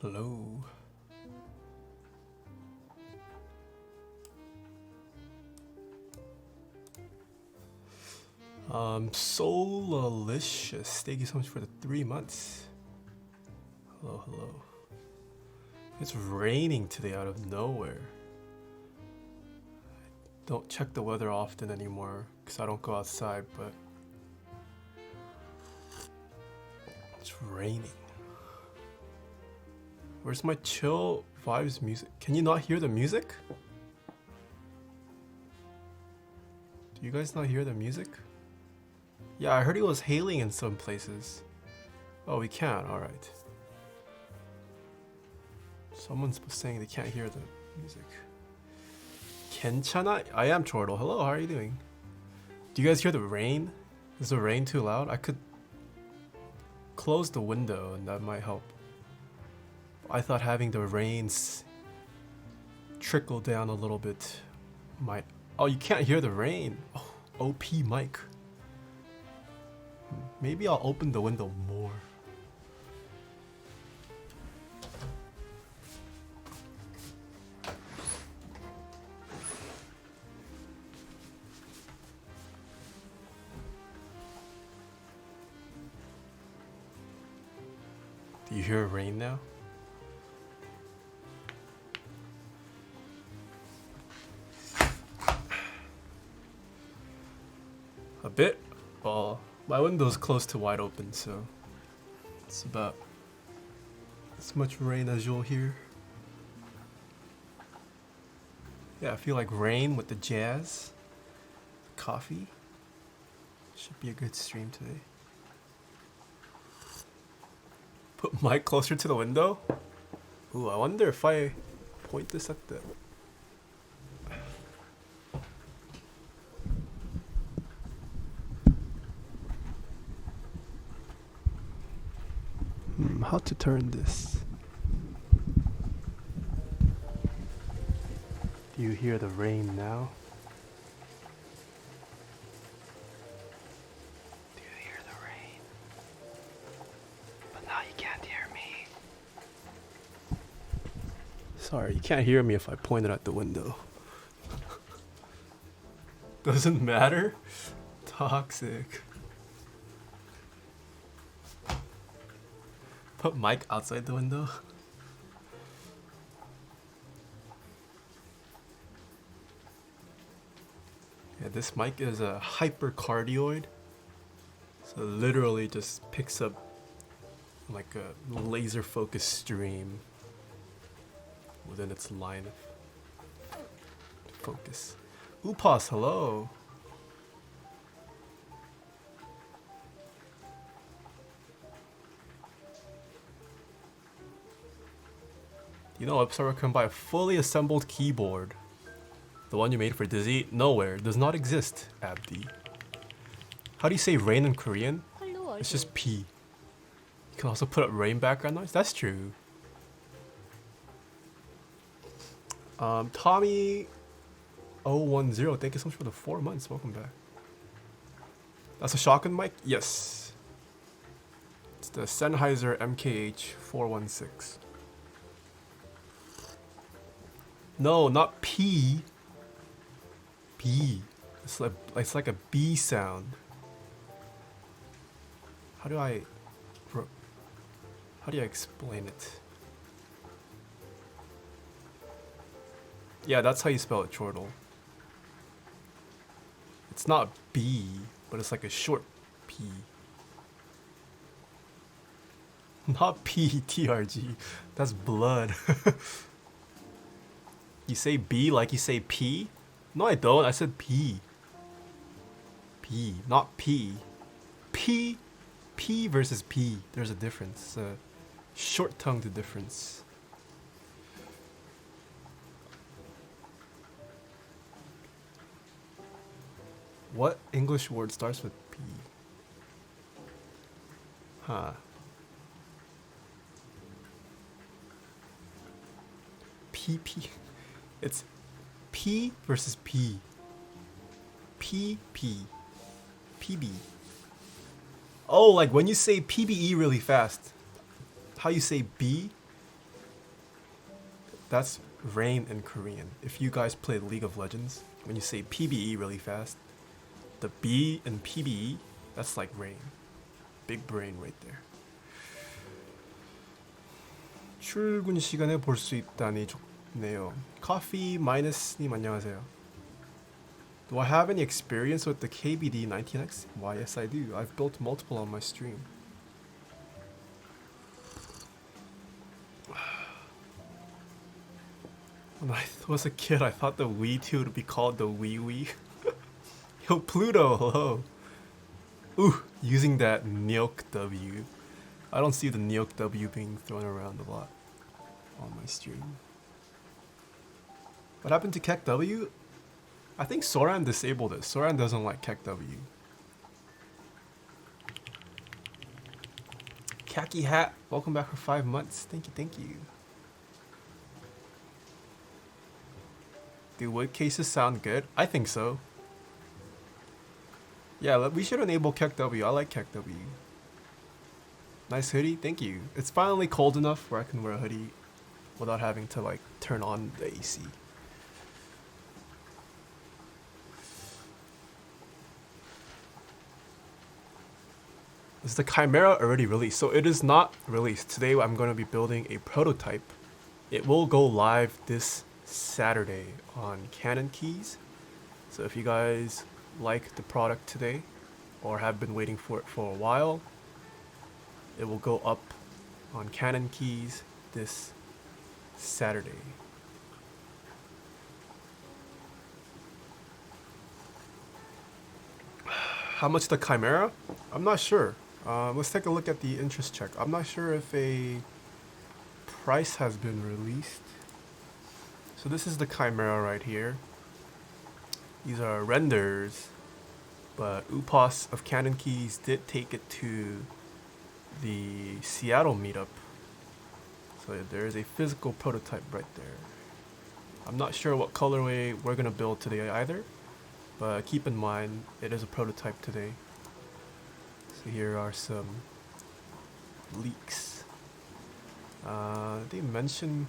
Hello. Solalicious. Thank you so much for the 3 months. Hello, hello. It's raining today out of nowhere. I don't check the weather often anymore because I don't go outside, but it's raining. Where's my chill vibes music? Can you not hear the music? Do you guys not hear the music? Yeah, I heard it was hailing in some places. Oh, we can't. All right. Someone's saying they can't hear the music. 괜찮아? I am Chortle. Hello, how are you doing? Do you guys hear the rain? Is the rain too loud? I could close the window and that might help. I thought having the rains trickle down a little bit might... Oh, you can't hear the rain. Oh, OP mic. Maybe I'll open the window more. Do you hear rain now? A bit? Well, my window's close to wide open, so it's about as much rain as you'll hear. Yeah, I feel like rain with the jazz, coffee. Should be a good stream today. Put mic closer to the window? Ooh, I wonder if I point this at the... How to turn this? Do you hear the rain now? Do you hear the rain? But now you can't hear me. Sorry, you can't hear me if I point it at the window. Doesn't matter? Toxic. Put mic outside the window. Yeah, this mic is a hypercardioid. So it literally just picks up like a laser focused stream within its line of focus. Upas, hello. You know, Observer can buy a fully assembled keyboard. The one you made for Dizzy? Nowhere. Does not exist, Abdi. How do you say rain in Korean? It's just P. You can also put up rain background noise? That's true. Tommy 010, thank you so much for the 4 months. Welcome back. That's a shotgun mic? Yes. It's the Sennheiser MKH 416. No, not P. B. It's like a B sound. How do I explain it? Yeah, that's how you spell it, Chortle. It's not B, but it's like a short P. Not P, TRG. That's blood. You say B like you say P? No, I don't. I said P. P, not P. P versus P. There's a difference. Short-tongued difference. What English word starts with P? Huh. PP. It's P versus P. PP. PB. Oh, like when you say PBE really fast. How you say B? That's rain in Korean. If you guys played League of Legends, when you say PBE really fast, the B in PBE, that's like rain. Big brain right there. 출근 시간에 볼 수 있다니 좋네요. Coffee Minus님 안녕하세요. Do I have any experience with the KBD 19X? Why, yes I do. I've built multiple on my stream. When I was a kid, I thought the Wii 2 would be called the Wii Wii. Yo, Pluto, hello. Ooh, using that Neok W. I don't see the Neok W being thrown around a lot on my stream. What happened to Kek W? I think Soran disabled it. Soran doesn't like Kek W. Khaki Hat, welcome back for 5 months. Thank you, thank you. Do wood cases sound good? I think so. Yeah, we should enable Kek W. I like Kek W. Nice hoodie, thank you. It's finally cold enough where I can wear a hoodie without having to like turn on the AC. Is the Chimera already released? So it is not released. Today I'm going to be building a prototype. It will go live this Saturday on Cannonkeys. So if you guys like the product today or have been waiting for it for a while, it will go up on Cannonkeys this Saturday. How much the Chimera? I'm not sure. Let's take a look at the interest check. I'm not sure if a price has been released. So this is the Chimera right here. These are renders, but Upos of Cannonkeys did take it to the Seattle meetup. So there is a physical prototype right there. I'm not sure what colorway we're gonna build today either, but keep in mind it is a prototype today. So here are some leaks. They mention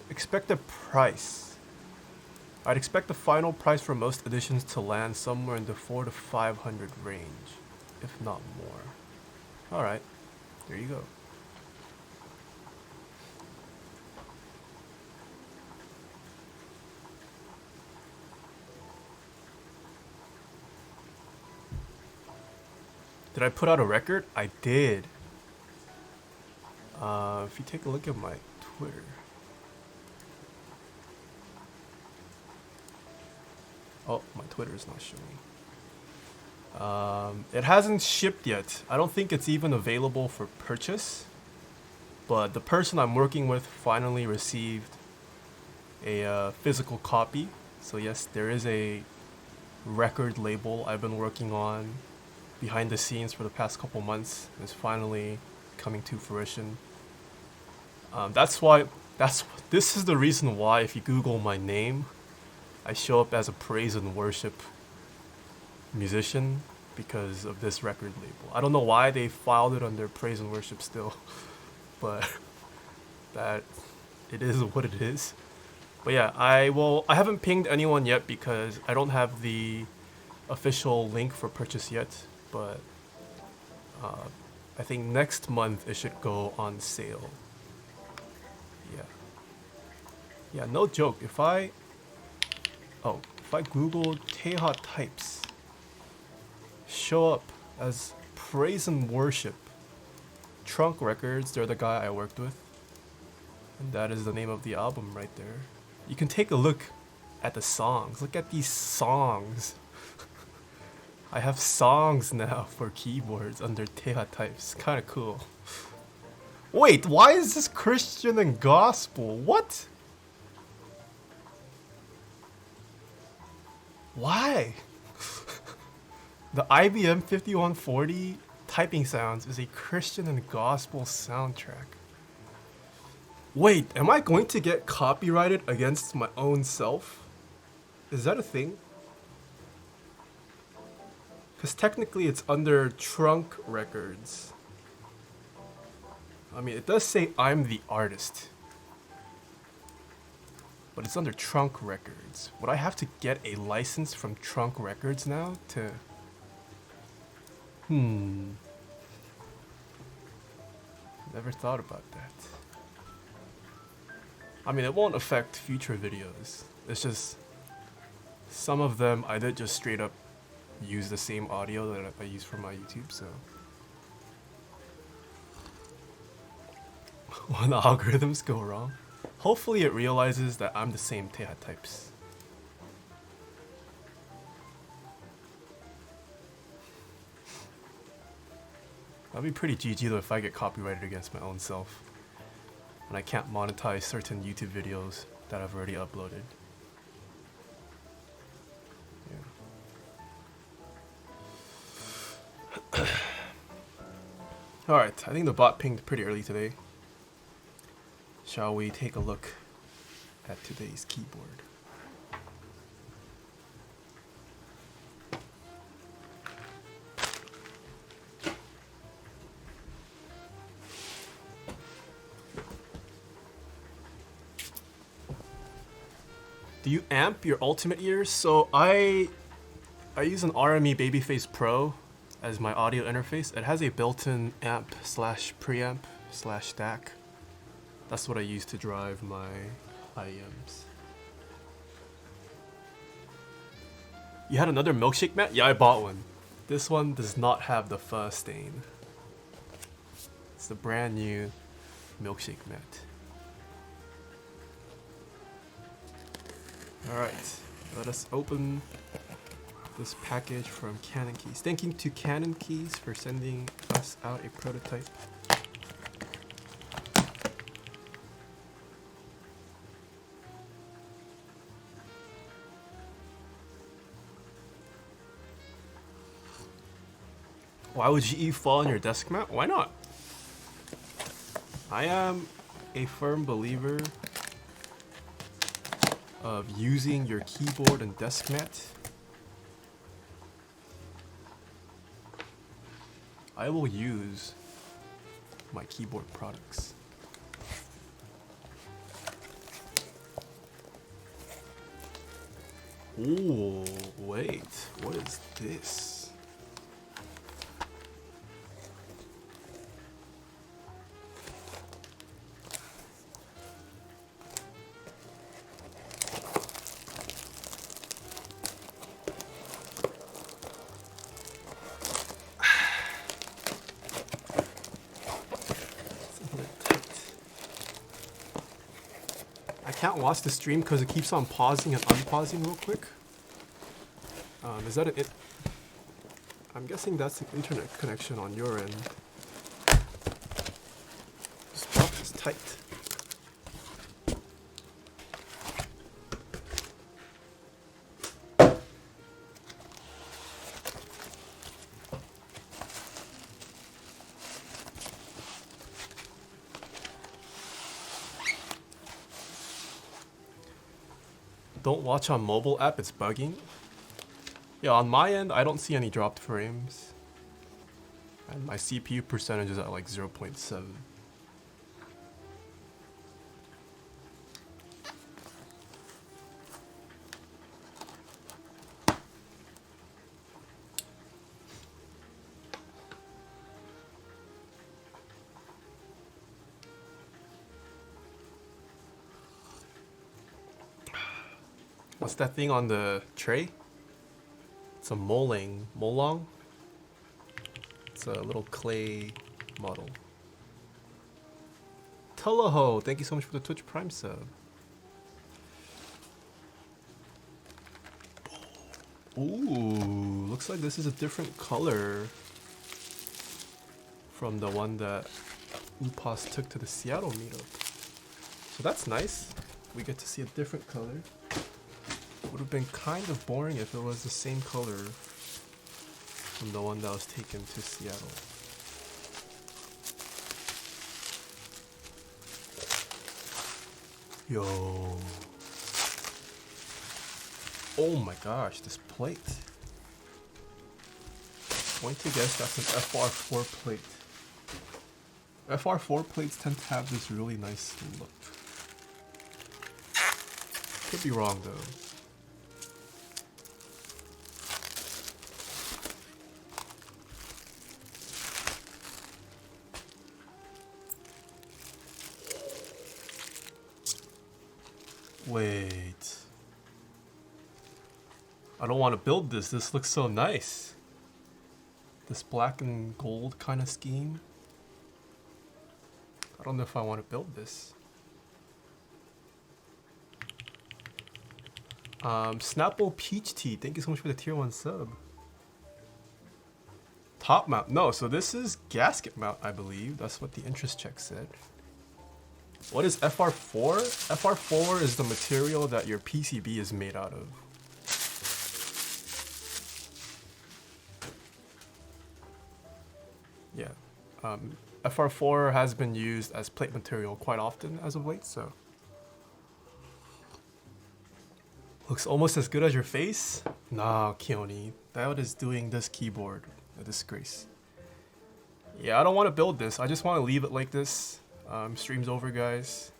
expected price. I'd expect the final price for most editions to land somewhere in the 400 to 500 range, if not more. Alright, there you go. Did I put out a record? I did. If you take a look at my Twitter. Oh, my Twitter is not showing. It hasn't shipped yet. I don't think it's even available for purchase. But the person I'm working with finally received a physical copy. So yes, there is a record label I've been working on behind the scenes for the past couple months. It's finally coming to fruition. This is the reason why if you Google my name, I show up as a praise and worship musician, because of this record label. I don't know why they filed it under praise and worship still, but that it is what it is. But yeah, I haven't pinged anyone yet because I don't have the official link for purchase yet, but I think next month it should go on sale. Yeah, no joke. If I Google Taeha types, show up as praise and worship. Trunk Records, they're the guy I worked with. And that is the name of the album right there. You can take a look at the songs. Look at these songs. I have songs now for keyboards under Taeha types. Kinda cool. Wait, why is this Christian and gospel? What? Why? The IBM 5140 typing sounds is a Christian and gospel soundtrack. Wait, am I going to get copyrighted against my own self? Is that a thing? Because technically it's under Trunk Records. I mean, it does say I'm the artist. but it's under Trunk Records. Would I have to get a license from Trunk Records now to... Never thought about that. I mean, it won't affect future videos. It's just some of them I did just straight up use the same audio that I use for my YouTube, so when the algorithms go wrong, hopefully it realizes that I'm the same Taeha types. That'd be pretty GG though if I get copyrighted against my own self and I can't monetize certain YouTube videos that I've already uploaded. Yeah. Alright, I think the bot pinged pretty early today. Shall we take a look at today's keyboard? Do you amp your ultimate ears? So I use an RME Babyface Pro as my audio interface. It has a built-in amp slash preamp slash stack. That's what I use to drive my IEMs. You had another milkshake mat? Yeah, I bought one. This one does not have the fur stain. It's the brand new milkshake mat. Alright, let us open this package from Cannonkeys. Thank you to Cannonkeys for sending us out a prototype. Why would GE fall on your desk mat? Why not? I am a firm believer of using your keyboard and desk mat. I will use my keyboard products. Ooh, wait, what is this? I can't watch the stream because it keeps on pausing and unpausing real quick. Is that it? I'm guessing that's an internet connection on your end. This box is tight. Don't watch on mobile app, it's bugging. Yeah, on my end, I don't see any dropped frames. And my CPU percentage is at like 0.7. What's that thing on the tray? It's a molong. It's a little clay model. Teleho, thank you so much for the Twitch Prime sub. Ooh, looks like this is a different color from the one that Upas took to the Seattle meetup. So that's nice. We get to see a different color. Would have been kind of boring if it was the same color from the one that was taken to Seattle. Yo. Oh my gosh, this plate. Going to guess that's an FR4 plate. FR4 plates tend to have this really nice look. Could be wrong though. Wait. I don't want to build this. This looks so nice. This black and gold kind of scheme. I don't know if I want to build this. Snapple Peach Tea, thank you so much for the tier 1 sub. Top mount. No, so this is gasket mount, I believe. That's what the interest check said. What is FR4? FR4 is the material that your PCB is made out of. Yeah. FR4 has been used as plate material quite often as of late, so. Looks almost as good as your face? Nah, Keone. That is doing this keyboard a disgrace. Yeah, I don't want to build this. I just want to leave it like this. Stream's over, guys.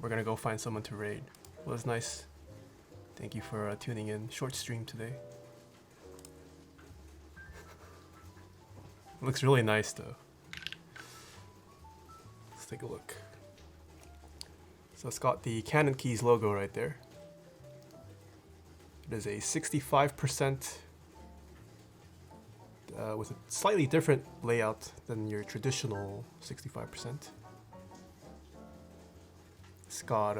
We're gonna go find someone to raid. Well, it's nice. Thank you for tuning in. Short stream today. It looks really nice though. Let's take a look. So it's got the Cannonkeys logo right there. It is a 65% with a slightly different layout than your traditional 65%. It's got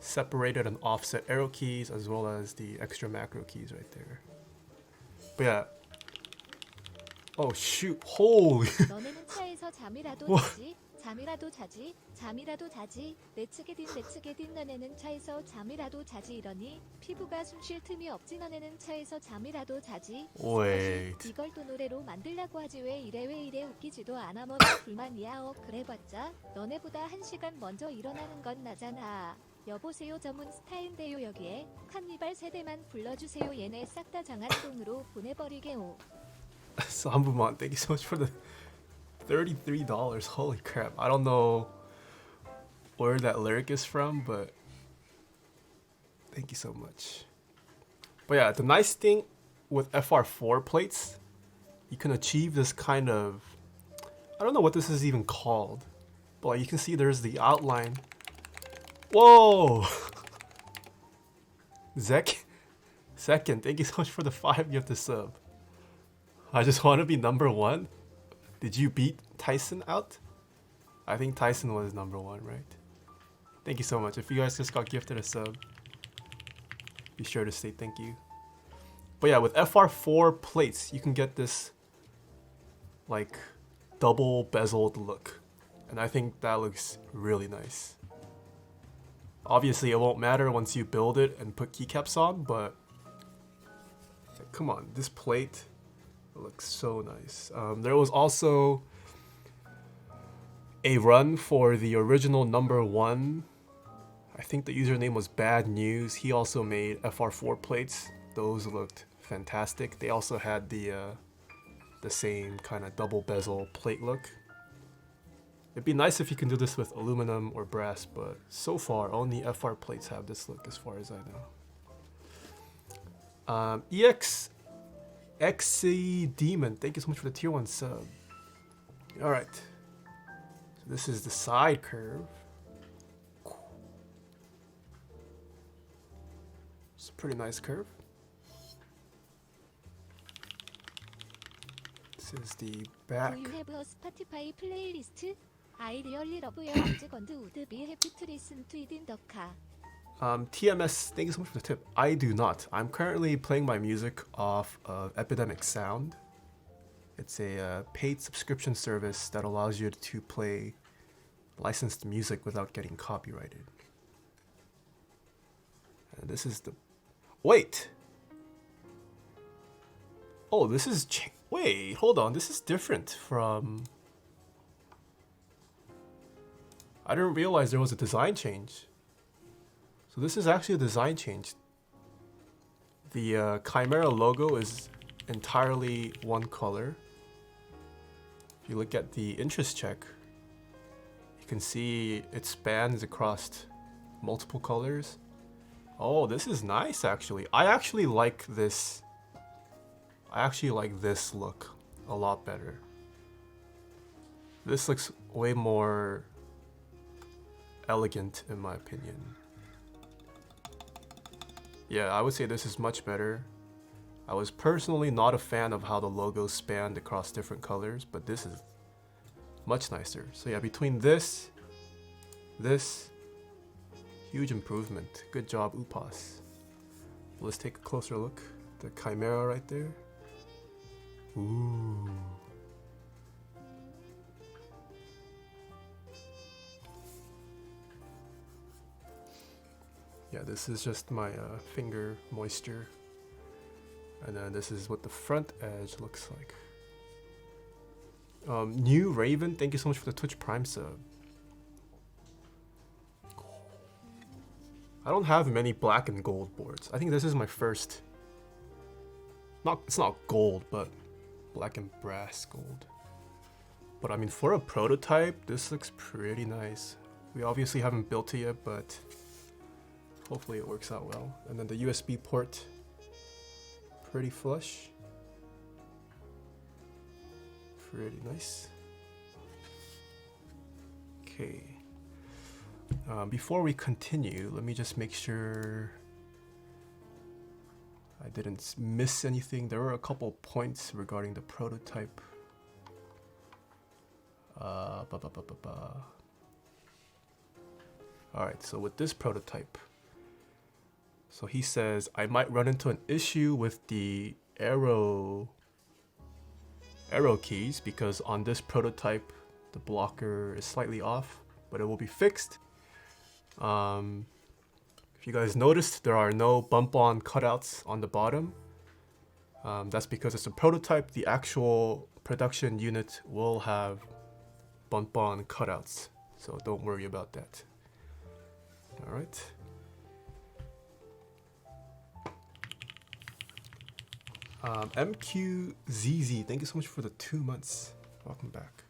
separated and offset arrow keys as well as the extra macro keys right there. But yeah. Oh shoot, holy. 너네는 차에서 잠이라도 자지, 잠이라도 자지, 잠이라도 자지. 레츠게딘 너네는 차에서 잠이라도 자지 이러니 피부가 숨 쉴 틈이 없지. 너네는 차에서 잠이라도 자지. Wait. 이걸 또 노래로 만들라고 하지 왜 이래 웃기지도 않아. 뭐 불만이야. 그래봤자 너네보다 1시간 먼저 일어나는 건 나잖아. 여보세요 저문 스타인데요. 여기에 카니발 세대만 불러주세요. 얘네 싹 다 장안동으로 보내버리게오. So Ambumon, thank you so much for the $33. Holy crap. I don't know where that lyric is from, but thank you so much. But yeah, the nice thing with FR4 plates, you can achieve this kind of, I don't know what this is even called, but like you can see there's the outline. Whoa! Second, thank you so much for the 5 gift sub. I just want to be number 1. Did you beat Tyson out? I think Tyson was number 1, right? Thank you so much. If you guys just got gifted a sub, be sure to say thank you. But yeah, with FR4 plates, you can get this like double bezeled look. And I think that looks really nice. Obviously, it won't matter once you build it and put keycaps on, but come on, this plate looks so nice. There was also a run for the original number 1. I think the username was Bad News. He also made FR4 plates. Those looked fantastic. They also had the same kind of double bezel plate look. It'd be nice if you can do this with aluminum or brass, but so far only FR plates have this look as far as I know. XC Demon, thank you so much for the tier 1 sub. Alright. So this is the side curve. It's a pretty nice curve. This is the back. Do you have a Spotify playlist? I really love your music and would be happy to listen to it in the car. TMS, thank you so much for the tip. I do not. I'm currently playing my music off of Epidemic Sound. It's a paid subscription service that allows you to play licensed music without getting copyrighted. And this is the... Wait! Oh, this is... Wait, hold on. This is different from... I didn't realize there was a design change. So this is actually a design change. The Chimera logo is entirely one color. If you look at the interest check, you can see it spans across multiple colors. Oh, this is nice actually. I actually like this. I actually like this look a lot better. This looks way more elegant in my opinion. Yeah, I would say this is much better. I was personally not a fan of how the logo spanned across different colors, but this is much nicer. So yeah, between this, huge improvement. Good job, Upas. Let's take a closer look. The Chimera right there. Ooh. Yeah, this is just my finger moisture. And then this is what the front edge looks like. New Raven, thank you so much for the Twitch Prime sub. I don't have many black and gold boards. I think this is my first. It's not gold, but black and brass gold. But I mean, for a prototype, this looks pretty nice. We obviously haven't built it yet, but hopefully it works out well. And then the USB port, pretty flush. Pretty nice. Okay. Before we continue, let me just make sure I didn't miss anything. There were a couple points regarding the prototype. Alright, so with this prototype, so he says, I might run into an issue with the arrow keys because on this prototype, the blocker is slightly off, but it will be fixed. If you guys noticed, there are no bump-on cutouts on the bottom. That's because it's a prototype. The actual production unit will have bump-on cutouts, so don't worry about that. All right. MQZZ, thank you so much for the 2 months. Welcome back.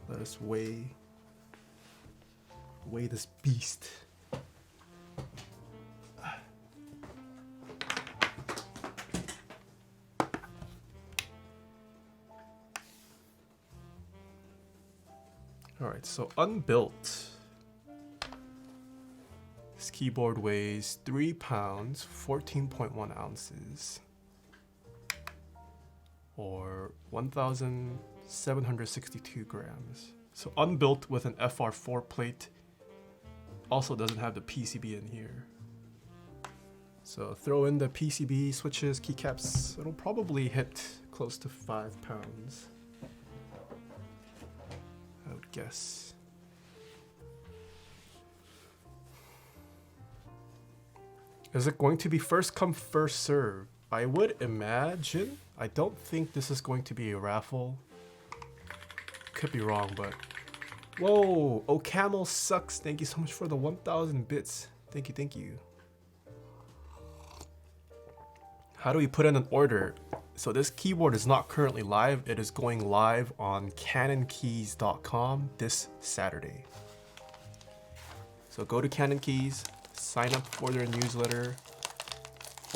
Let us weigh this beast. All right, so unbuilt. This keyboard weighs 3 pounds, 14.1 ounces, or 1,762 grams. So unbuilt with an FR4 plate. Also doesn't have the PCB in here. So throw in the PCB, switches, keycaps, it'll probably hit close to 5 pounds, I would guess. Is it going to be first come, first serve? I would imagine. I don't think this is going to be a raffle. Could be wrong, but... Whoa! Oh, Camel sucks. Thank you so much for the 1,000 bits. Thank you, thank you. How do we put in an order? So this keyboard is not currently live. It is going live on cannonkeys.com this Saturday. So go to Cannonkeys, sign up for their newsletter.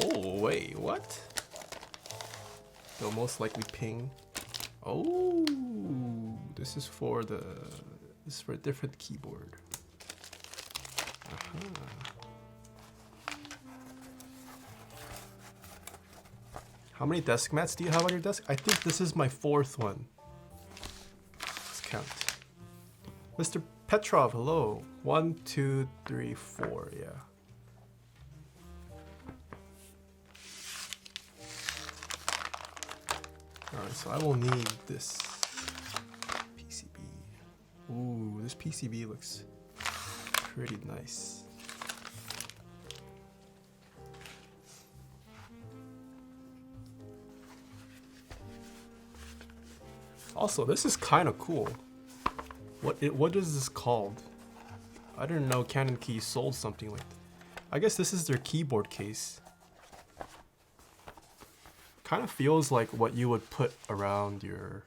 Oh, wait, what? They'll most likely ping. Oh, this is for a different keyboard. How many desk mats do you have on your desk? I think this is my 4th one. Let's count. Mr. Petrov, hello. 1, 2, 3, 4, yeah. Alright, so I will need this PCB. Ooh, this PCB looks pretty nice. Also, this is kind of cool. What is this called? I didn't know Canon Keys sold something like that. I guess this is their keyboard case. Kind of feels like what you would put around your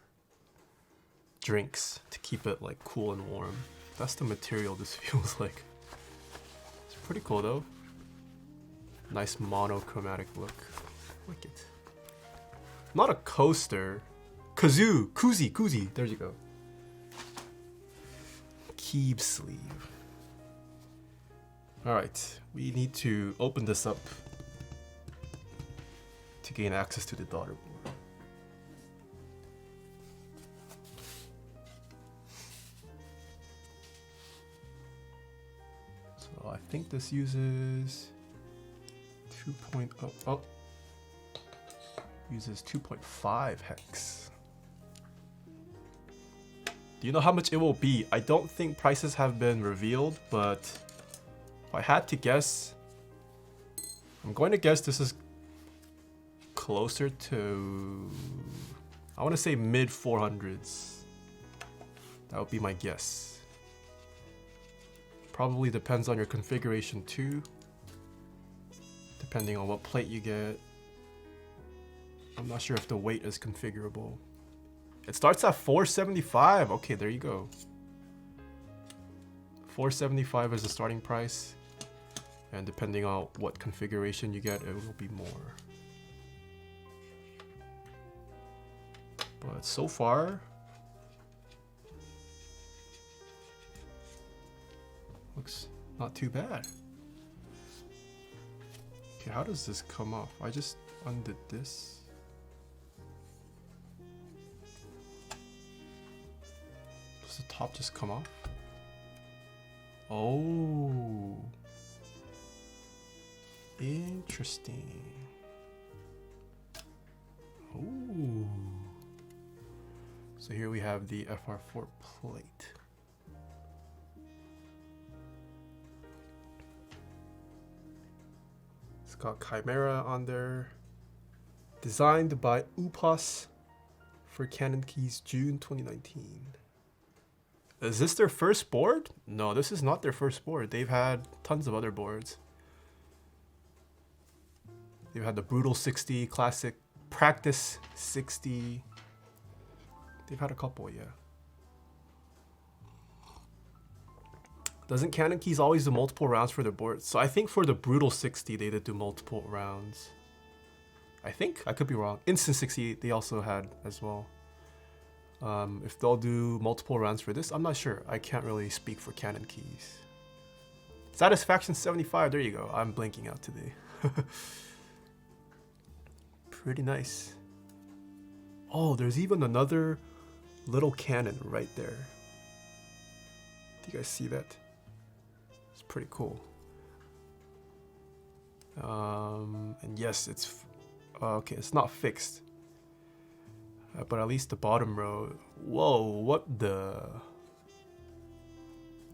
drinks to keep it like cool and warm. That's the material this feels like. Pretty cool though. Nice monochromatic look. Like it. Not a coaster. Koozie. There you go. Keep sleeve. Alright, we need to open this up to gain access to the daughter board. So I think this uses 2.0. Oh, uses 2.5 hex. Do you know how much it will be? I don't think prices have been revealed, but if I had to guess, I'm going to guess this is closer to, I want to say mid 400s. That would be my guess. Probably depends on your configuration too, depending on what plate you get. I'm not sure if the weight is configurable. It starts at 475. Okay, there you go. 475 is the starting price, and depending on what configuration you get, it will be more. But so far, looks not too bad. Okay, how does this come off? I just undid this. Does the top just come off? Oh, interesting. Oh, so here we have the FR4 plate. It's got Chimera on there. Designed by Upas for Cannonkeys, June 2019. Is this their first board? No, this is not their first board. They've had tons of other boards. They've had the Brutal 60, Classic, Practice 60. They've had a couple, yeah. Doesn't Cannonkeys always do multiple rounds for their boards? So I think for the Brutal 60, they did do multiple rounds. I think, I could be wrong. Instant 60, they also had as well. If they'll do multiple rounds for this, I'm not sure. I can't really speak for Cannonkeys. Satisfaction 75, there you go. I'm blanking out today. Pretty nice. Oh, there's even another little cannon right there. Do you guys see that? It's pretty cool. And yes, it's okay. It's not fixed, but at least the bottom row. Whoa! What the?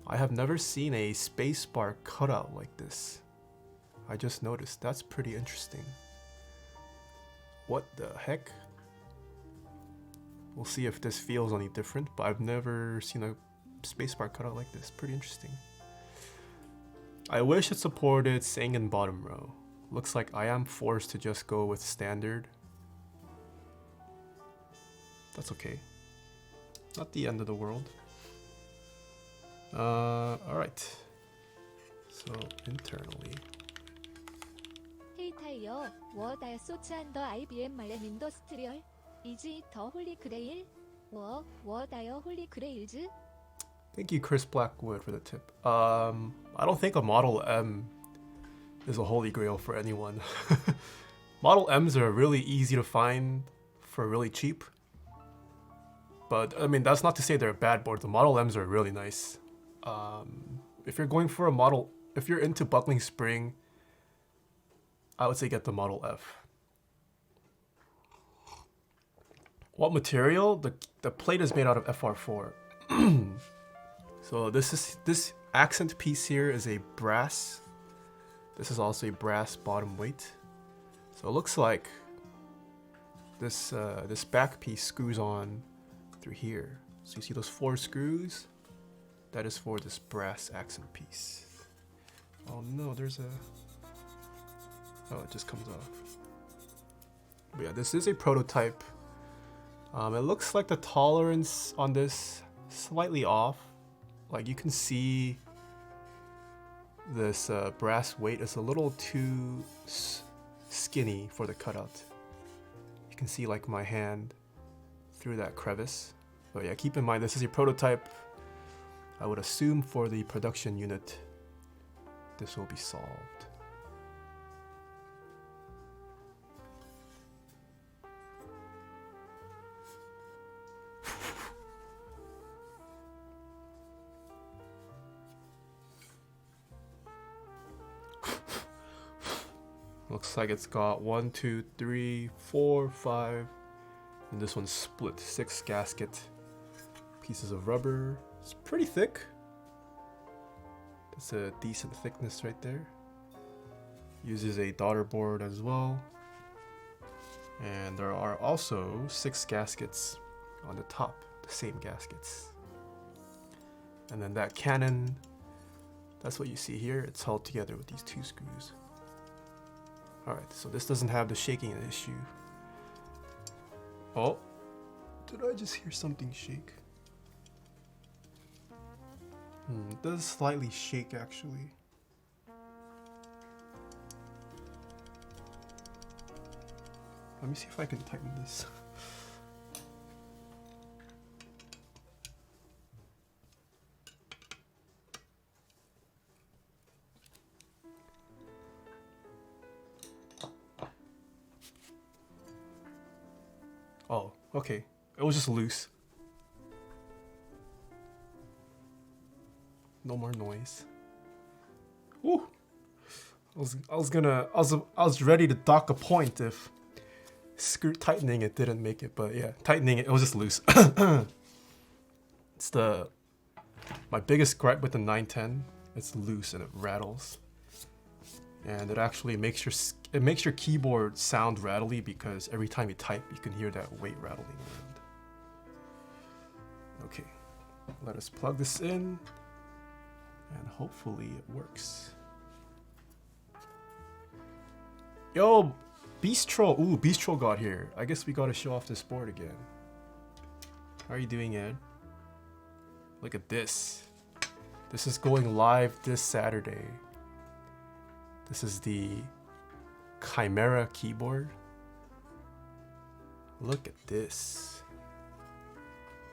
I have never seen a spacebar cutout like this. I just noticed. That's pretty interesting. What the heck? We'll see if this feels any different, but I've never seen a spacebar cutout like this. Pretty interesting. I wish it supported Sangan bottom row. Looks like I am forced to just go with standard. That's okay. Not the end of the world. Alright. So, internally. Hey 타이어, what I search under IBM 말렘 industrial? Is it the holy grail? What are holy grails? Thank you, Chris Blackwood, for the tip. I don't think a Model M is a holy grail for anyone. Model M's are really easy to find for really cheap. But, I mean, that's not to say they're a bad board. The Model M's are really nice. If you're going for a model, if you're into buckling spring, I would say get the Model F. What material? The plate is made out of FR4. So this accent piece here is a brass. This is also a brass bottom weight. So it looks like this this back piece screws on through here. So you see those 4 screws? That is for this brass accent piece. Oh no, there's a... Oh, it just comes off. But yeah, this is a prototype. It looks like the tolerance on this slightly off. Like you can see this brass weight is a little too skinny for the cutout. You can see like my hand through that crevice. But yeah, keep in mind this is your prototype. I would assume for the production unit this will be solved. Looks like it's got 1, 2, 3, 4, 5, and this one's split. 6 gasket pieces of rubber. It's pretty thick. That's a decent thickness right there. Uses a daughter board as well. And there are also 6 gaskets on the top, the same gaskets. And then that cannon, that's what you see here. It's held together with these 2 screws. Alright, so this doesn't have the shaking issue. Oh, did I just hear something shake? It does slightly shake actually. Let me see if I can tighten this. Oh, okay. It was just loose. No more noise. Ooh. I was ready to dock a point if tightening it didn't make it, but yeah, tightening it was just loose. It's my biggest gripe with the 910. It's loose and it rattles. And it actually makes your keyboard sound rattly because every time you type, you can hear that weight rattling around. Okay, let us plug this in, and hopefully it works. Yo, Beast Troll! Ooh, Beast Troll got here. I guess we gotta show off this board again. How are you doing, Ed? Look at this. This is going live this Saturday. This is the Chimera keyboard. Look at this.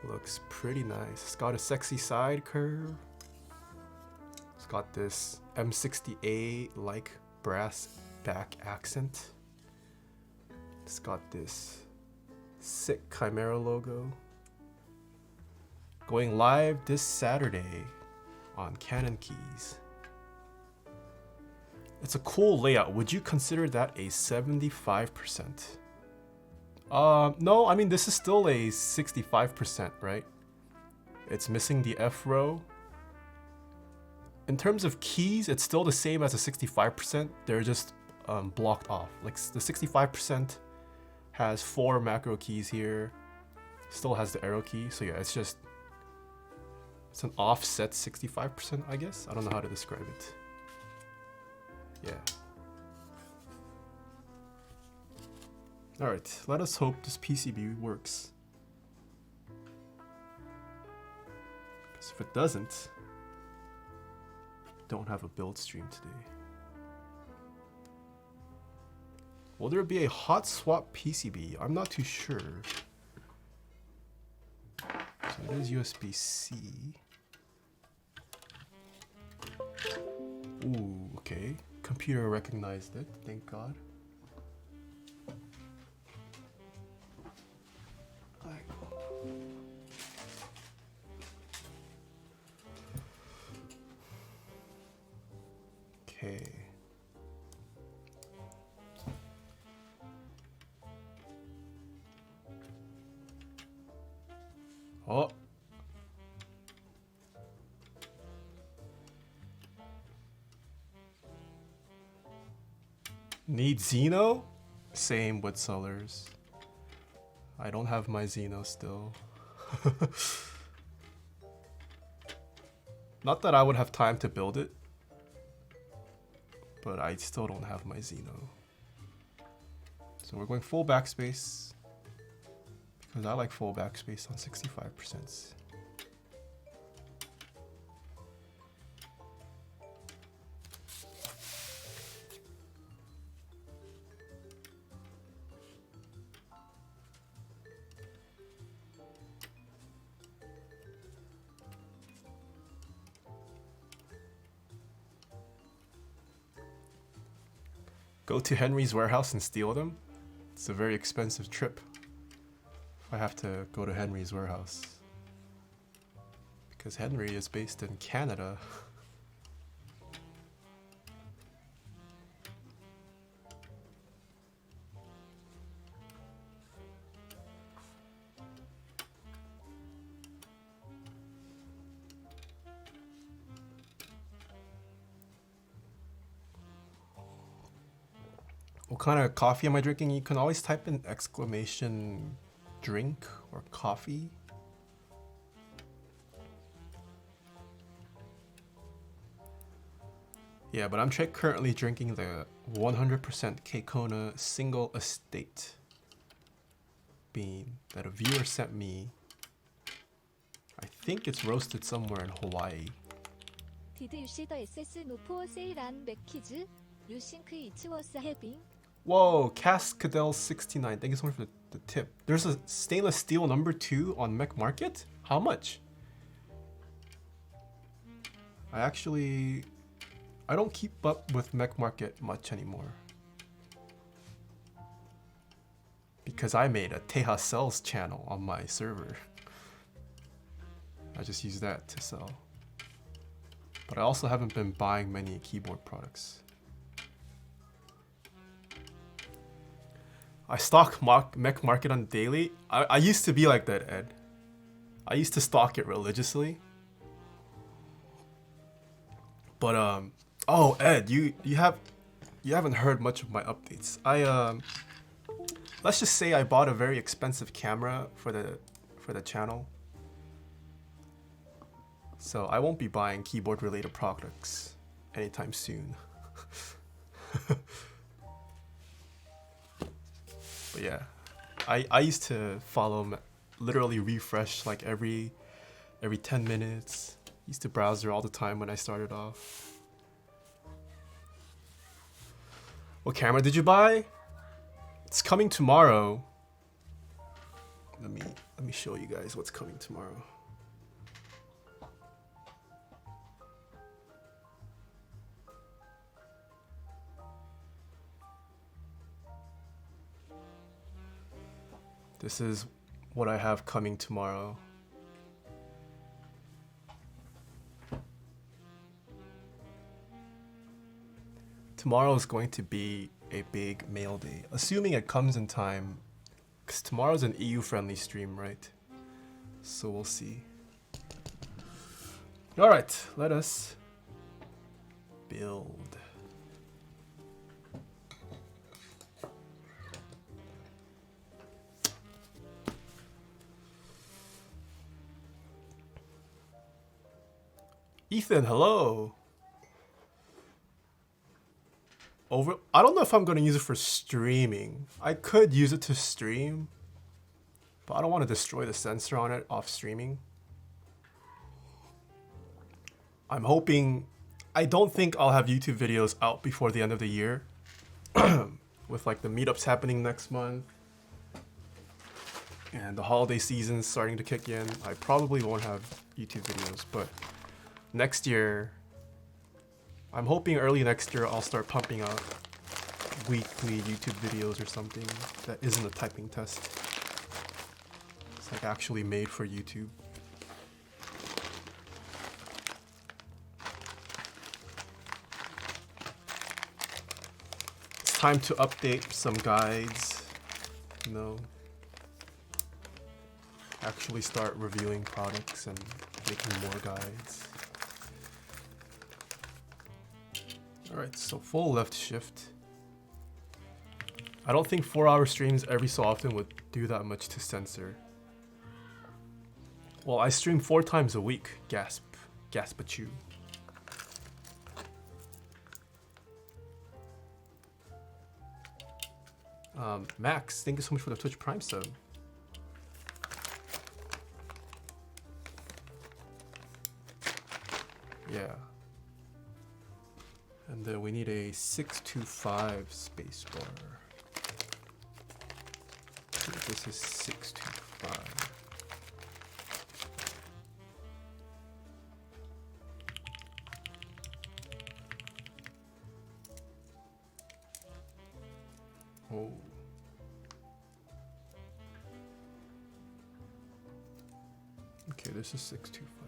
Looks pretty nice. It's got a sexy side curve. It's got this M68-like brass back accent. It's got this sick Chimera logo. Going live this Saturday on Cannonkeys. It's a cool layout. Would you consider that a 75%? No, I mean this is still a 65%, right? It's missing the F row. In terms of keys, it's still the same as a 65%. They're just blocked off. Like the 65% has 4 macro keys here. Still has the arrow key. So yeah, it's an offset 65%, I guess. I don't know how to describe it. Yeah. Alright, let us hope this PCB works. Because if it doesn't, don't have a build stream today. Will there be a hot swap PCB? I'm not too sure. So it is USB-C. Ooh, okay. Computer recognized it, thank God. Okay. Oh. Need Xeno? Same with Sullers. I don't have my Xeno still. Not that I would have time to build it, but I still don't have my Xeno. So we're going full backspace because I like full backspace on 65%. go to Henry's warehouse and steal them? It's a very expensive trip. If I have to go to Henry's warehouse. Because Henry is based in Canada. What kind of coffee am I drinking? You can always type in exclamation drink or coffee. Yeah, but I'm currently drinking the 100% Kekona single estate bean that a viewer sent me. I think it's roasted somewhere in Hawaii. Did you see the SS no for sale and Mackeys? You think it's worth having? Whoa, Cascadel69. Thank you so much for the tip. There's a stainless steel number 2 on Mech Market? How much? I don't keep up with Mech Market much anymore. Because I made a Taeha sells channel on my server. I just use that to sell. But I also haven't been buying many keyboard products. I stalk Mech Market on daily. I used to be like that, Ed. I used to stalk it religiously. But oh Ed, you haven't heard much of my updates. Let's just say I bought a very expensive camera for the channel. So I won't be buying keyboard related products anytime soon. But yeah, I used to follow, literally refresh like every 10 minutes. Used to browse there all the time when I started off. What camera did you buy? It's coming tomorrow. Let me show you guys what's coming tomorrow. This is what I have coming tomorrow. Tomorrow is going to be a big mail day, assuming it comes in time, because tomorrow's an EU-friendly stream, right? So we'll see. All right, let us build. Ethan, hello. I don't know if I'm going to use it for streaming. I could use it to stream, but I don't want to destroy the sensor on it off streaming. I'm hoping, I don't think I'll have YouTube videos out before the end of the year. With like the meetups happening next month and the holiday season starting to kick in, I probably won't have YouTube videos, but next year, I'm hoping early next year I'll start pumping out weekly YouTube videos or something that isn't a typing test. It's like actually made for YouTube. It's time to update some guides, you know. Actually start reviewing products and making more guides. Alright, so full left shift. I don't think 4-hour streams every so often would do that much to censor. Well, I stream 4 times a week. Gasp. Gasp at you. Max, thank you so much for the Twitch Prime sub. Yeah. And then we need a 625 spacebar. This is 625. Oh. Okay, this is 625.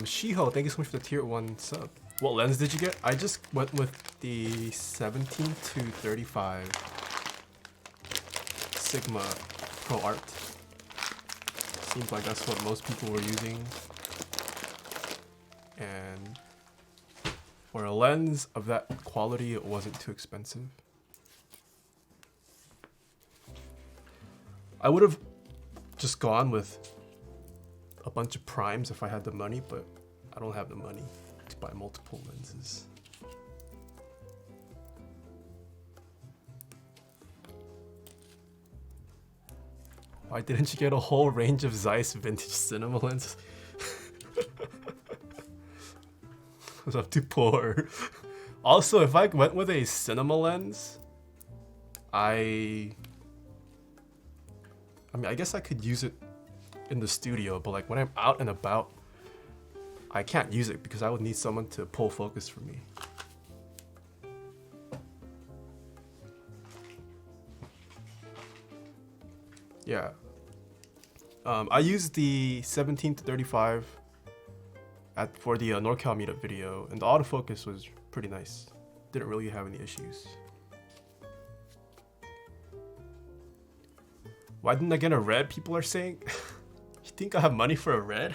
Shiho, thank you so much for the tier 1 sub. What lens did you get? I just went with the 17 to 35 Sigma Pro Art. Seems like that's what most people were using. And for a lens of that quality, it wasn't too expensive. I would have just gone with a bunch of primes if I had the money, but I don't have the money to buy multiple lenses. Why didn't you get a whole range of Zeiss vintage cinema lenses? Because I'm too poor. Also, if I went with a cinema lens, I mean, I guess I could use it in the studio, but like when I'm out and about, I can't use it because I would need someone to pull focus for me. Yeah. I used the 17 to 35 for the NorCal meetup video, and the autofocus was pretty nice. Didn't really have any issues. Why didn't I get a red? People are saying. You think I have money for a red?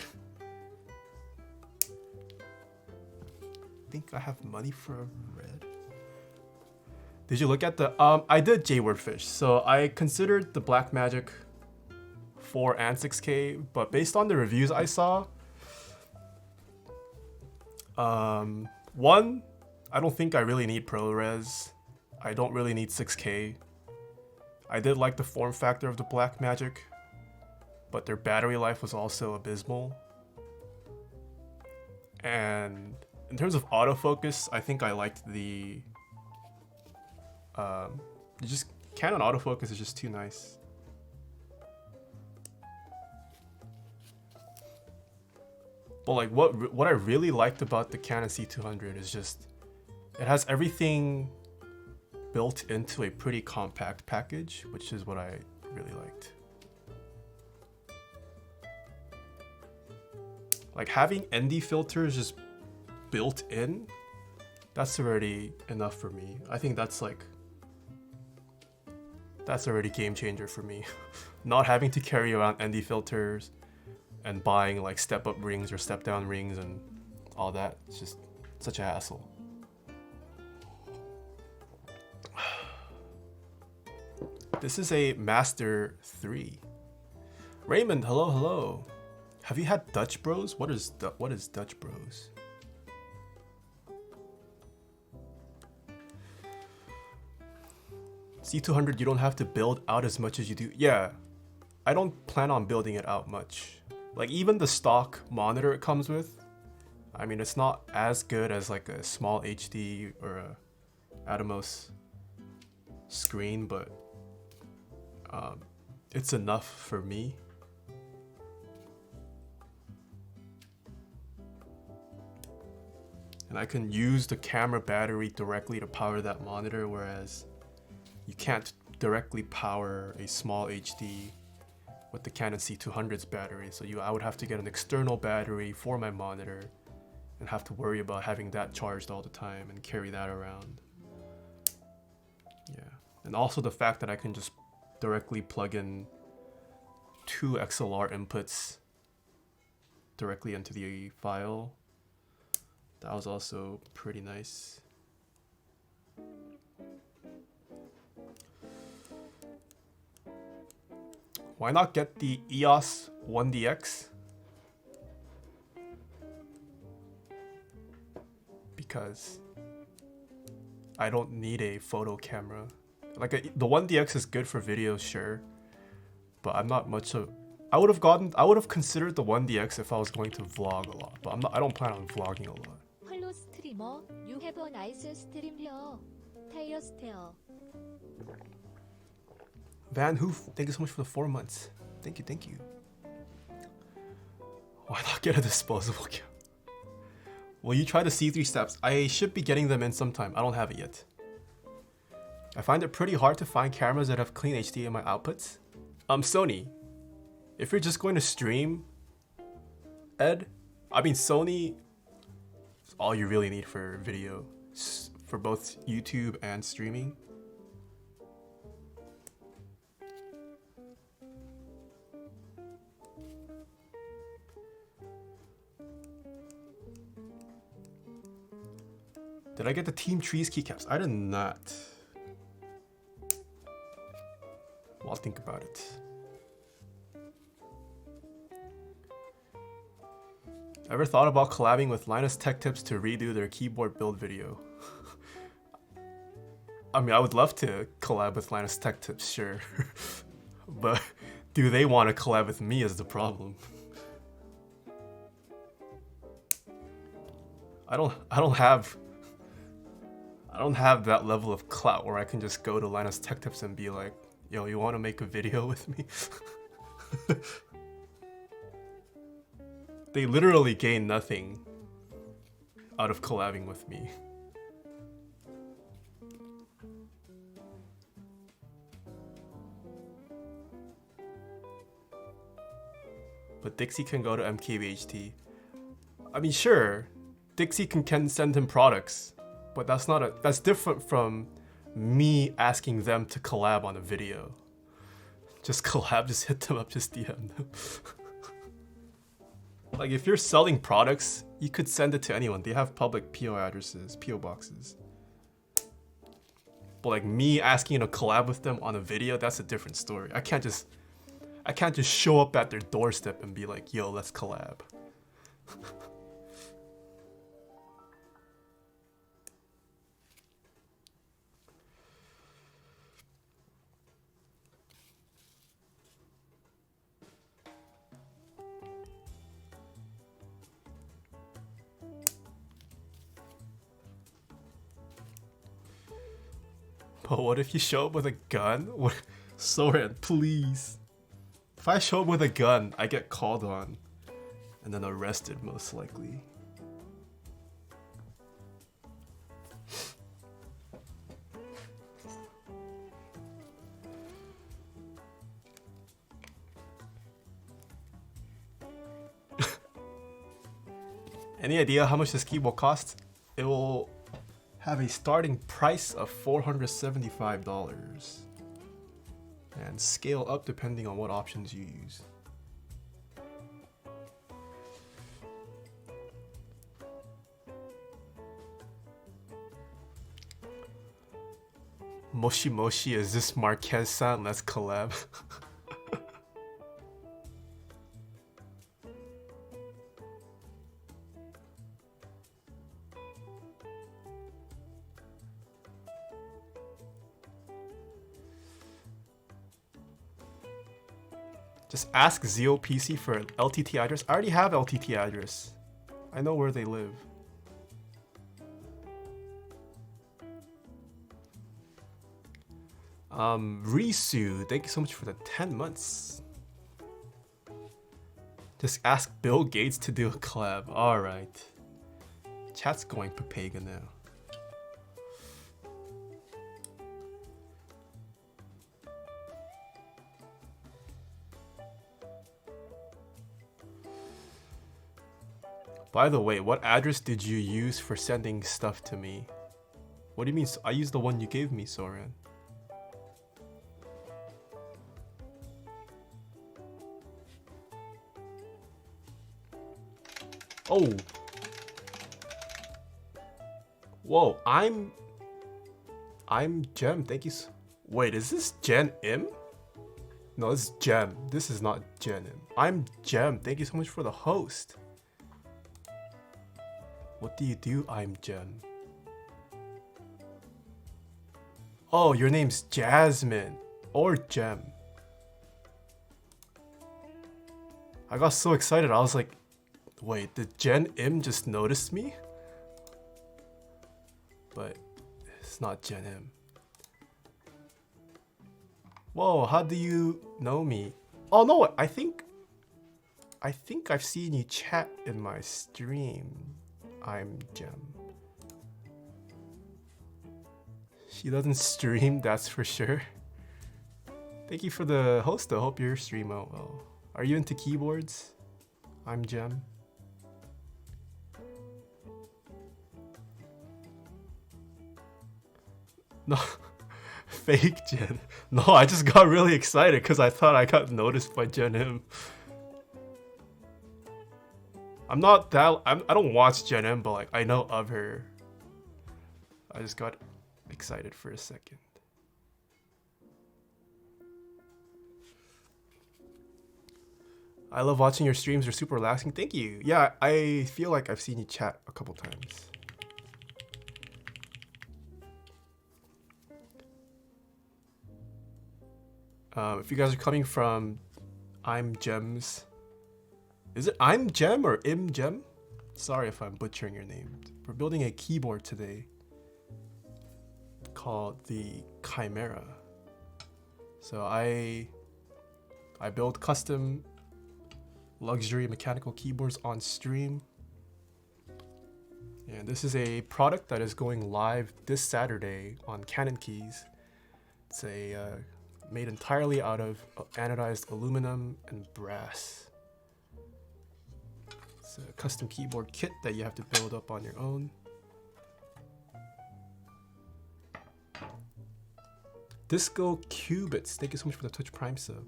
Think I have money for a red? Did you look at the I did J-Wordfish, so I considered the Blackmagic 4 and 6K, but based on the reviews I saw, one, I don't think I really need ProRes. I don't really need 6K. I did like the form factor of the Blackmagic, but their battery life was also abysmal. And in terms of autofocus, I think I liked the Canon autofocus is just too nice. But like what I really liked about the Canon C200 is just it has everything built into a pretty compact package, which is what I really liked. Like having ND filters just built in, that's already enough for me. I think that's already game changer for me. Not having to carry around ND filters and buying like step up rings or step down rings and all that. It's just such a hassle. This is a Master 3. Raymond, hello, hello. Have you had Dutch Bros? What is Dutch Bros? C200, you don't have to build out as much as you do. Yeah, I don't plan on building it out much. Like even the stock monitor it comes with, I mean, it's not as good as like a small HD or a Atomos screen, but it's enough for me. And I can use the camera battery directly to power that monitor, whereas you can't directly power a small HD with the Canon C200's battery. So I would have to get an external battery for my monitor and have to worry about having that charged all the time and carry that around. Yeah. And also the fact that I can just directly plug in 2 XLR inputs directly into the file. That was also pretty nice. Why not get the EOS 1DX? Because I don't need a photo camera. Like the 1DX is good for video, sure, but I'm not much of. I would have considered the 1DX if I was going to vlog a lot, but I don't plan on vlogging a lot. Hello streamer, you have a nice stream here. Taeha stare. Van Hoof, thank you so much for the 4 months. Thank you. Why not get a disposable camera? Will you try the C3 steps? I should be getting them in sometime. I don't have it yet. I find it pretty hard to find cameras that have clean HDMI outputs. Sony, if you're just going to stream, Ed, I mean Sony is all you really need for video, for both YouTube and streaming. Did I get the Team Trees keycaps? I did not. Well, I'll think about it. Ever thought about collabing with Linus Tech Tips to redo their keyboard build video? I mean, I would love to collab with Linus Tech Tips, sure. But do they want to collab with me is the problem. I don't have that level of clout where I can just go to Linus Tech Tips and be like, yo, you want to make a video with me? They literally gain nothing out of collabing with me. But Dixie can go to MKBHD. I mean, sure, Dixie can send him products, but that's different from me asking them to collab on a video. Just collab, just hit them up, just DM them. Like, if you're selling products, you could send it to anyone. They have public PO addresses, PO boxes. But like me asking to collab with them on a video, that's a different story. I can't just show up at their doorstep and be like, yo, let's collab. But what if you show up with a gun? What? Soren, please. If I show up with a gun, I get called on and then arrested most likely. Any idea how much this keyboard costs? It will have a starting price of $475 and scale up depending on what options you use. Moshi Moshi, is this Marquez-san? Let's collab. Just ask ZeoPC for an LTT address. I already have LTT address. I know where they live. Risu, thank you so much for the 10 months. Just ask Bill Gates to do a collab. Alright. Chat's going Papega now. By the way, what address did you use for sending stuff to me? What do you mean? I used the one you gave me, Soren. Oh. Whoa, I'm Gem. Thank you. Wait, is this Jen M? No, this is Gem. This is not Jen M. I'm Gem. Thank you so much for the host. What do you do? I'm Gem. Oh, your name's Jasmine or Gem. I got so excited. I was like, wait, did Jen M just notice me? But it's not Jen M. Whoa, how do you know me? Oh no, I think I've seen you chat in my stream. I'm Gem. She doesn't stream, that's for sure. Thank you for the host though. Hope your stream out well. Are you into keyboards? I'm Gem. No, fake Jen. No, I just got really excited because I thought I got noticed by Jen M. I'm not that. I don't watch Jen M, but like I know of her. I just got excited for a second. I love watching your streams. They're super relaxing. Thank you. Yeah, I feel like I've seen you chat a couple times. If you guys are coming from I'm Gems, is it I'm Gem or Im Gem? Sorry if I'm butchering your name. We're building a keyboard today called the Chimera. So I build custom luxury mechanical keyboards on stream. And this is a product that is going live this Saturday on Cannonkeys. It's a made entirely out of anodized aluminum and brass. It's a custom keyboard kit that you have to build up on your own. Disco Qubits, thank you so much for the Twitch Prime sub.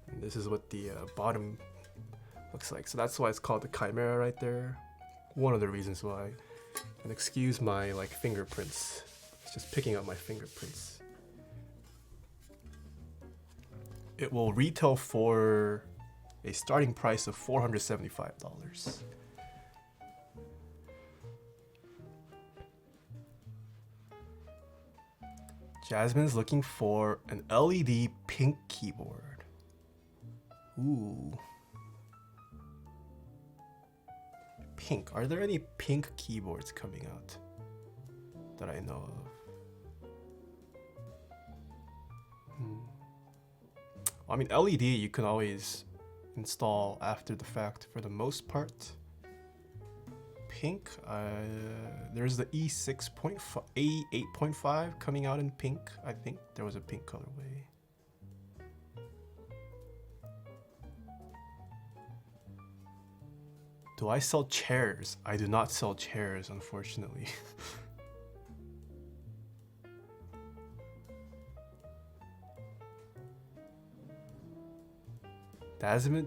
And this is what the bottom looks like. So that's why it's called the Chimera right there. One of the reasons why. And excuse my like fingerprints. It's just picking up my fingerprints. It will retail for a starting price of $475. Jasmine's looking for an LED pink keyboard. Ooh. Pink. Are there any pink keyboards coming out that I know of? I mean, LED you can always install after the fact for the most part. Pink, there's the E8.5 coming out in pink. I think there was a pink colorway. Do I sell chairs? I do not sell chairs, unfortunately.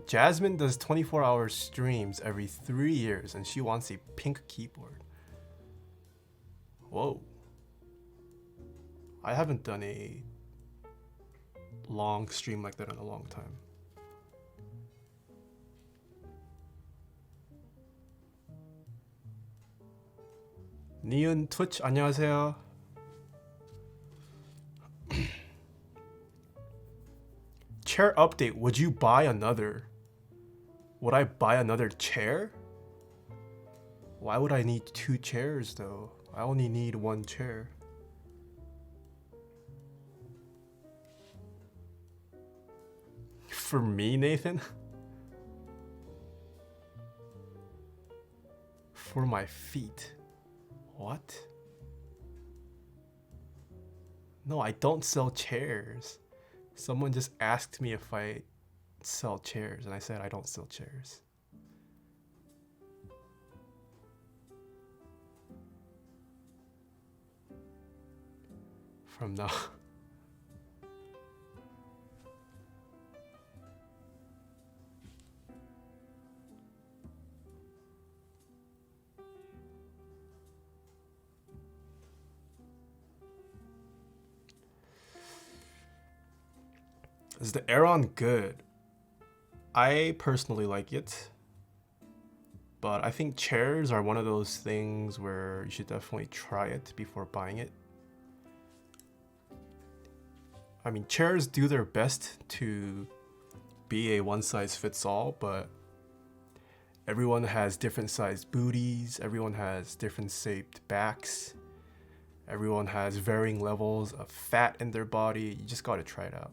Jasmine does 24-hour streams every 3 years and she wants a pink keyboard. Whoa. I haven't done a long stream like that in a long time. 니은 Twitch 안녕하세요. Chair update. Would you buy another? Would I buy another chair? Why would I need 2 chairs though? I only need 1 chair. For me, Nathan? For my feet. What? No, I don't sell chairs. Someone just asked me if I sell chairs, and I said I don't sell chairs. From now. Is the Aeron good? I personally like it, but I think chairs are one of those things where you should definitely try it before buying it. I mean, chairs do their best to be a one-size-fits-all, but everyone has different sized booties, everyone has different shaped backs, everyone has varying levels of fat in their body. You just gotta try it out.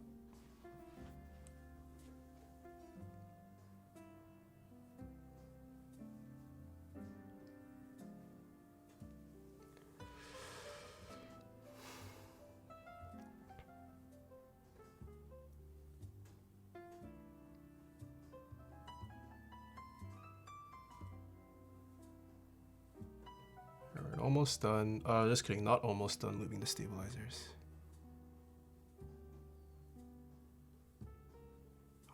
almost done. Just kidding, not almost done lubing the stabilizers.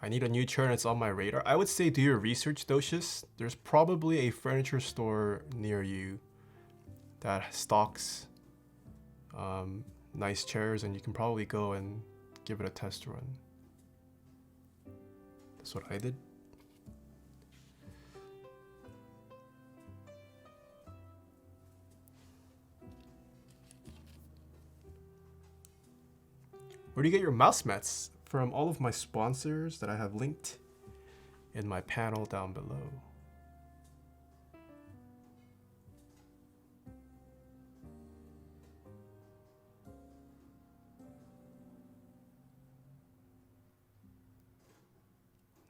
I need a new chair and it's on my radar. I would say do your research, Docious. There's probably a furniture store near you that stocks nice chairs, and you can probably go and give it a test run. That's what I did. Where do you get your mouse mats? From all of my sponsors that I have linked in my panel down below.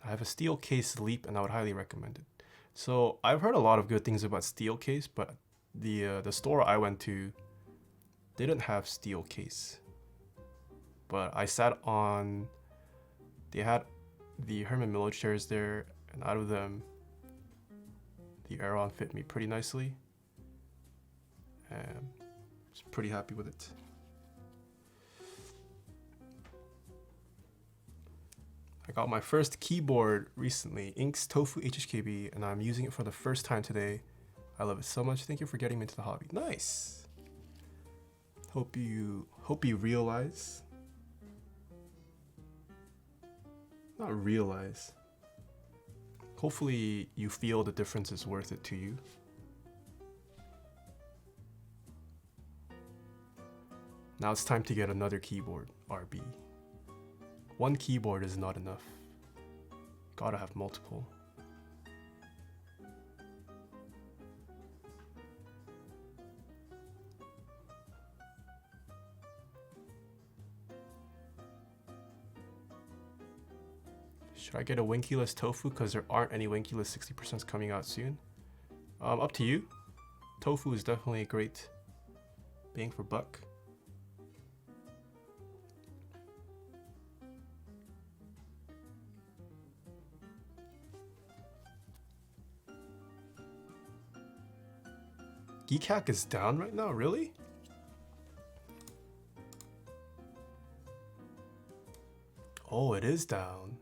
I have a Steelcase Leap and I would highly recommend it. So I've heard a lot of good things about Steelcase, but the store I went to didn't have Steelcase. But I sat on, they had the Herman Miller chairs there, and out of them, the Aeron fit me pretty nicely. And I was pretty happy with it. I got my first keyboard recently, Inks Tofu HHKB, and I'm using it for the first time today. I love it so much. Thank you for getting me into the hobby. Nice. Hope you realize. Not realize. Hopefully you feel the difference is worth it to you. Now it's time to get another keyboard, RB. One keyboard is not enough. Gotta have multiple. Should I get a winkeyless tofu because there aren't any winkeyless 60% coming out soon? Up to you. Tofu is definitely a great bang for buck. Keycaps is down right now, really? Oh, it is down.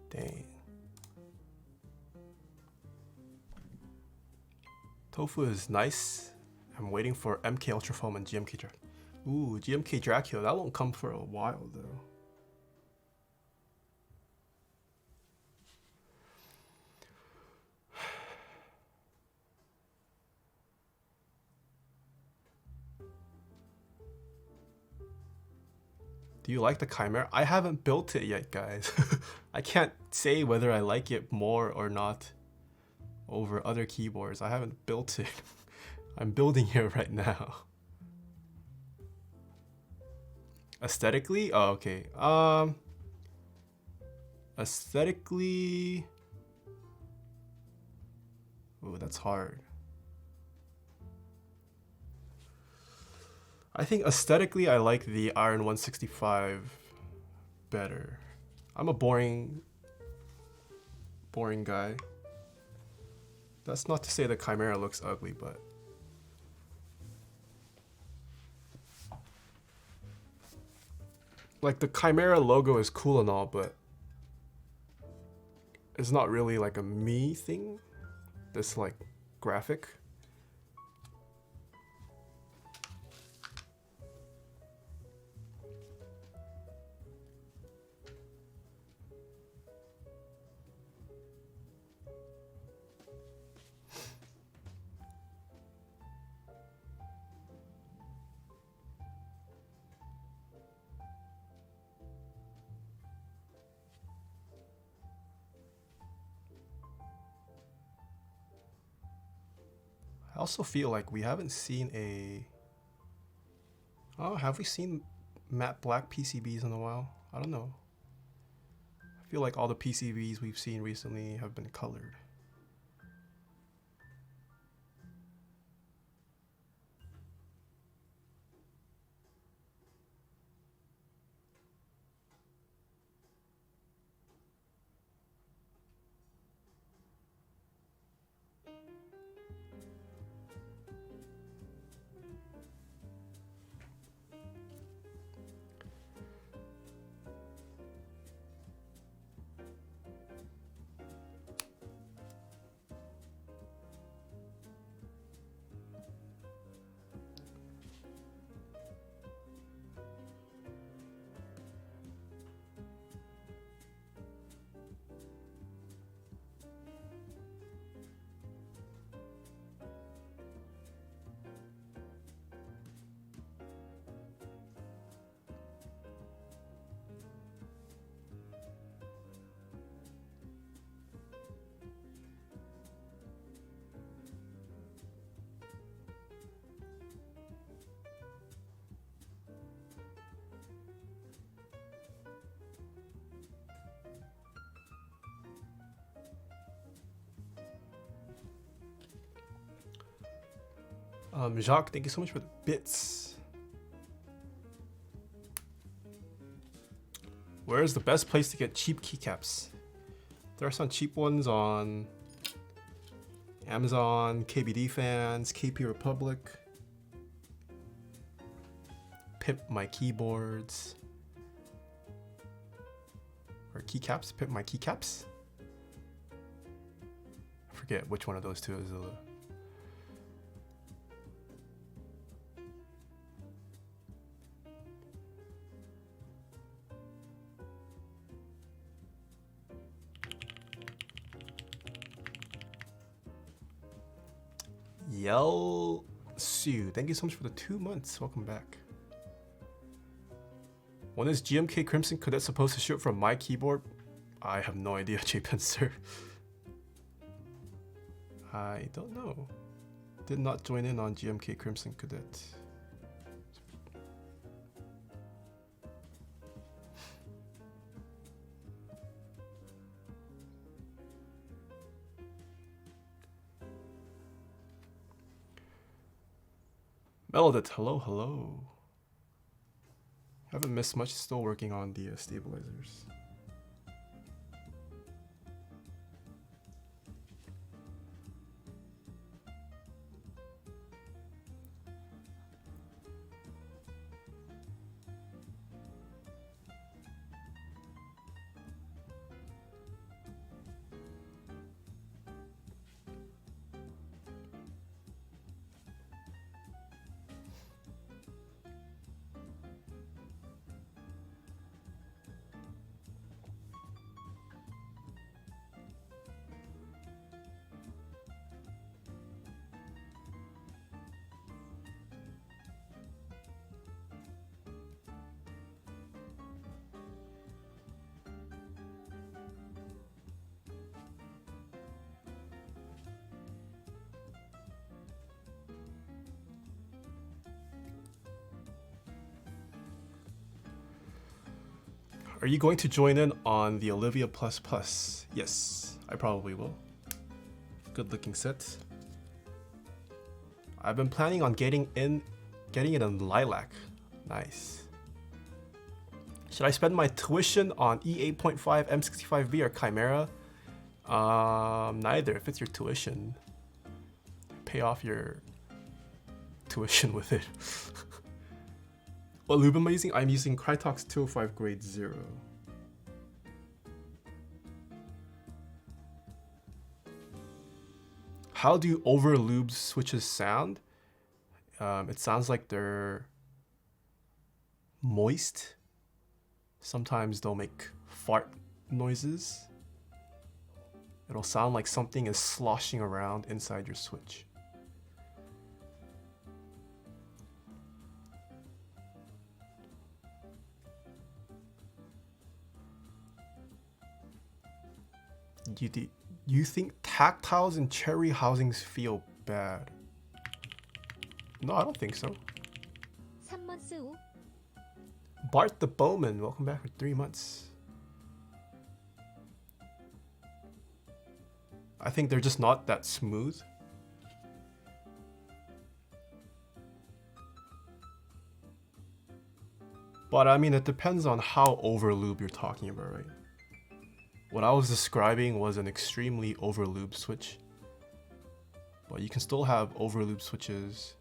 Dang. Tofu is nice. I'm waiting for MK Ultra Foam and GMK Dracula. Ooh, GMK Dracula. That won't come for a while though. Do you like the Chimera? I haven't built it yet, guys. I can't say whether I like it more or not over other keyboards. I haven't built it. I'm building it right now. Aesthetically? Oh, okay. Aesthetically... Ooh, that's hard. I think aesthetically I like the Iron 165 better. I'm a boring guy. That's not to say the Chimera looks ugly, but like the Chimera logo is cool and all, but it's not really like a me thing. This like graphic. I also feel like we haven't seen a... Oh, have we seen matte black PCBs in a while? I don't know. I feel like all the PCBs we've seen recently have been colored. Jacques, thank you so much for the bits. Where is the best place to get cheap keycaps? There are some cheap ones on Amazon, KBD Fans, KP Republic, Pimp My Keyboards, or Keycaps, Pimp My Keycaps? I forget which one of those two is the... Yell Sue, thank you so much for the 2 months. Welcome back. When is GMK Crimson Cadet supposed to shoot from my keyboard? I have no idea, J-Pencer. I don't know. Did not join in on GMK Crimson Cadet. Melodit, hello, hello. Haven't missed much, still working on the stabilizers. Are you going to join in on the Olivia Plus Plus? Yes, I probably will. Good looking set. I've been planning on getting it in lilac. Nice. Should I spend my tuition on E8.5 M65B or Chimera? Neither. If it's your tuition, pay off your tuition with it. What lube am I using? I'm using Krytox 205 grade 0. How do over lubed switches sound? It sounds like they're moist. Sometimes they'll make fart noises. It'll sound like something is sloshing around inside your switch. You think tactiles and cherry housings feel bad? No, I don't think so. 3months 후 Bart the Bowman, welcome back for 3 months. I think they're just not that smooth. But I mean, it depends on how over lube you're talking about, right? What I was describing was an extremely over lube switch. But you can still have over lube switches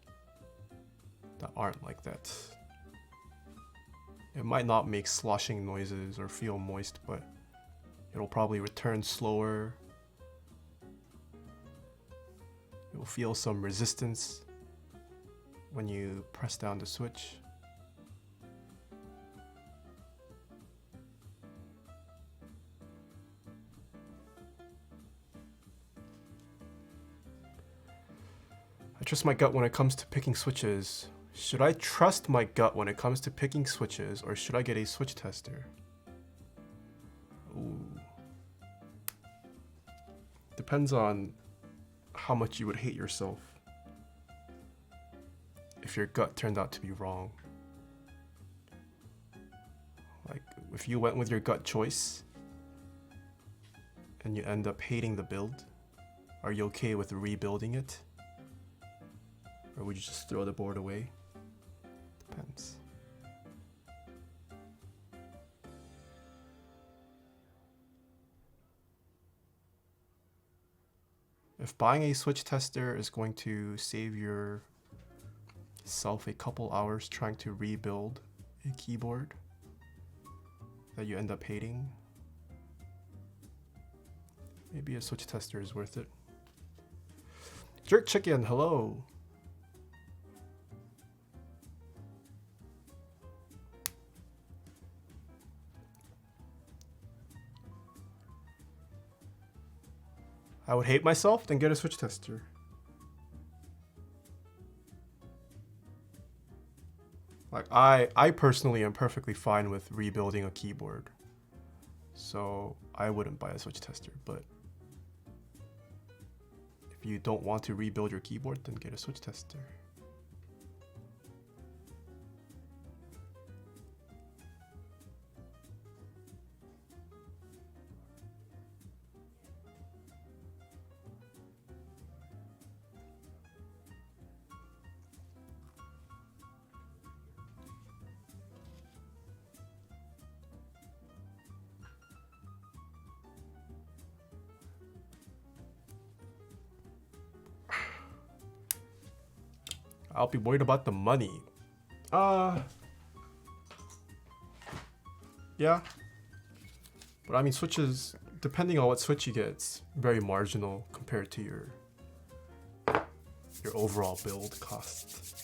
that aren't like that. It might not make sloshing noises or feel moist, but it'll probably return slower. You'll feel some resistance when you press down the switch. I trust my gut when it comes to picking switches. Should I trust my gut when it comes to picking switches, or should I get a switch tester? Ooh. Depends on how much you would hate yourself if your gut turned out to be wrong. Like, if you went with your gut choice and you end up hating the build, are you okay with rebuilding it? Or would you just throw the board away? Depends. If buying a switch tester is going to save yourself a couple hours trying to rebuild a keyboard that you end up hating, maybe a switch tester is worth it. Jerk Chicken, hello. I would hate myself, then get a switch tester. Like I personally am perfectly fine with rebuilding a keyboard. So I wouldn't buy a switch tester, but if you don't want to rebuild your keyboard, then get a switch tester. I'll be worried about the money. Yeah. But I mean, switches, depending on what switch you get, it's very marginal compared to your overall build cost.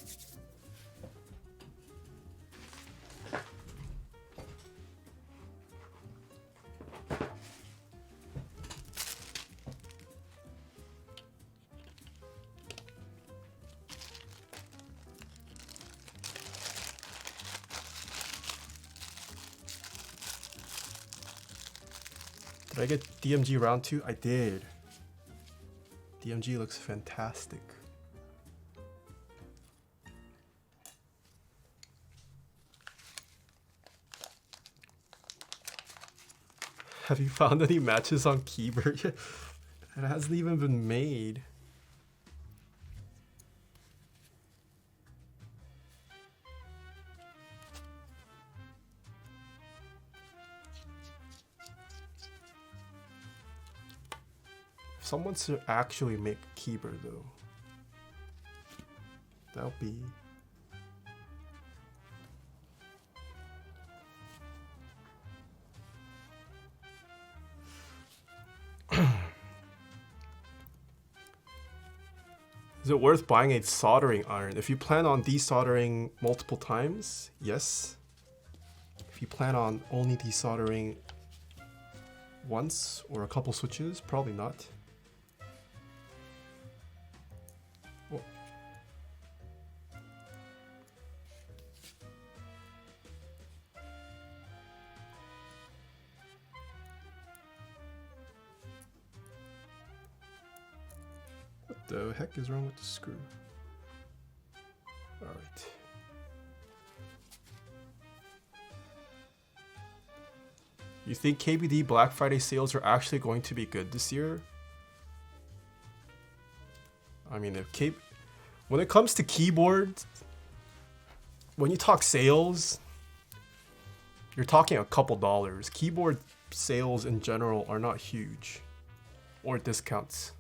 Did I get DMG round 2? I did. DMG looks fantastic. Have you found any matches on Keybird yet? It hasn't even been made. Someone should actually make Keybird though. That'll be... Is it worth buying a soldering iron? If you plan on desoldering multiple times, yes. If you plan on only desoldering once or a couple switches, probably not. Oh. What the heck is wrong with the screw? All right. You think KBD Black Friday sales are actually going to be good this year? I mean, when it comes to keyboards, when you talk sales, you're talking a couple dollars. Keyboard sales in general are not huge, or discounts.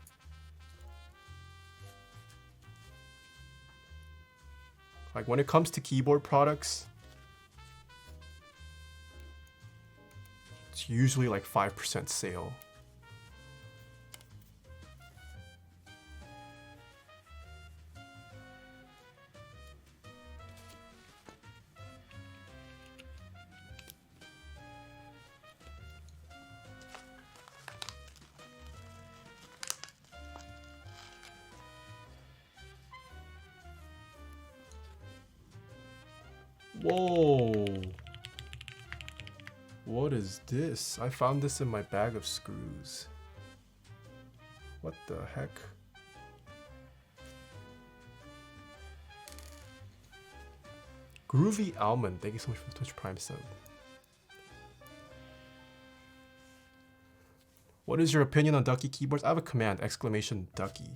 Like when it comes to keyboard products, it's usually like 5% sale. Whoa. What is this? I found this in my bag of screws. What the heck? Groovy Almond, thank you so much for the Twitch Prime sub. What is your opinion on Ducky keyboards? I have a command, exclamation Ducky.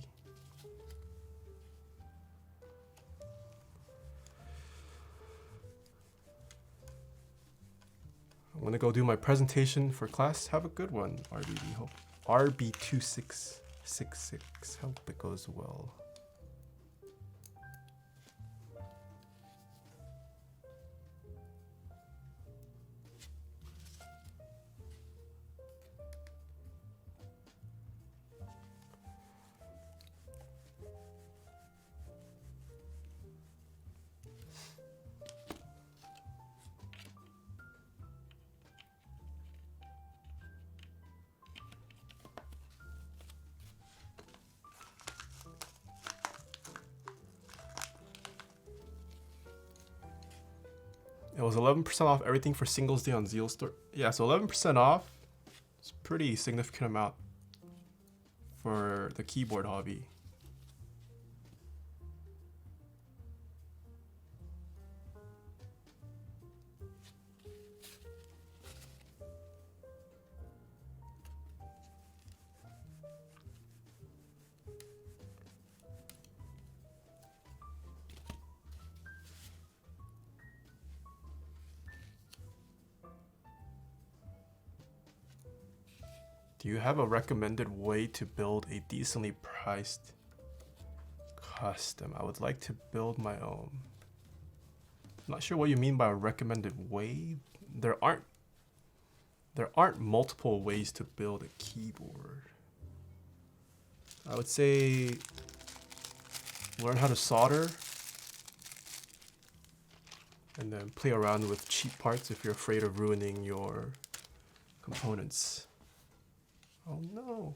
I'm gonna go do my presentation for class. Have a good one, RBD. Hope RB2666. Hope it goes well. It was 11% off everything for Singles Day on Zeal Store. Yeah, so 11% off. It's a pretty significant amount for the keyboard hobby. Do you have a recommended way to build a decently priced custom? I would like to build my own. I'm not sure what you mean by a recommended way. There aren't multiple ways to build a keyboard. I would say learn how to solder and then play around with cheap parts if you're afraid of ruining your components. Oh no.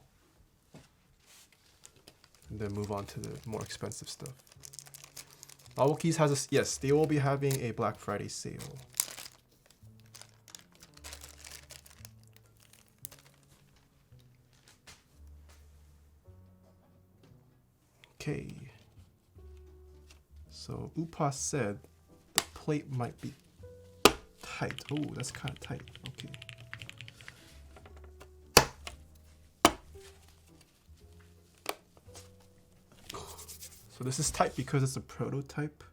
And then move on to the more expensive stuff. Keys has a, yes, they will be having a Black Friday sale. Okay. So Upa said the plate might be tight. Oh, that's kind of tight. Okay. So this is tight because it's a prototype.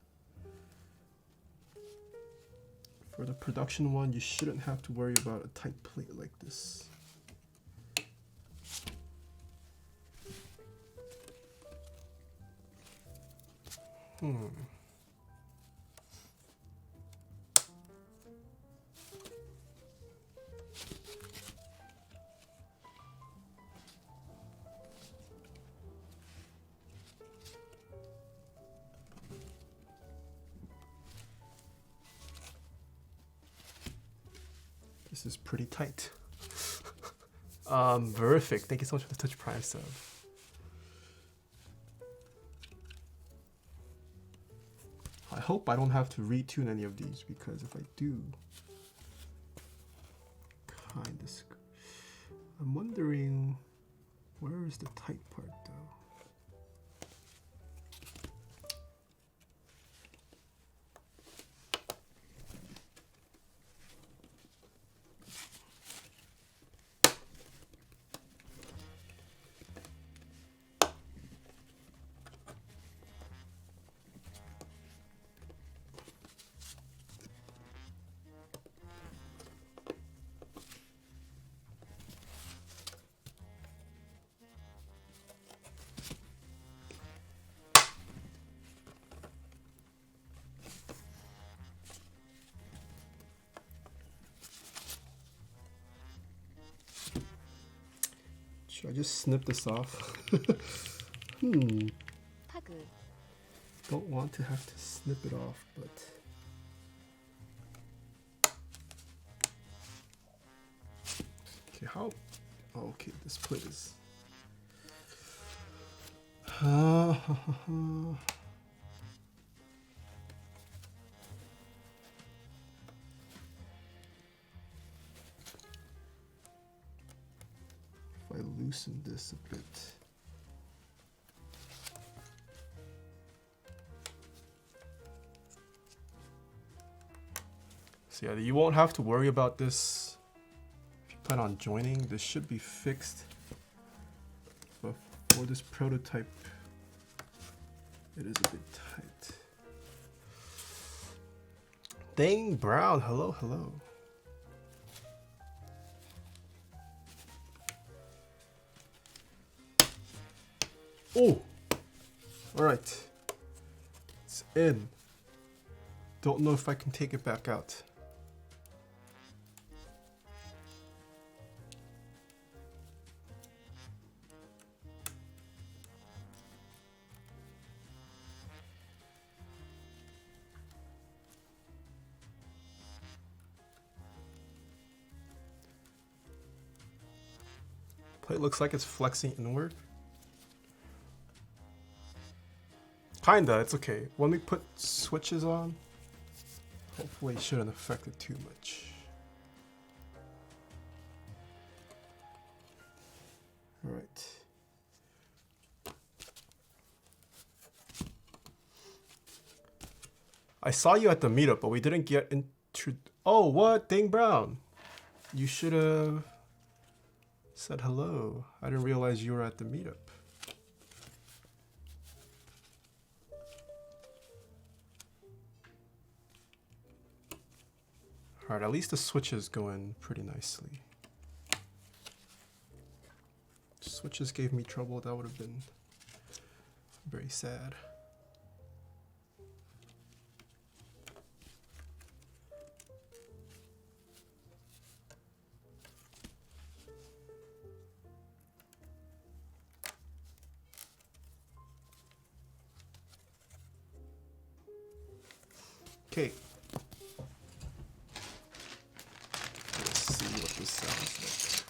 For the production one, you shouldn't have to worry about a tight plate like this. This is pretty tight. Verific. Thank you so much for the Twitch Prime sub. I hope I don't have to retune any of these because if I do, kind of. I'm wondering where is the tight part though. Should I just snip this off? Don't want to have to snip it off, but okay, how? Oh, okay, this plate is. If I loosen this a bit. So yeah, you won't have to worry about this if you plan on joining. This should be fixed. But for this prototype, it is a bit tight. Dang Brown, hello, hello. Oh! Alright. It's in. Don't know if I can take it back out. Plate looks like it's flexing inward. Kinda, it's okay. When we put switches on, hopefully it shouldn't affect it too much. Alright. I saw you at the meetup, but we didn't get into. Oh, what? Dang Brown. You should have said hello. I didn't realize you were at the meetup. Alright, at least the switches go in pretty nicely. Switches gave me trouble, that would have been very sad. Okay. Let's see what this sounds like.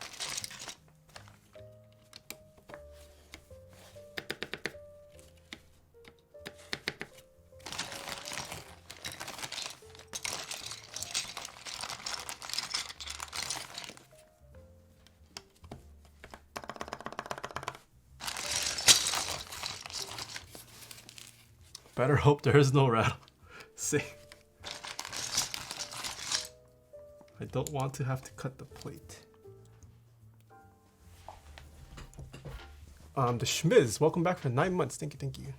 Better hope there is no rattle. See. I don't want to have to cut the plate. The Schmiz, welcome back for 9 months. Thank you, thank you.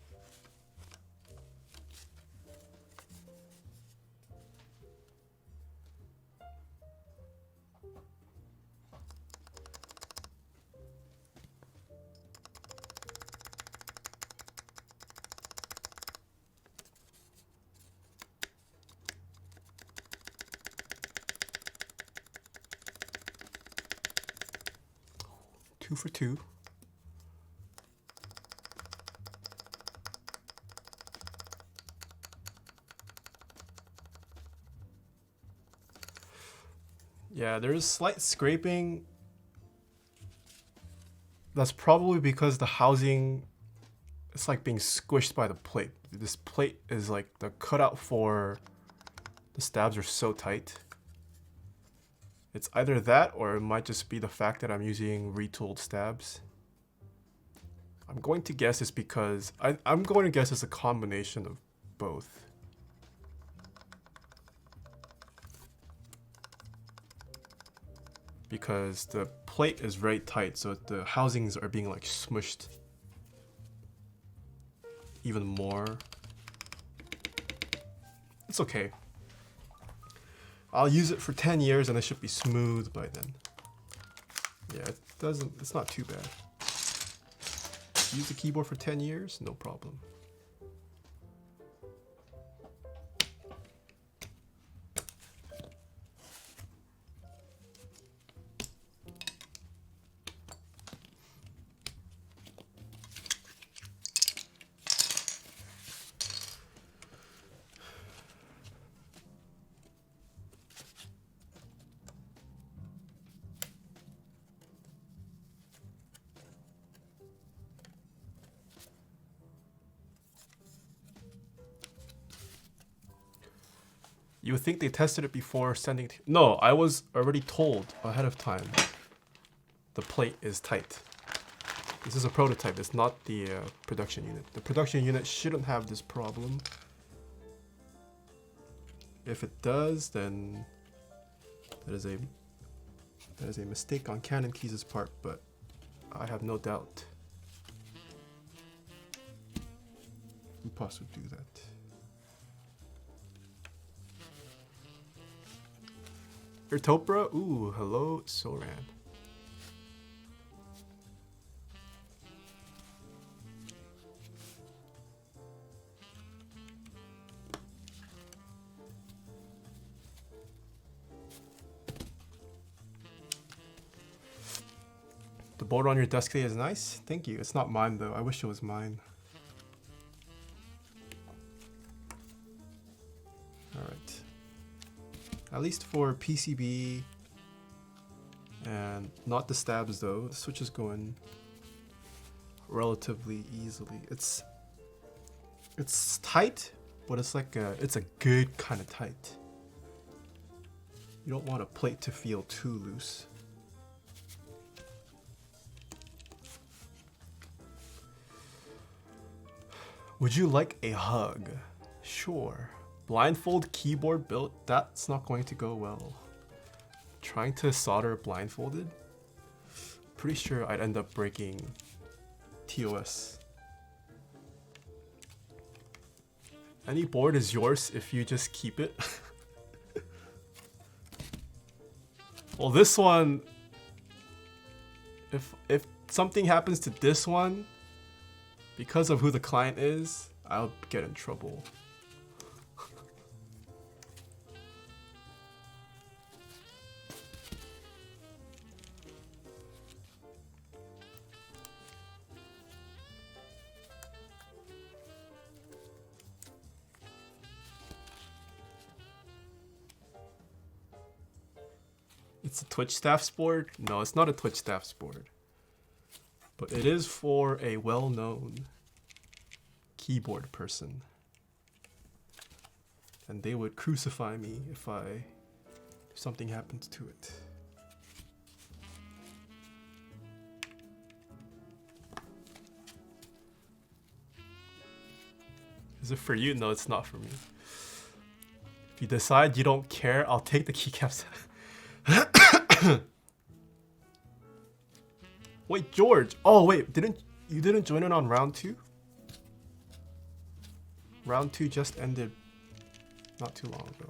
Two for two. Yeah, there's slight scraping. That's probably because the housing, it's like being squished by the plate. This plate is like the cutout for the stabs are so tight. It's either that or it might just be the fact that I'm using retooled stabs. I'm going to guess it's because I'm going to guess it's a combination of both. Because the plate is very tight, so the housings are being like smushed even more. It's okay. I'll use it for 10 years and it should be smooth by then. Yeah, it's not too bad. Use the keyboard for 10 years, no problem. You would think they tested it before sending it. No, I was already told ahead of time. The plate is tight. This is a prototype. It's not the production unit. The production unit shouldn't have this problem. If it does, then that is a mistake on Cannonkeys' part. But I have no doubt Upas would do that. Ertopra? Ooh, hello, Soran. board on your desk today is nice. Thank you. It's not mine though. I wish it was mine. Alright. At least for PCB and not the stabs though. The switch is going relatively easily. It's tight, but it's like it's a good kind of tight. You don't want a plate to feel too loose. Would you like a hug? Sure. Blindfold keyboard built? That's not going to go well. Trying to solder blindfolded? Pretty sure I'd end up breaking TOS. Any board is yours if you just keep it. Well, this one, if something happens to this one, because of who the client is, I'll get in trouble. It's a Twitch staff's board? No, it's not a Twitch staff's board. But it is for a well-known keyboard person. And they would crucify me if something happens to it. Is it for you? No, it's not for me. If you decide you don't care, I'll take the keycaps. Wait, George. Oh wait, you didn't join in on round 2? Round 2 just ended not too long ago.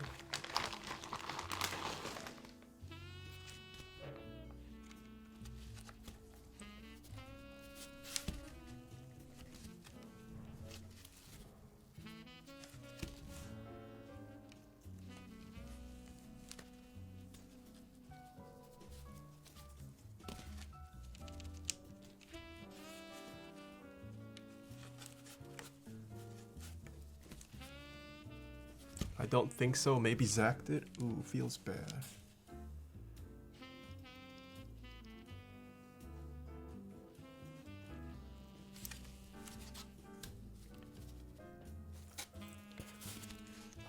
I don't think so. Maybe Zach did. Ooh, feels bad.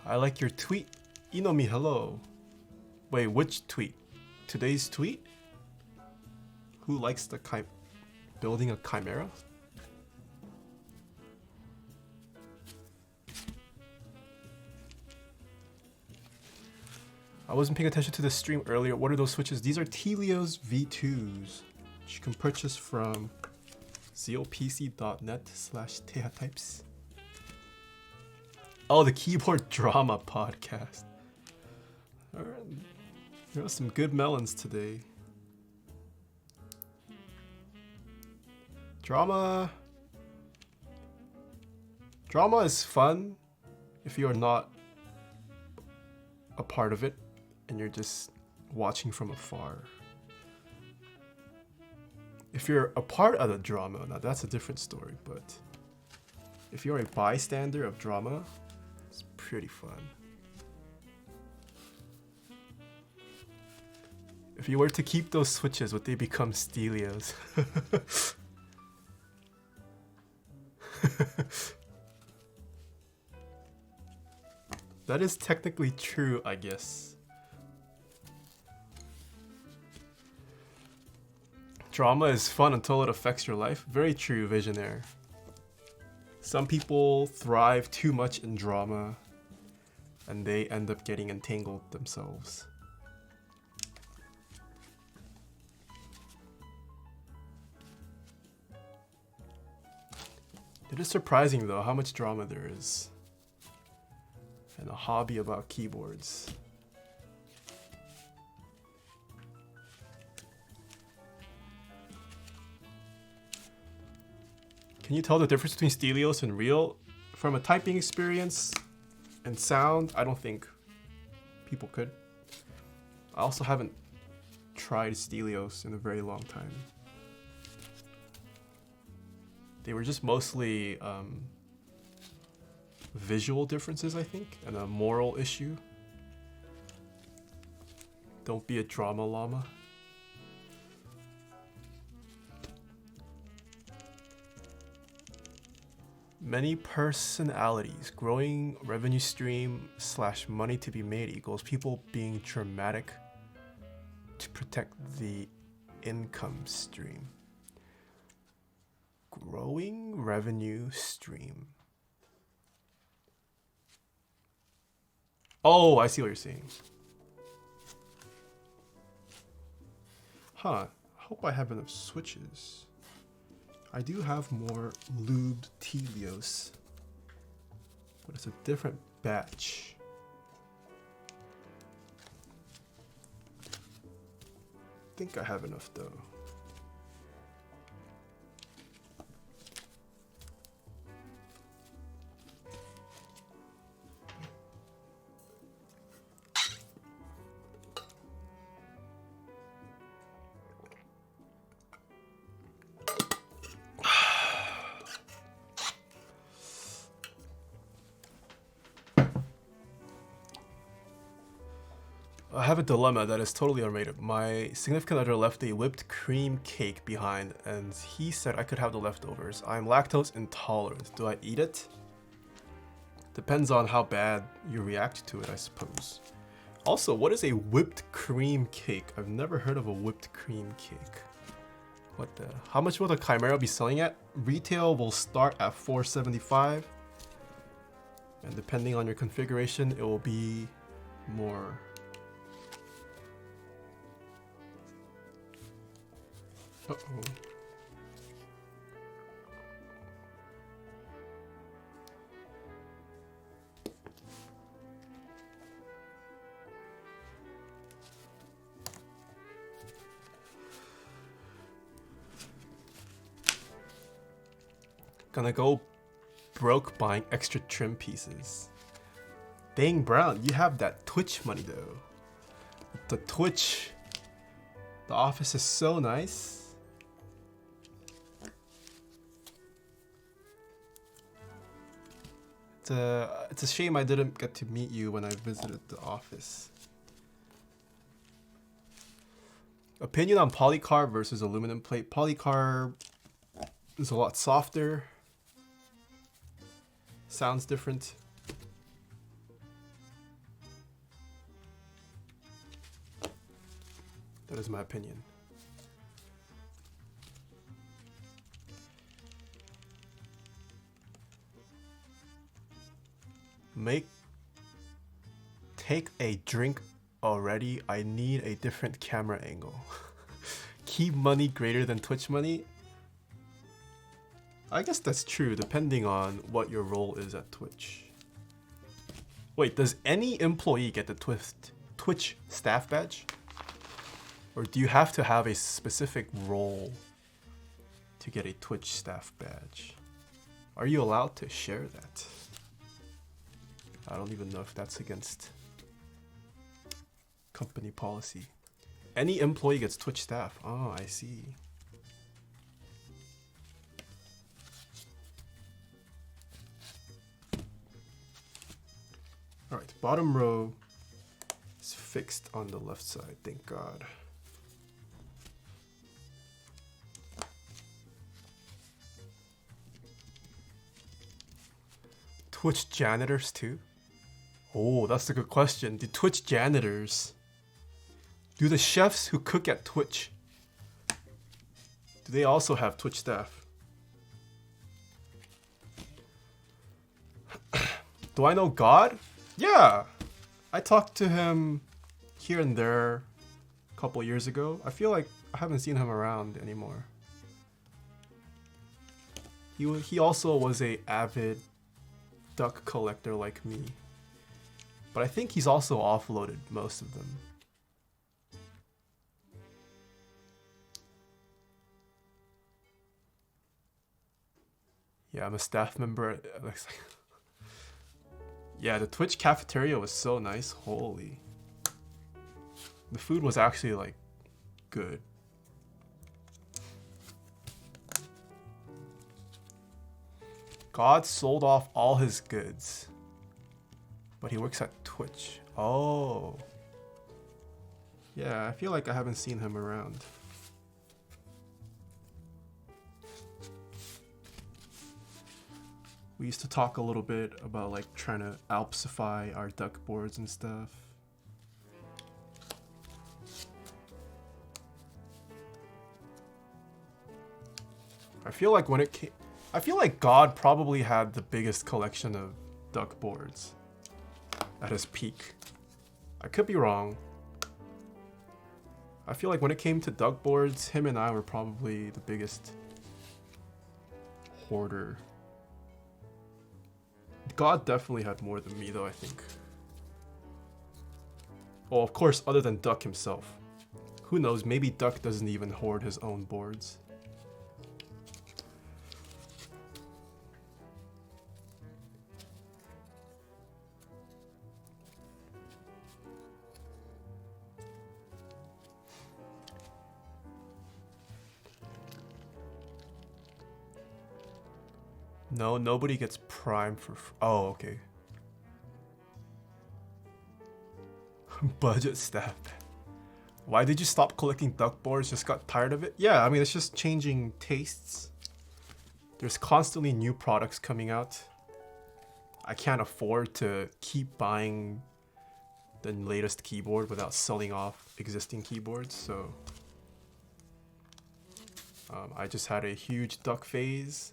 I like your tweet. Inomi, hello. Wait, which tweet? Today's tweet? Who likes the building a Chimera? I wasn't paying attention to the stream earlier. What are those switches? These are Telios V2s, which you can purchase from zeopc.net/Taeha types. Oh, the Keyboard Drama podcast. Alright. There are some good melons today. Drama is fun if you are not a part of it and you're just watching from afar. If you're a part of the drama, now that's a different story, but if you're a bystander of drama, it's pretty fun. If you were to keep those switches, would they become Stelios? That is technically true, I guess. Drama is fun until it affects your life. Very true, Visionaire. Some people thrive too much in drama and they end up getting entangled themselves. It is surprising though how much drama there is and a hobby about keyboards. Can you tell the difference between Stelios and real? From a typing experience and sound, I don't think people could. I also haven't tried Stelios in a very long time. They were just mostly visual differences, I think, and a moral issue. Don't be a drama llama. Many personalities, growing revenue stream / money to be made equals people being dramatic to protect the income stream. Growing revenue stream. Oh, I see what you're saying. Huh. I hope I have enough switches. I do have more lubed Telios, but it's a different batch. I think I have enough though. I have a dilemma that is totally unrelated. My significant other left a whipped cream cake behind and he said I could have the leftovers. I'm lactose intolerant. Do I eat it? Depends on how bad you react to it, I suppose. Also, what is a whipped cream cake? I've never heard of a whipped cream cake. What the? How much will the Chimera be selling at? Retail will start at $4.75. And depending on your configuration, it will be more. Uh-oh. Gonna go broke buying extra trim pieces. Dang, Brown, you have that Twitch money though. The Twitch, the office is so nice. It's a shame I didn't get to meet you when I visited the office. Opinion on polycarb versus aluminum plate. Polycarb is a lot softer. Sounds different. That is my opinion. Take a drink already. I need a different camera angle. Keep money greater than Twitch money. I guess that's true, depending on what your role is at Twitch. Wait, does any employee get the Twitch staff badge? Or do you have to have a specific role to get a Twitch staff badge? Are you allowed to share that? I don't even know if that's against company policy. Any employee gets Twitch staff. Oh, I see. Alright, bottom row is fixed on the left side, thank God. Twitch janitors too? Oh, that's a good question. The Twitch janitors, do the chefs who cook at Twitch, do they also have Twitch staff? Do I know God? Yeah, I talked to him here and there a couple years ago. I feel like I haven't seen him around anymore. He also was a avid duck collector like me, but I think he's also offloaded most of them. Yeah, I'm a staff member. Yeah, the Twitch cafeteria was so nice. Holy. The food was actually like good. God sold off all his goods, but he works at Twitch. Oh. Yeah, I feel like I haven't seen him around. We used to talk a little bit about like trying to alpsify our duck boards and stuff. I feel like when it came, I feel like God probably had the biggest collection of duck boards at his peak. I could be wrong. I feel like when it came to duck boards, him and I were probably the biggest hoarder. God definitely had more than me though, I think. Well, of course, other than Duck himself. Who knows, maybe Duck doesn't even hoard his own boards. No, nobody gets Prime for... Oh, okay. Budget staff. Why did you stop collecting duck boards? Just got tired of it? Yeah, I mean, it's just changing tastes. There's constantly new products coming out. I can't afford to keep buying the latest keyboard without selling off existing keyboards, so... I just had a huge duck phase.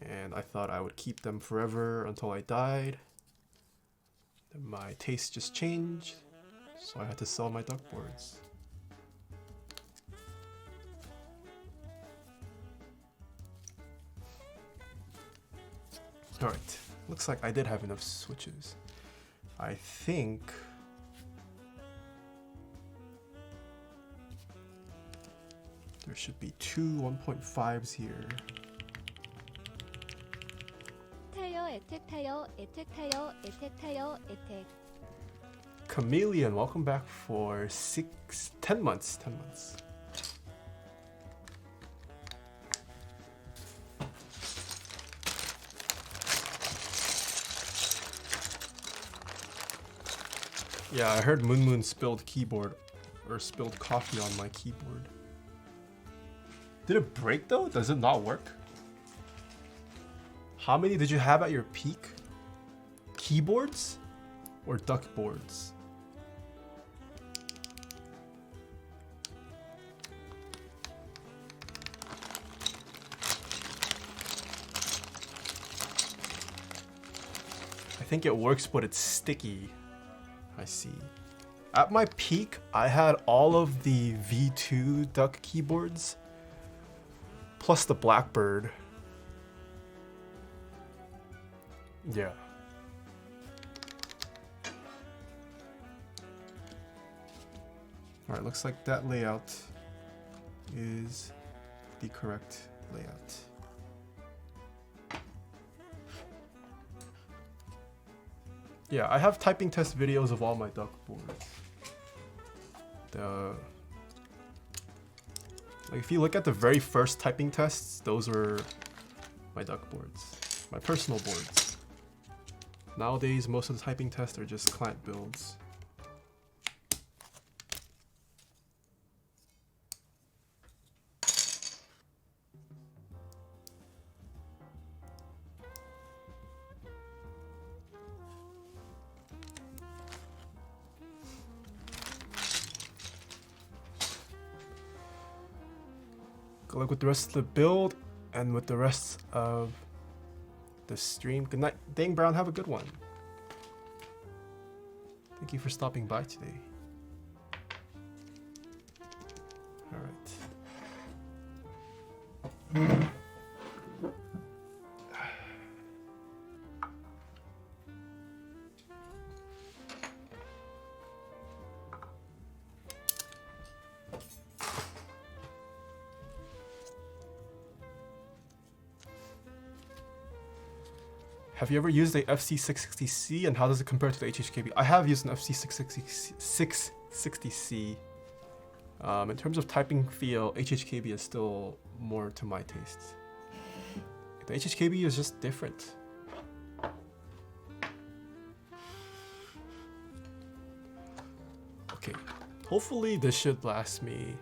And I thought I would keep them forever until I died. Then my taste just changed, so I had to sell my duck boards. Alright, looks like I did have enough switches. I think... there should be two 1.5s here. 에택 타이어, 에택 타이어, 에택 타이어, 에택. Chameleon, welcome back for 10 months. 10 months. Yeah, I heard Moon Moon spilled keyboard or spilled coffee on my keyboard. Did it break though? Does it not work? How many did you have at your peak? Keyboards or duck boards? I think it works, but it's sticky. I see. At my peak, I had all of the V2 duck keyboards, plus the Blackbird. Yeah. Alright, looks like that layout is the correct layout. Yeah, I have typing test videos of all my duck boards. Like if you look at the very first typing tests, those were my duck boards, my personal boards. Nowadays, most of the typing tests are just client builds. Good luck with the rest of the build and with the rest of the stream. Good night, Dang Brown. Have a good one. Thank you for stopping by today. All right. Have you ever used a FC660C and how does it compare to the HHKB? I have used an FC660C. In terms of typing feel, HHKB is still more to my taste. The HHKB is just different. Okay, hopefully this should last me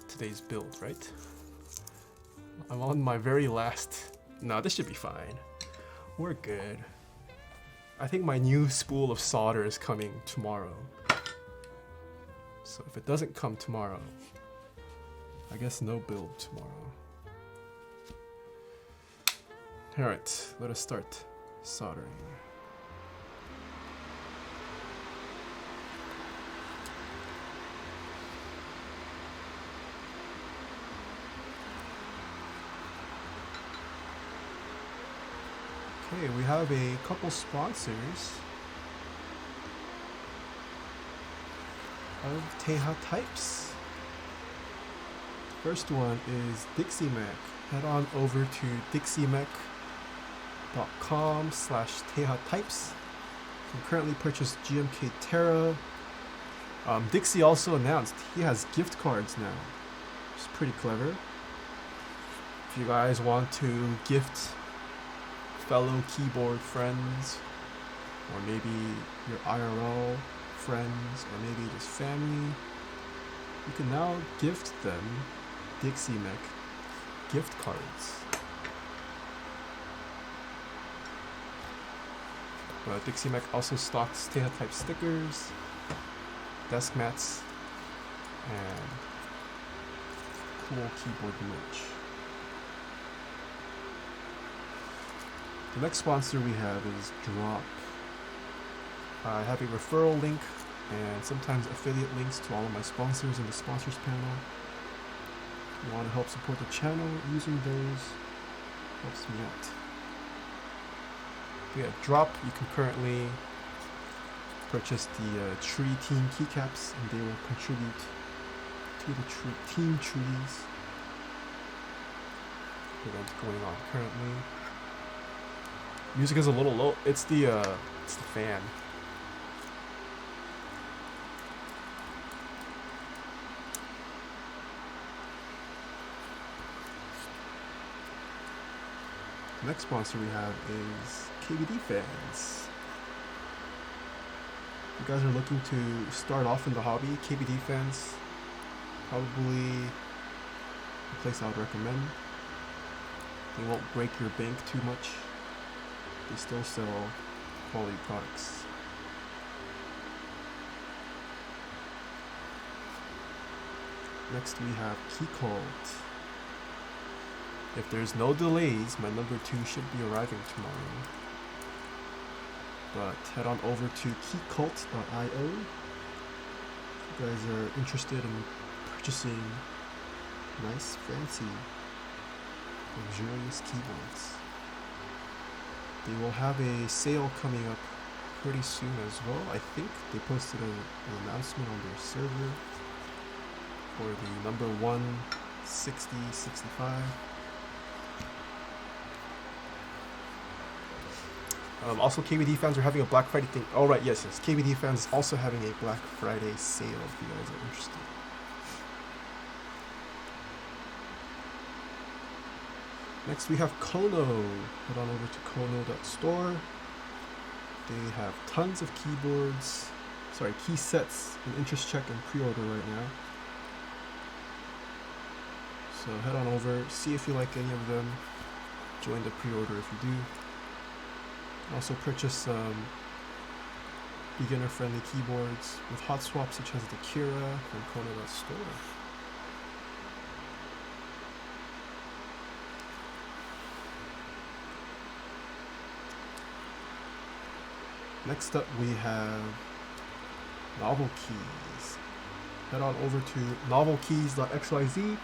today's build, right? I'm on my very last. No, this should be fine. We're good. I think my new spool of solder is coming tomorrow. So if it doesn't come tomorrow, I guess no build tomorrow. Alright, let us start soldering. Okay, we have a couple sponsors of Taeha types. First one is Dixie Mech. Head on over to dixiemech.com/Taeha types. You can currently purchase GMK Terra. Dixie also announced he has gift cards now, which is pretty clever. If you guys want to gift fellow keyboard friends, or maybe your IRL friends, or maybe just family, you can now gift them Dixie Mech gift cards. Dixie Mech also stocks Taeha type stickers, desk mats, and cool keyboard merch. The next sponsor we have is Drop. I have a referral link and sometimes affiliate links to all of my sponsors in the sponsors panel. If you want to help support the channel, using those helps me out. We have Drop. You can currently purchase the tree team keycaps, and they will contribute to the team trees event going on currently. Music is a little low. It's the fan. The next sponsor we have is KBD fans. If you guys are looking to start off in the hobby, KBD fans probably a place I would recommend. They won't break your bank too much. They still sell quality products. Next we have Keycult. If there's no delays, my number 2 should be arriving tomorrow. But head on over to keycult.io. If you guys are interested in purchasing nice, fancy, luxurious keyboards. They will have a sale coming up pretty soon as well. I think they posted an announcement on their server for the number 16065. Also, KBD fans are having a Black Friday thing. Oh, right, yes. KBD fans is also having a Black Friday sale if you guys are interested. Next, we have Kono. Head on over to kono.store. They have tons of keyboards, key sets in interest check and pre-order right now. So head on over, see if you like any of them. Join the pre-order if you do. Also purchase some beginner-friendly keyboards with hot swaps such as the Keycaps from kono.store. Next up we have Novel Keys. Head on over to novelkeys.xyz.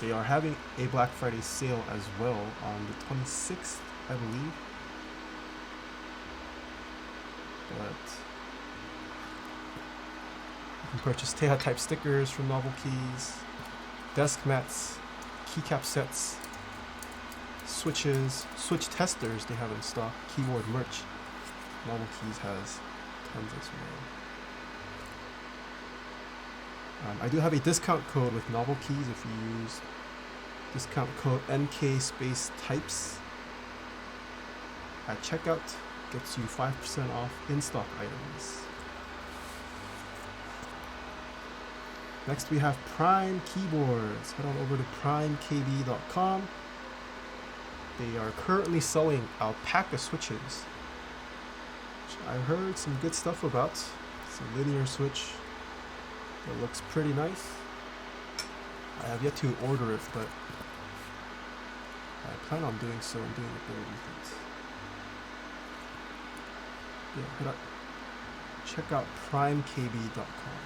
They are having a Black Friday sale as well on the 26th, I believe. But you can purchase Taeha type stickers from Novel Keys, desk mats, keycap sets, switches, switch testers they have in stock, keyboard merch. Novel Keys has tons as I do have a discount code with Novel Keys if you use discount code NK space types at checkout. Gets you 5% off in-stock items. Next we have Prime Keyboards. Head on over to primekb.com. They are currently selling alpaca switches, which I heard some good stuff about. It's a linear switch that looks pretty nice. I have yet to order it, but I plan on doing so and doing it better with it. Yeah, head out, check out primekb.com.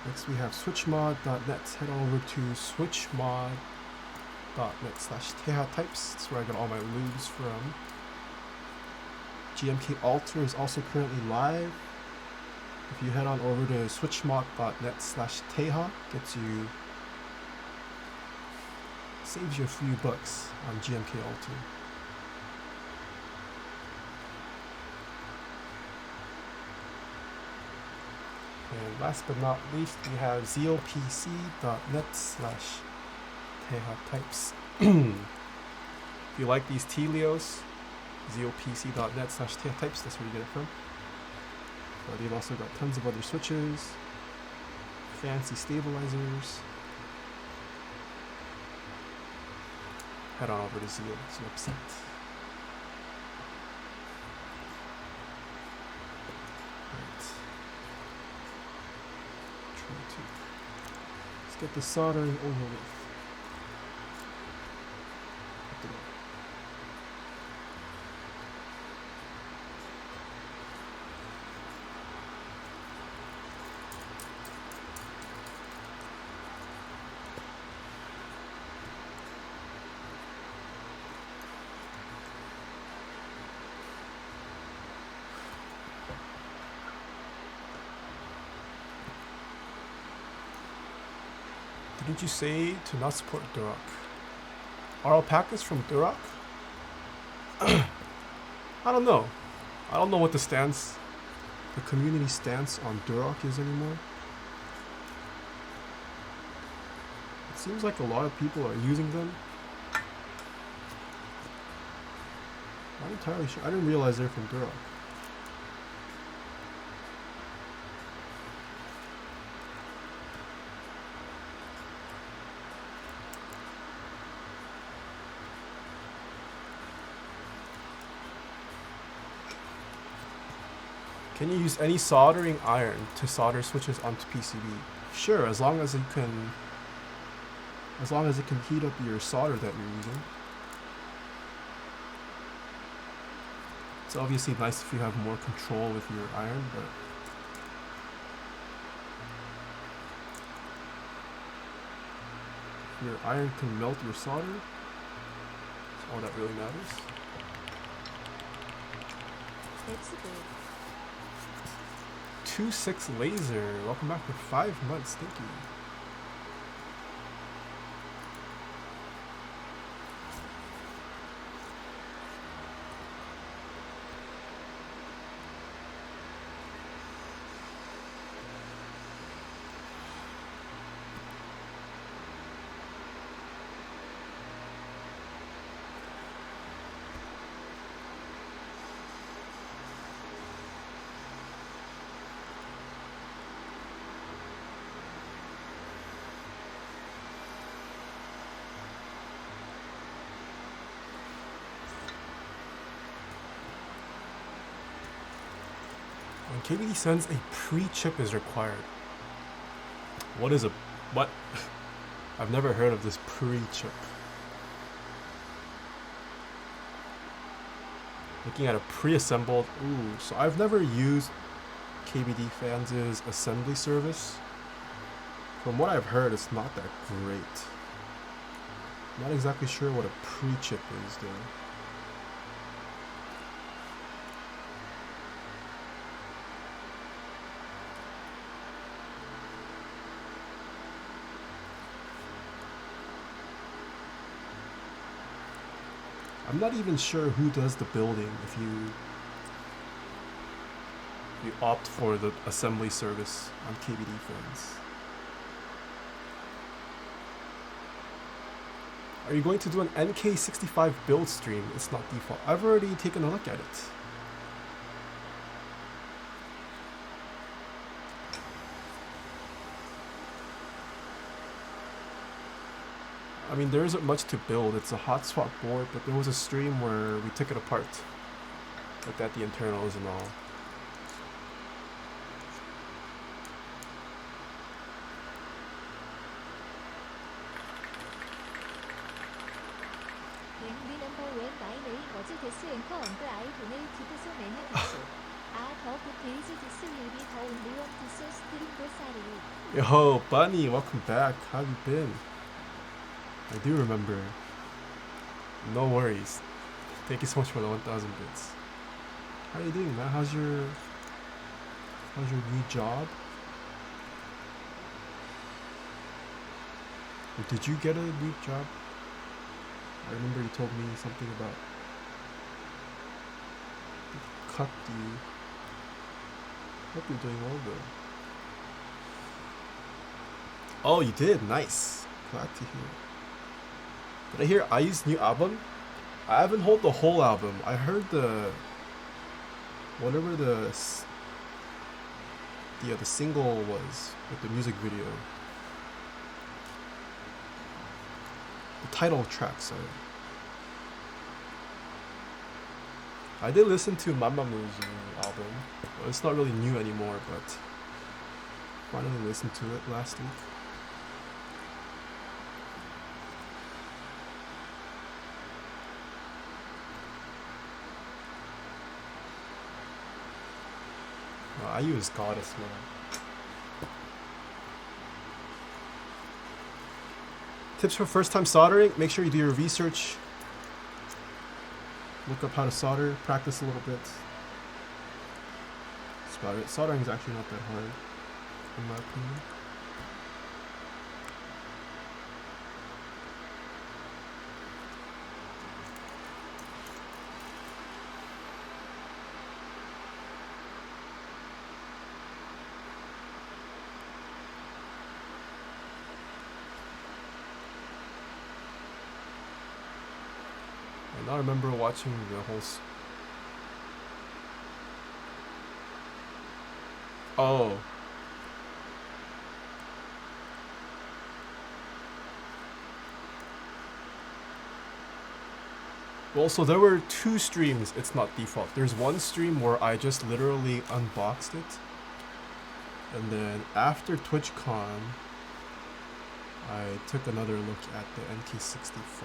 Next we have switchmod.net. Head on over to switchmod.net/Taeha types. That's where I got all my lubes from. GMK Alter is also currently live. If you head on over to switchmod.net/Taeha, gets you, saves you a few bucks on GMK Alter. And last but not least, we have zeopc.net/Taeha types. If you like these Telios, zeopc.net/Taeha types, that's where you get it from. But they've also got tons of other switches, fancy stabilizers. Head on over to Zeo's website. Let's get the soldering over with. Didn't you say to not support Duroc? Are alpacas from Duroc? I don't know. I don't know what the stance, the community stance on Duroc is anymore. It seems like a lot of people are using them. Not entirely sure. I didn't realize they're from Duroc. Can you use any soldering iron to solder switches onto PCB? Sure, as long as it can heat up your solder that you're using. It's obviously nice if you have more control with your iron, but if your iron can melt your solder, that's all that really matters. It's good. 26 Laser, welcome back for 5 months, thank you. When KBD sends a pre-chip is required. What is a what? I've never heard of this pre-chip. Looking at a pre-assembled. Ooh, so I've never used KBD Fans' assembly service. From what I've heard, it's not that great. Not exactly sure what a pre-chip is though. I'm not even sure who does the building. we opt for the assembly service on KBD phones. Are you going to do an MK65 build stream? It's not default. I've already taken a look at it. I mean, there isn't much to build. It's a hot swap board, but there was a stream where we took it apart. Looked at the internals and all. remember when my name was this anchor and I donated so many this. 더 good days this will be the only one this stream도 sorry. Yo, Bunny, welcome back. How have you been? I do remember. No worries. Thank you so much for the 1,000 bits. How are you doing, man? How's your new job? Or did you get a new job? I remember you told me something about cut you. Hope you're doing well though. Oh, you did? Nice. Glad to hear. Did I hear IU's new album? I haven't heard the whole album. I heard whatever the single was with the music video. The title track, sorry. I did listen to Mamamoo new album. Well, it's not really new anymore, but finally listened to it last week. I use Goddess, man. Tips for first time soldering: make sure you do your research. Look up how to solder, practice a little bit. That's about it. Soldering is actually not that hard, in my opinion. I remember watching the whole. Oh. Well, so there were two streams. It's not default. There's one stream where I just literally unboxed it, and then after TwitchCon, I took another look at the NT65.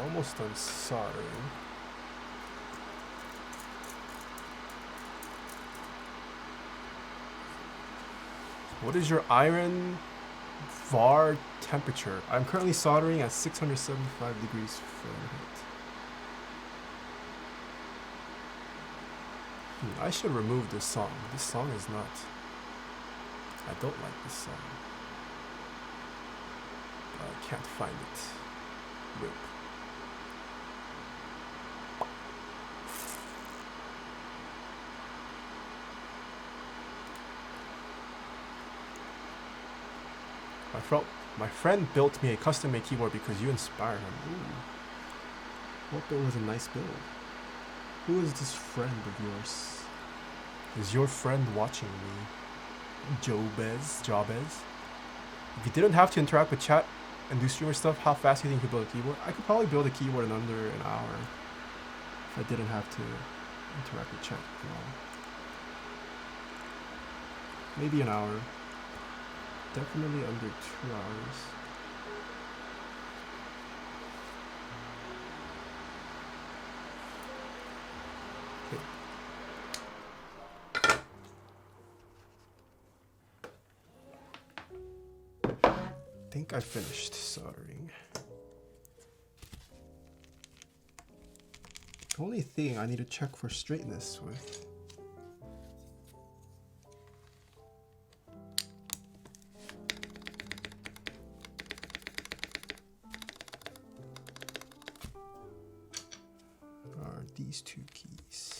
Almost done soldering. What is your iron VAR temperature? I'm currently soldering at 675 degrees Fahrenheit. I should remove this song. This song is not... I don't like this song. I can't find it. Rip. My friend built me a custom-made keyboard because you inspired him. Ooh. Hope it was a nice build. Who is this friend of yours? Is your friend watching me? Jobez? If you didn't have to interact with chat and do streamer stuff, how fast do you think you could build a keyboard? I could probably build a keyboard in under an hour if I didn't have to interact with chat at all. Maybe an hour. Definitely under 2 hours. Okay. think I finished soldering. The only thing I need to check for straightness with are these two keys.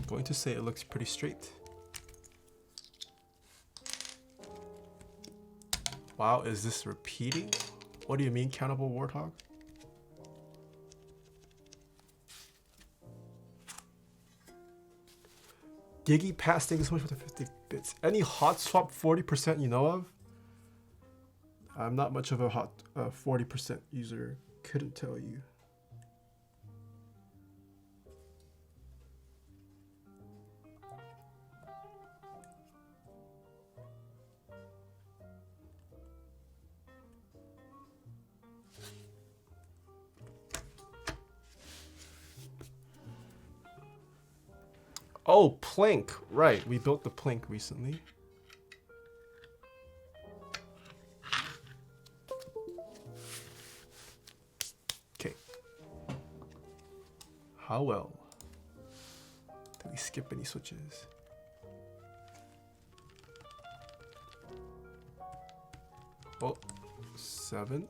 Going to say it looks pretty straight. Wow, is this repeating? What do you mean, Cannibal Warthog? Giggy Pass, thank you so much for the 50 bits. Any hot swap 40% you know of? I'm not much of a hot 40% user. Couldn't tell you. Oh, plank. Right, we built the plank recently. Okay. How well did we skip any switches? Oh, 7.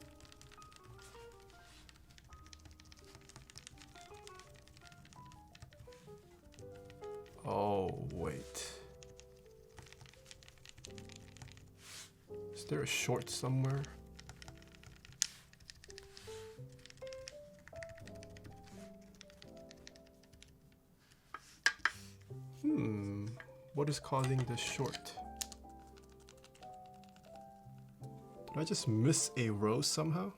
Oh, wait. Is there a short somewhere? What is causing this short? Did I just miss a row somehow?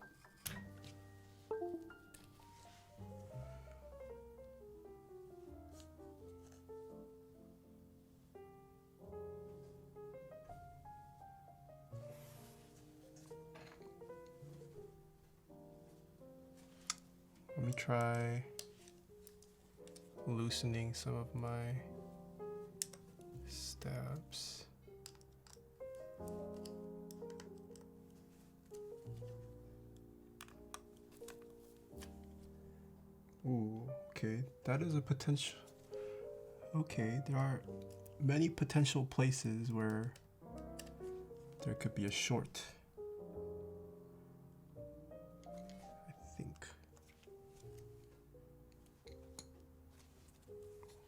Let me try loosening some of my stabs. Ooh, okay, that is a potential. Okay, there are many potential places where there could be a short. I think.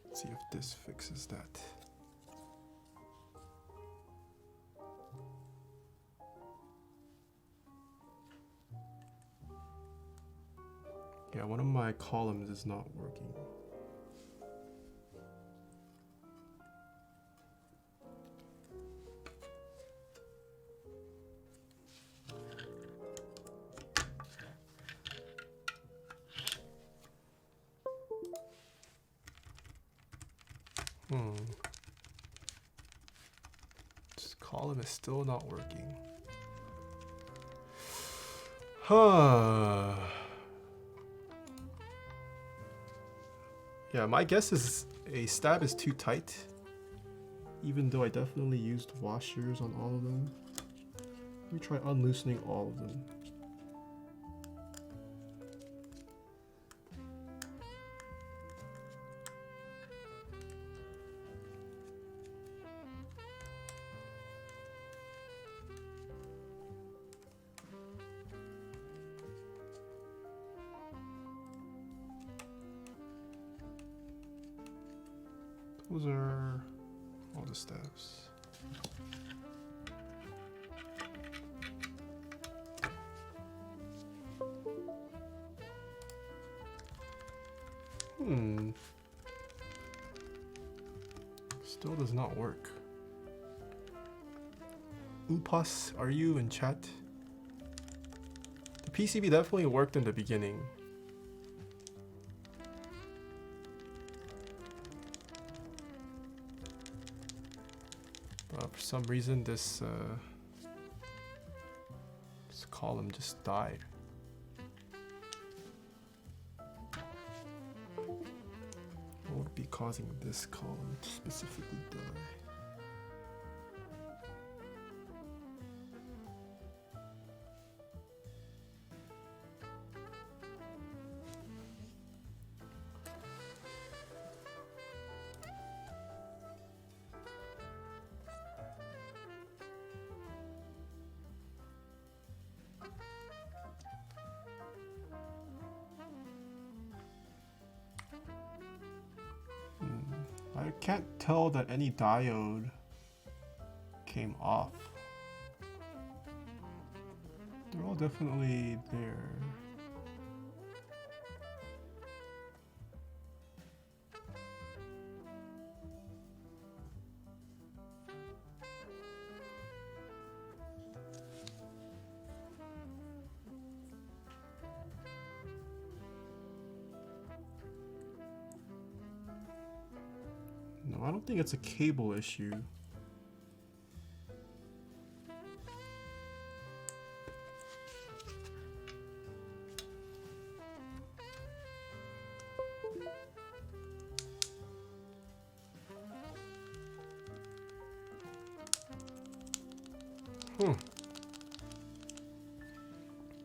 Let's see if this fixes that. Yeah, one of my columns is not working. This column is still not working. Huh. Yeah, my guess is a stab is too tight, even though I definitely used washers on all of them. Let me try unloosening all of them. Those are all the stabs. Still does not work. Upas, are you in chat? The PCB definitely worked in the beginning. For some reason, this column just died. causing this column to specifically die. I can't tell that any diode came off. They're all definitely there. No, I don't think it's a cable issue.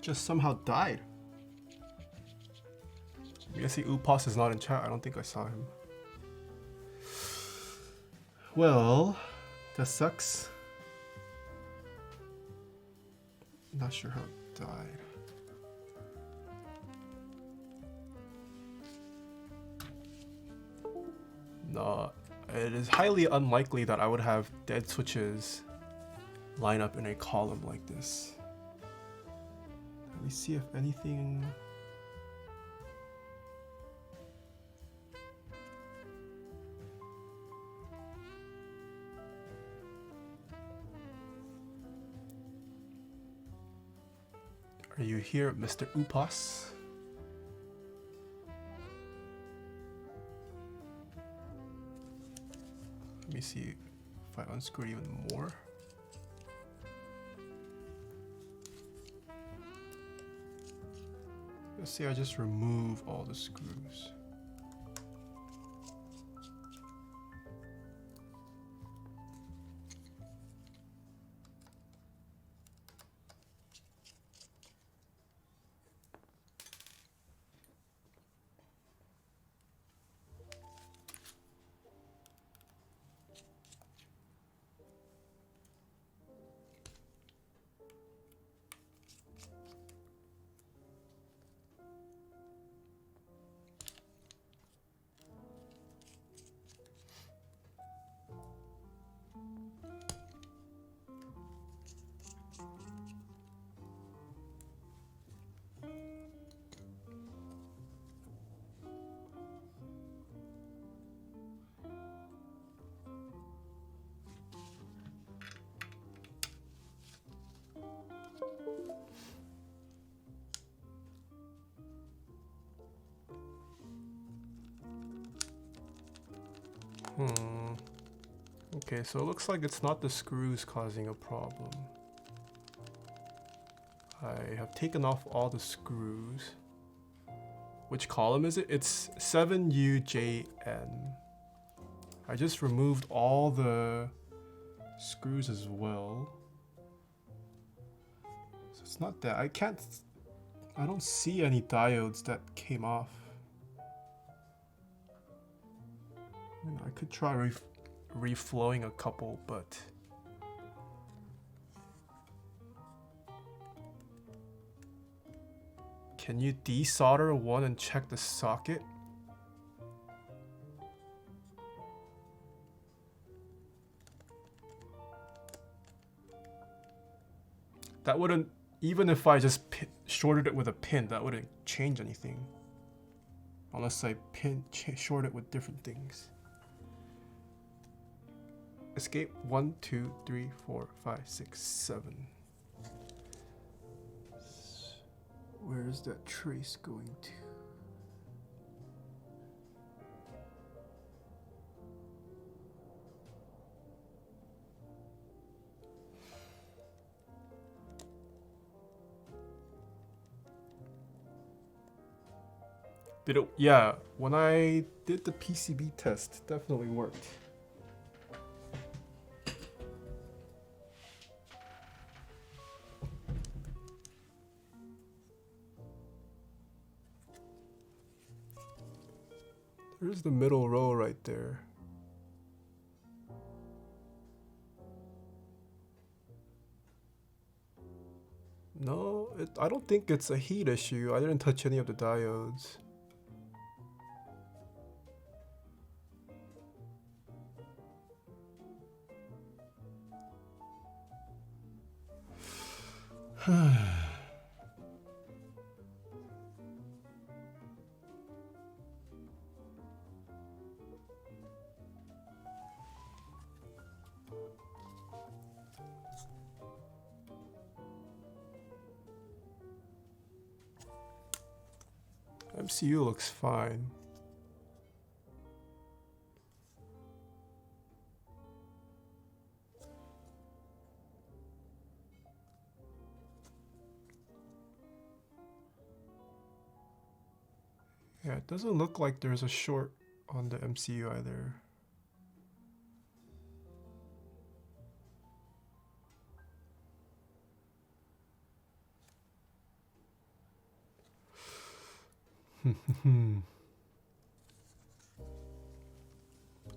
Just somehow died. I guess the Upas is not in chat. I don't think I saw him. Well, that sucks. Not sure how it died. No, it is highly unlikely that I would have dead switches line up in a column like this. Let me see if anything. Are you here, Mr. Upas? Let me see if I unscrew even more. Let's see, I just remove all the screws. Okay, so it looks like it's not the screws causing a problem. I have taken off all the screws. Which column is it? It's 7UJN. I just removed all the screws as well. So it's not that. I don't see any diodes that came off. I could try reflowing a couple, but can you desolder one and check the socket? That wouldn't, even if I just shorted it with a pin, that wouldn't change anything. Unless I short it with different things. Escape 1, 2, 3, 4, 5, 6, 7. Where is that trace going to? Did it? Yeah, when I did the PCB test, it definitely worked. There's the middle row right there. No, I don't think it's a heat issue. I didn't touch any of the diodes. MCU looks fine. Yeah, it doesn't look like there's a short on the MCU either.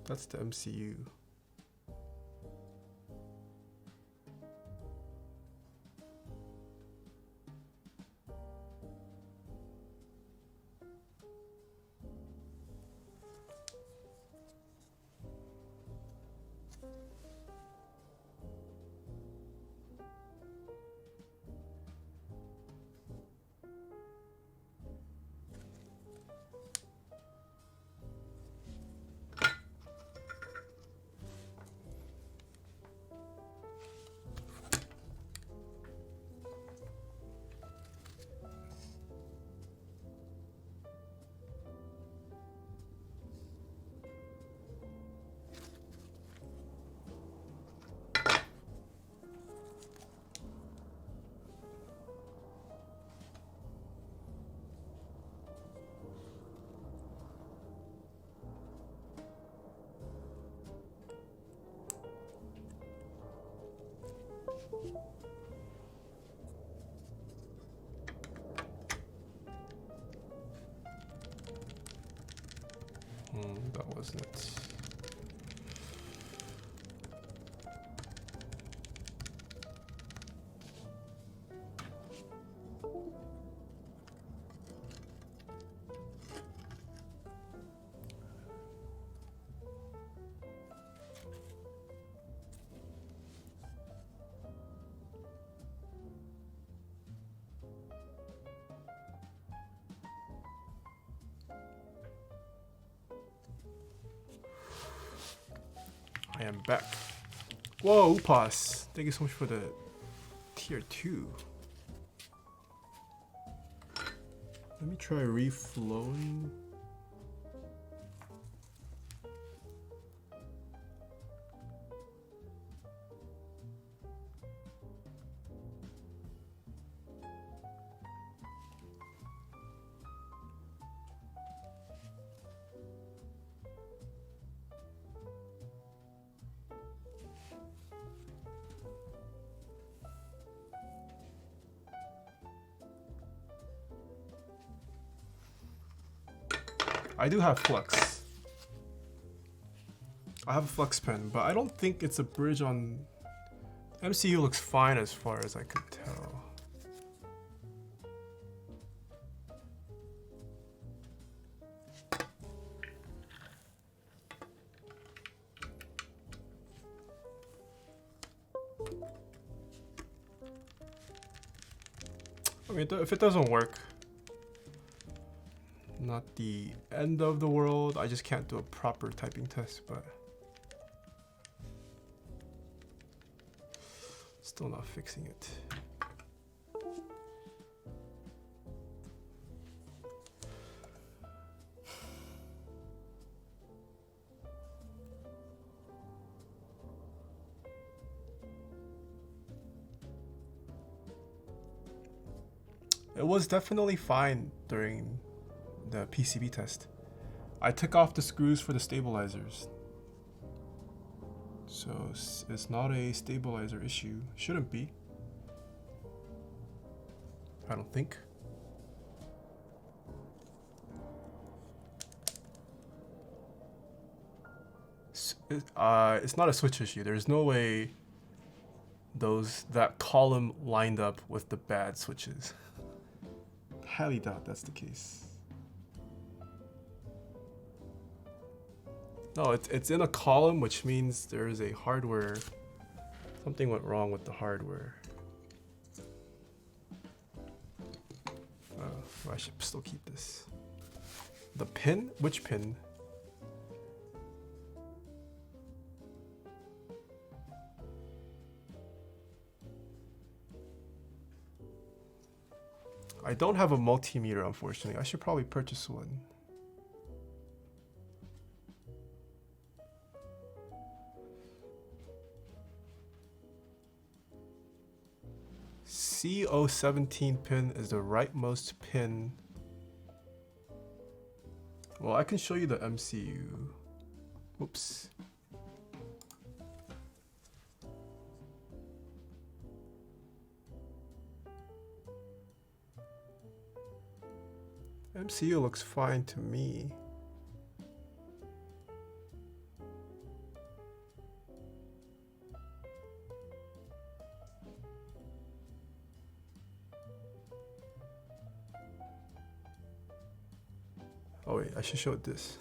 That's the MCU. That wasn't it. I am back. Whoa, Upas. Thank you so much for the tier 2. Let me try reflowing. I do have flux. I have a flux pen, but I don't think it's a bridge on... MCU looks fine as far as I could tell. I mean, if it doesn't work, not the end of the world. I just can't do a proper typing test, but still not fixing it. It was definitely fine during the PCB test. I took off the screws for the stabilizers. So it's not a stabilizer issue. Shouldn't be. I don't think. It's not a switch issue. There's no way that column lined up with the bad switches. Highly doubt that's the case. No, it's in a column, which means there is a hardware. Something went wrong with the hardware. I should still keep this. The pin? Which pin? I don't have a multimeter, unfortunately. I should probably purchase one. C017 pin is the rightmost pin. Well, I can show you the MCU. Whoops. MCU looks fine to me. Oh wait, I should show it this.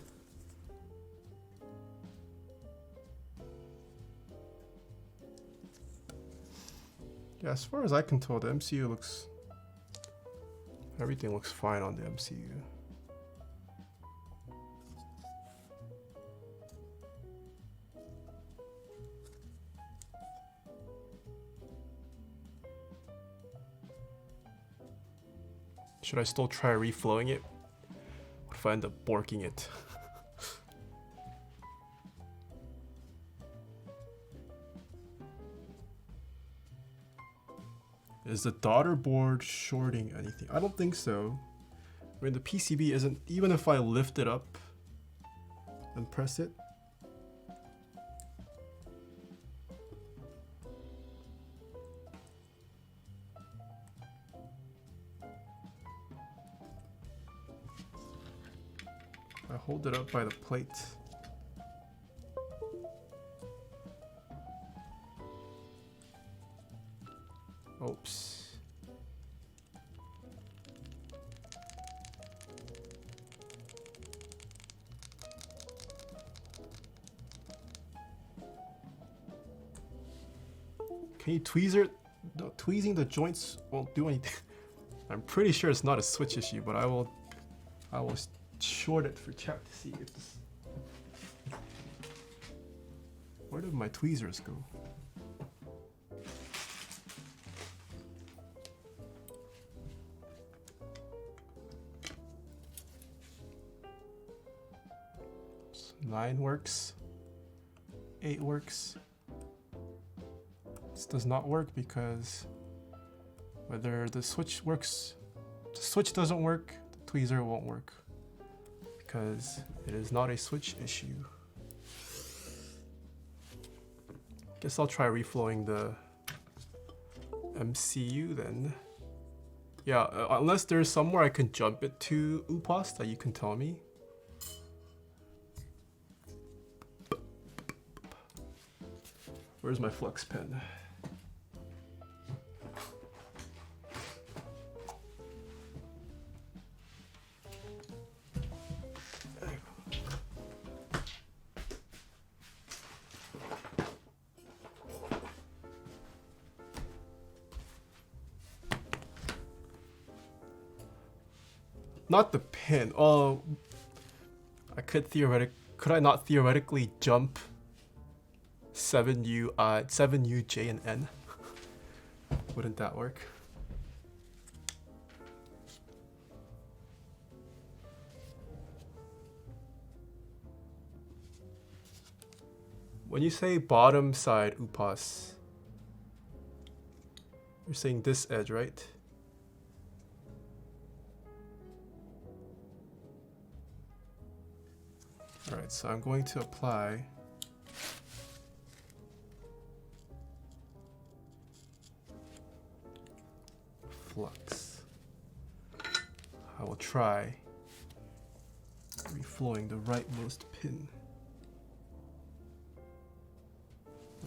Yeah, as far as I can tell, the MCU looks... Everything looks fine on the MCU. Should I still try reflowing it? What if I end up borking it? Is the daughter board shorting anything? I don't think so. I mean, the PCB isn't, even if I lift it up and press it. I hold it up by the plate. Oops. Can you tweezer? No, tweezing the joints won't do anything. I'm pretty sure it's not a switch issue, but I will short it for check to see if this. Where did my tweezers go? So 9 works. 8 works. This does not work because whether the switch works, the switch doesn't work, the tweezer won't work because it is not a switch issue. Guess I'll try reflowing the MCU then. Yeah, unless there's somewhere I can jump it to UPAS that you can tell me. Where's my flux pen? Not the pin. Oh, could I not theoretically jump 7U, J, and N? Wouldn't that work? When you say bottom side UPAS, you're saying this edge, right? Alright, so I'm going to apply flux. I will try reflowing the rightmost pin.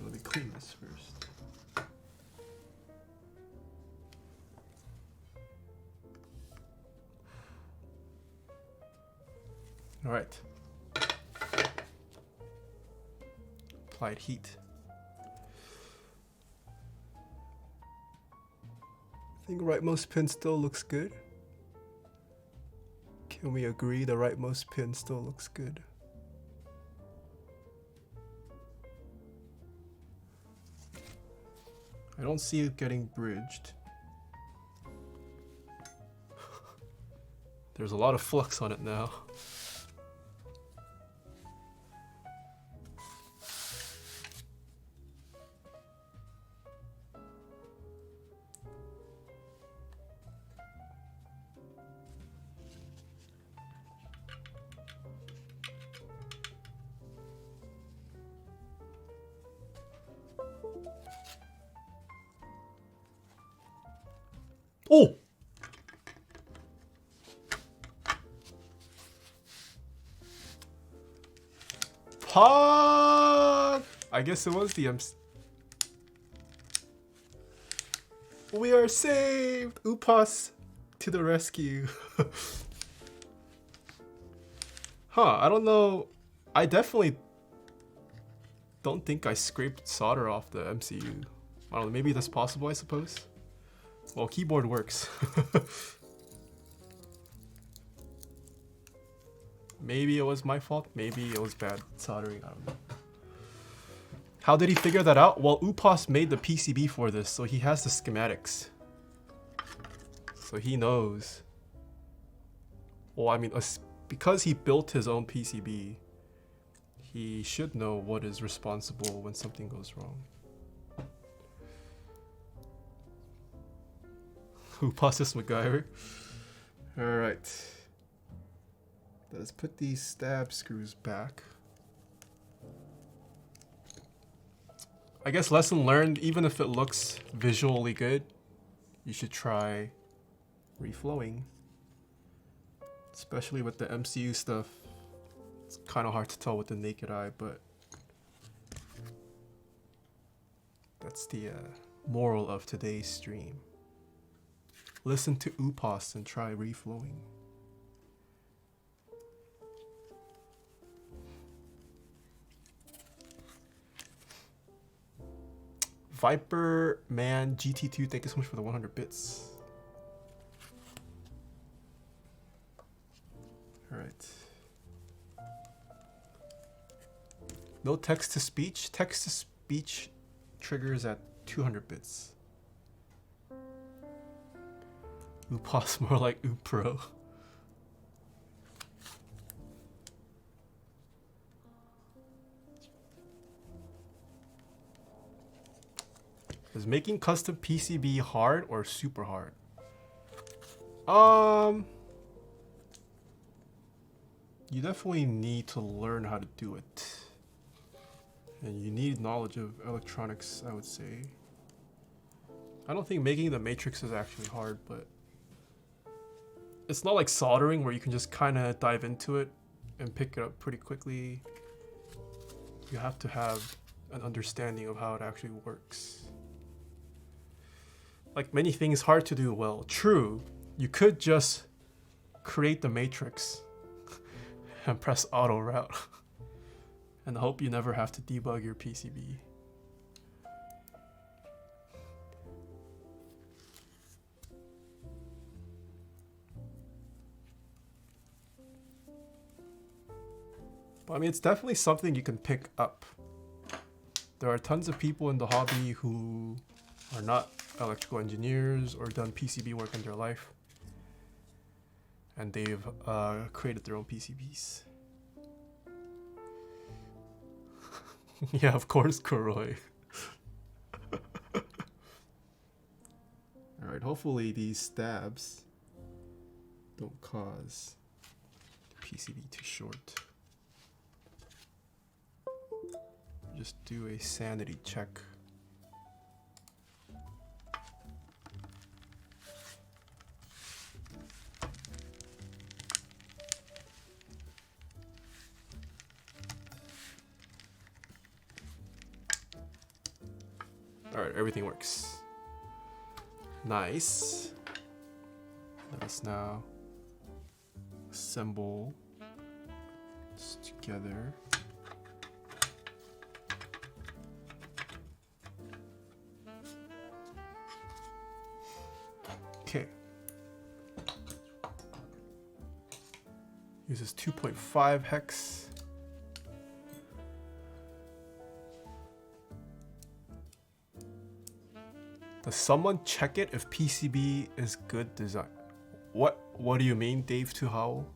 Let me clean this first. All right. Applied heat. I think rightmost pin still looks good. Can we agree the rightmost pin still looks good? I don't see it getting bridged. There's a lot of flux on it now. Oh! Pod! I guess it was the MC. We are saved! Upas to the rescue. Huh, I don't know. I definitely don't think I scraped solder off the MCU. I don't know, maybe that's possible, I suppose. Well, keyboard works. Maybe it was my fault. Maybe it was bad soldering. I don't know. How did he figure that out? Well, Upas made the PCB for this, so he has the schematics. So he knows. Well, I mean, because he built his own PCB, he should know what is responsible when something goes wrong. Upas is MacGyver. Alright. Let's put these stab screws back. I guess lesson learned, even if it looks visually good, you should try reflowing. Especially with the MCU stuff. It's kind of hard to tell with the naked eye, but that's the moral of today's stream. Listen to Upas and try reflowing. Viper Man GT2, thank you so much for the 100 bits. Alright. No text to speech. Text to speech triggers at 200 bits. Upas more like Upro. Is making custom PCB hard or super hard? You definitely need to learn how to do it. And you need knowledge of electronics, I would say. I don't think making the matrix is actually hard, but it's not like soldering where you can just kind of dive into it and pick it up pretty quickly. You have to have an understanding of how it actually works. Like many things hard to do well. True, you could just create the matrix and press auto route and hope you never have to debug your PCB. But I mean, it's definitely something you can pick up. There are tons of people in the hobby who are not electrical engineers or done PCB work in their life, and they've created their own PCBs. Yeah, of course, Kuroi. Alright, hopefully these stabs don't cause the PCB to short. just do a sanity check. Alright, everything works. Nice. Let us now assemble this together. Okay. Uses 2.5 hex. Does someone check it if PCB is good design? What do you mean, Dave to Howl?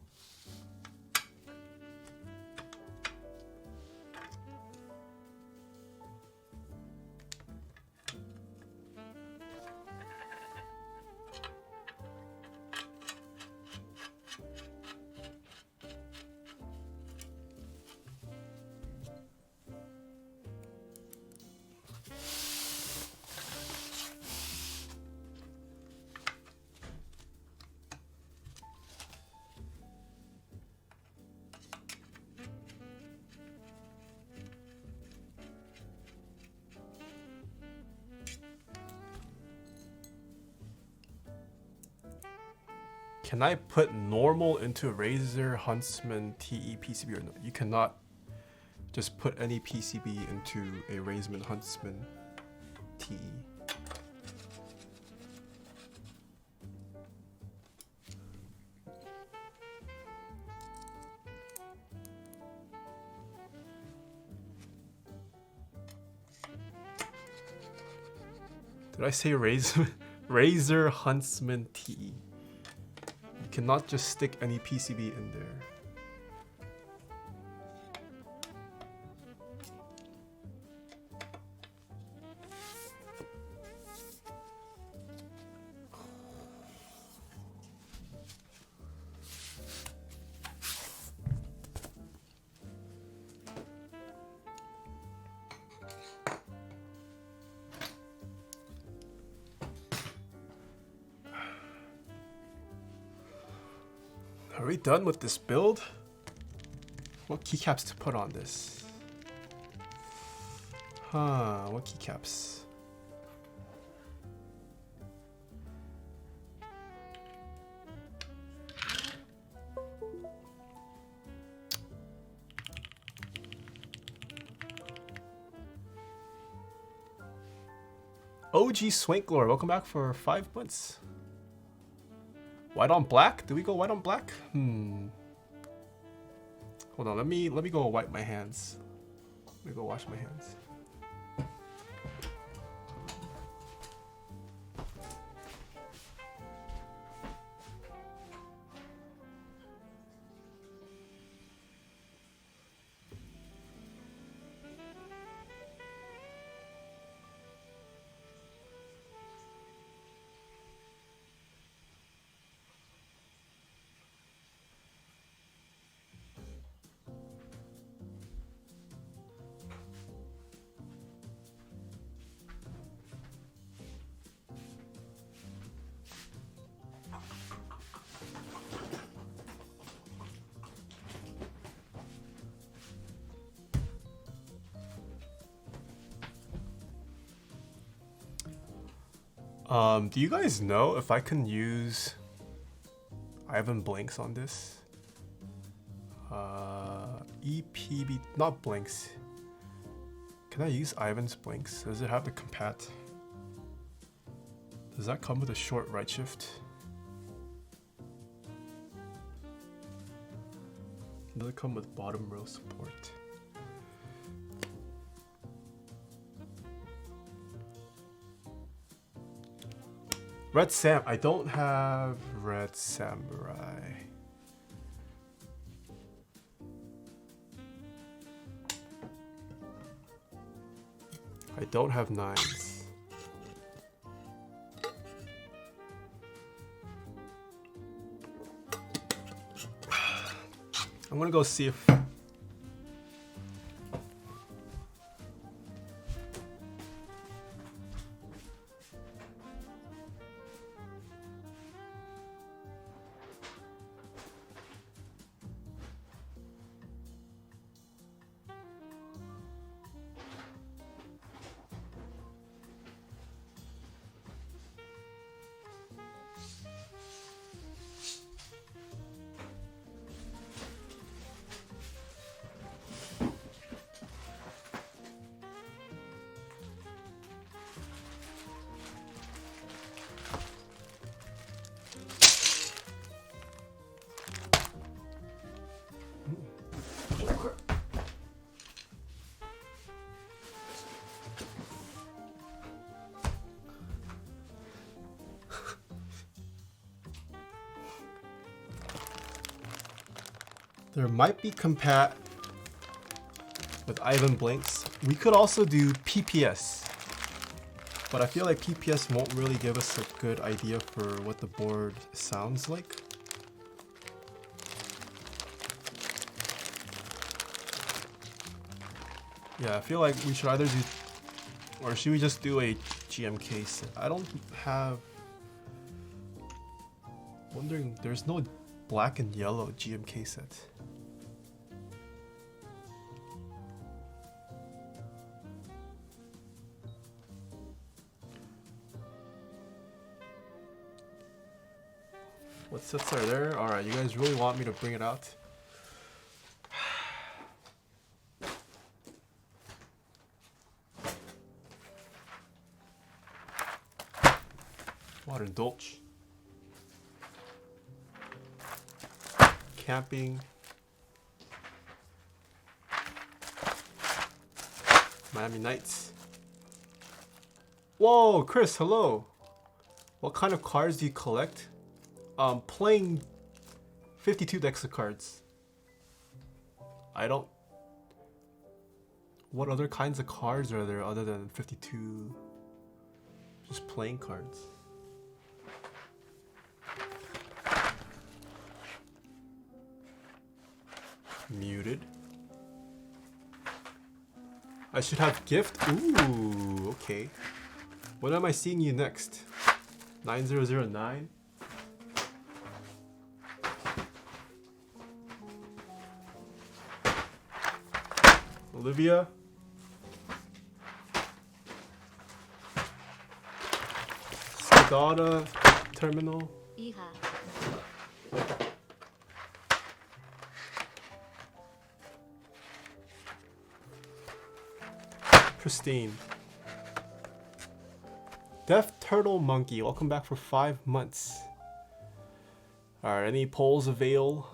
Can I put normal into Razer Huntsman TE PCB or no? You cannot just put any PCB into a Razer Huntsman TE. Did I say Razer Huntsman TE? You cannot just stick any PCB in there. Are we done with this build? What keycaps to put on this? What keycaps? OG Swanklore, welcome back for 5 months. White on black? Do we go white on black? Hold on, let me go wipe my hands. Let me go wash my hands. Do you guys know if I can use Ivan blanks on this? EPB, not blanks. Can I use Ivan's blanks? Does it have the compat? Does that come with a short right shift? Does it come with bottom row support? Red Sam, I don't have Red Samurai. I don't have 9s. I'm gonna go see if There might be compat with Ivan Blinks. We could also do PPS. But I feel like PPS won't really give us a good idea for what the board sounds like. Yeah, I feel like we should either do, or should we just do a GMK set? I don't have, wondering, there's no black and yellow GMK set. What sets are there? Alright, you guys really want me to bring it out? Modern Dolce. Camping. Miami Nights. Whoa, Chris, hello. What kind of cards do you collect? Playing 52 decks of cards. I don't... What other kinds of cards are there other than 52? Just playing cards. Muted. I should have gift. Ooh, okay. When am I seeing you next? 9009? Olivia? Skiidata terminal? 이하. Pristine. Deaf Turtle Monkey, welcome back for 5 months. Alright, any polls avail?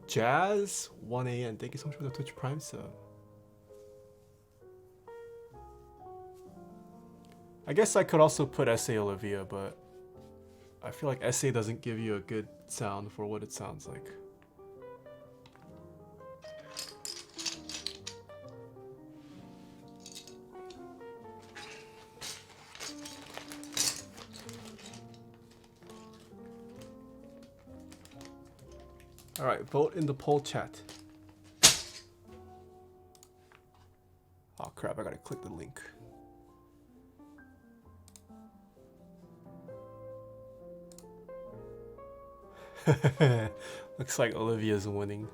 Jazz 1 AM. Thank you so much for the Twitch Prime sub. I guess I could also put SA Olivia, but I feel like SA doesn't give you a good sound for what it sounds like. Alright, vote in the poll chat. Oh crap, I gotta click the link. Looks like Olivia's winning.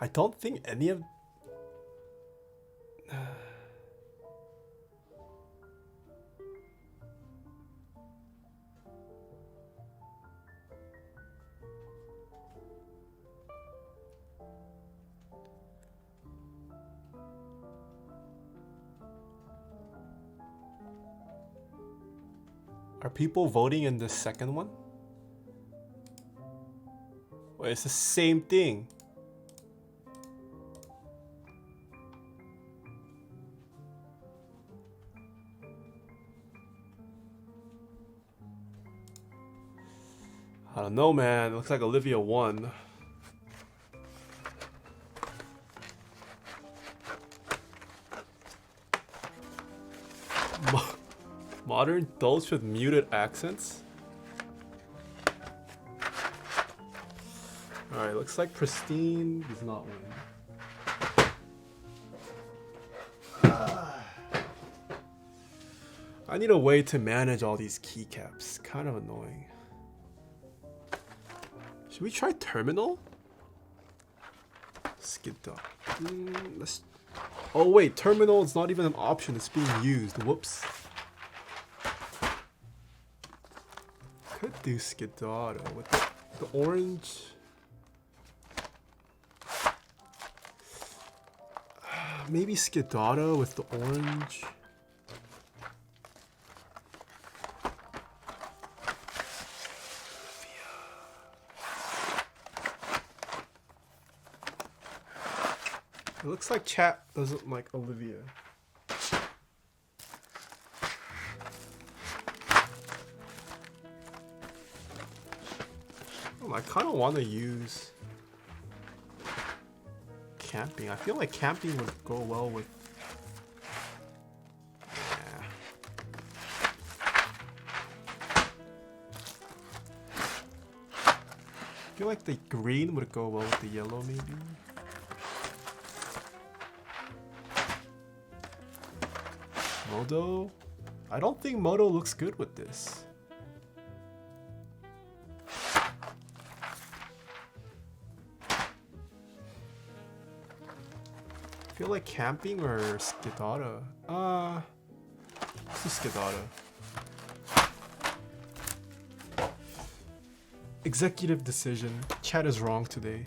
I don't think any of Are people voting in the second one? Wait, it's the same thing. I don't know, man. It looks like Olivia won. Modern Dolce with muted accents? Alright, looks like Pristine does not win. I need a way to manage all these keycaps. Kind of annoying. Should we try Terminal? Skiidata. Let's... Oh wait, Terminal is not even an option. It's being used. Whoops. Could do Skiidata with the orange. Maybe Skiidata with the orange. It looks like chat doesn't like Olivia. I kind of want to use camping. I feel like camping would go well with. Yeah. I feel like the green would go well with the yellow, maybe. Modo? I don't think Modo looks good with this. I feel like camping or Skiidata. This is Skiidata. Executive decision. Chat is wrong today.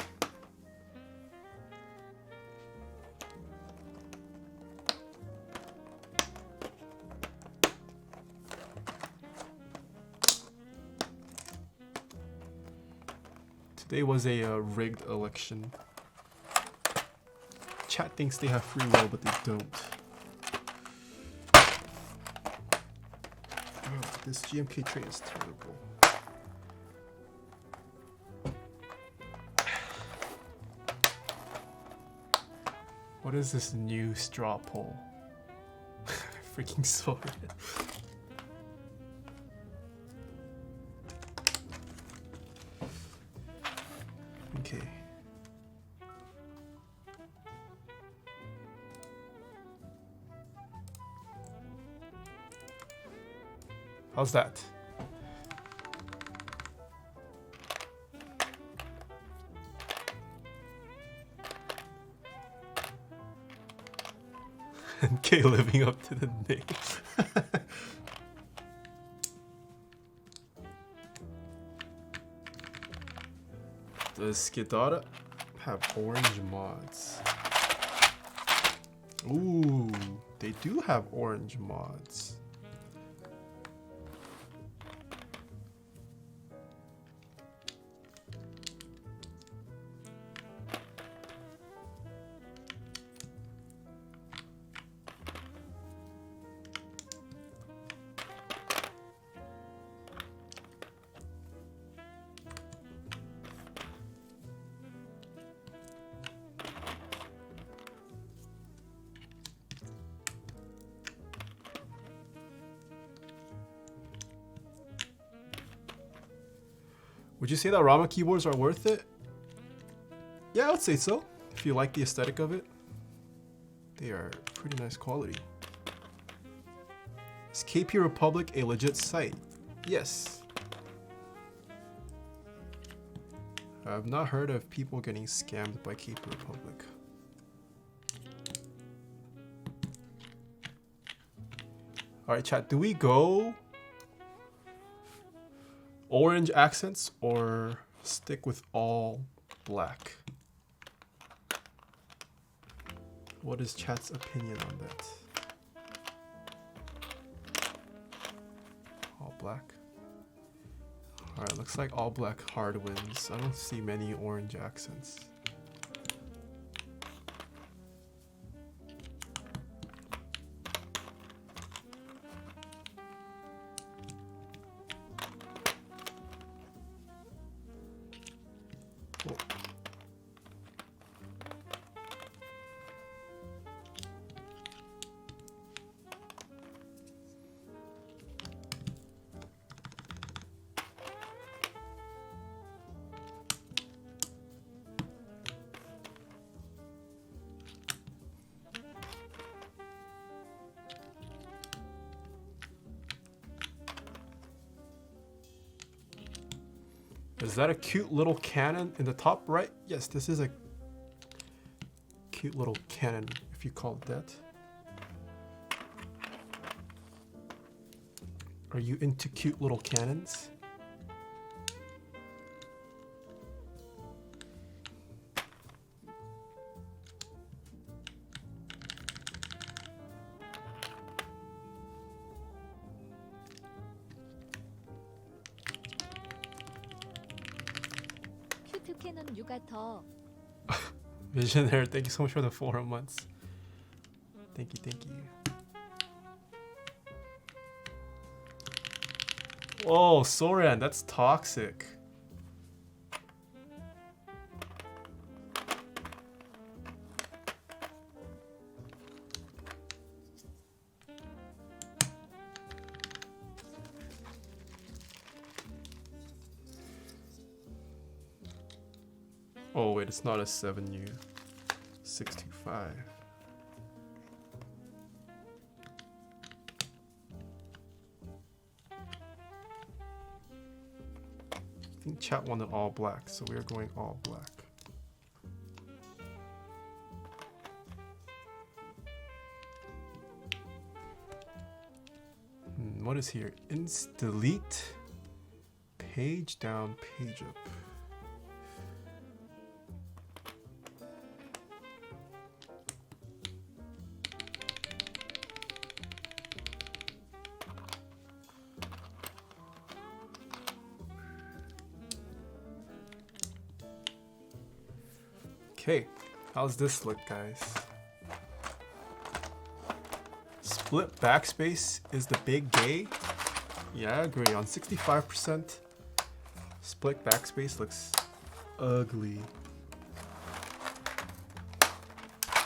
Today was a rigged election. Chat thinks they have free will, but they don't. Oh, this GMK train is terrible. What is this new straw poll? Freaking sorry. Okay. How's that? NK living up to the name. Does Skiidata have orange mods? Ooh, they do have orange mods. Would you say that Rama keyboards are worth it? Yeah, I would say so. If you like the aesthetic of it, they are pretty nice quality. Is KP Republic a legit site? Yes. I've not heard of people getting scammed by KP Republic. Alright chat, do we go orange accents or stick with all black? What is chat's opinion on that? All black. Alright, looks like all black hard wins. I don't see many orange accents. Is that a cute little cannon in the top right? Yes, this is a cute little cannon, if you call it that. Are you into cute little cannons? 큐트 캐논 유가 더. Visionaire, thank you so much for the 4 months. Thank you, thank you. Whoa, Soran, that's toxic. Oh wait, it's not a 7U. 625. I think chat wanted all black, so we are going all black. What is here? Inst delete. Page down, page up. Okay, how's this look, guys? Split backspace is the big gay? Yeah, I agree. On 65%, split backspace looks ugly.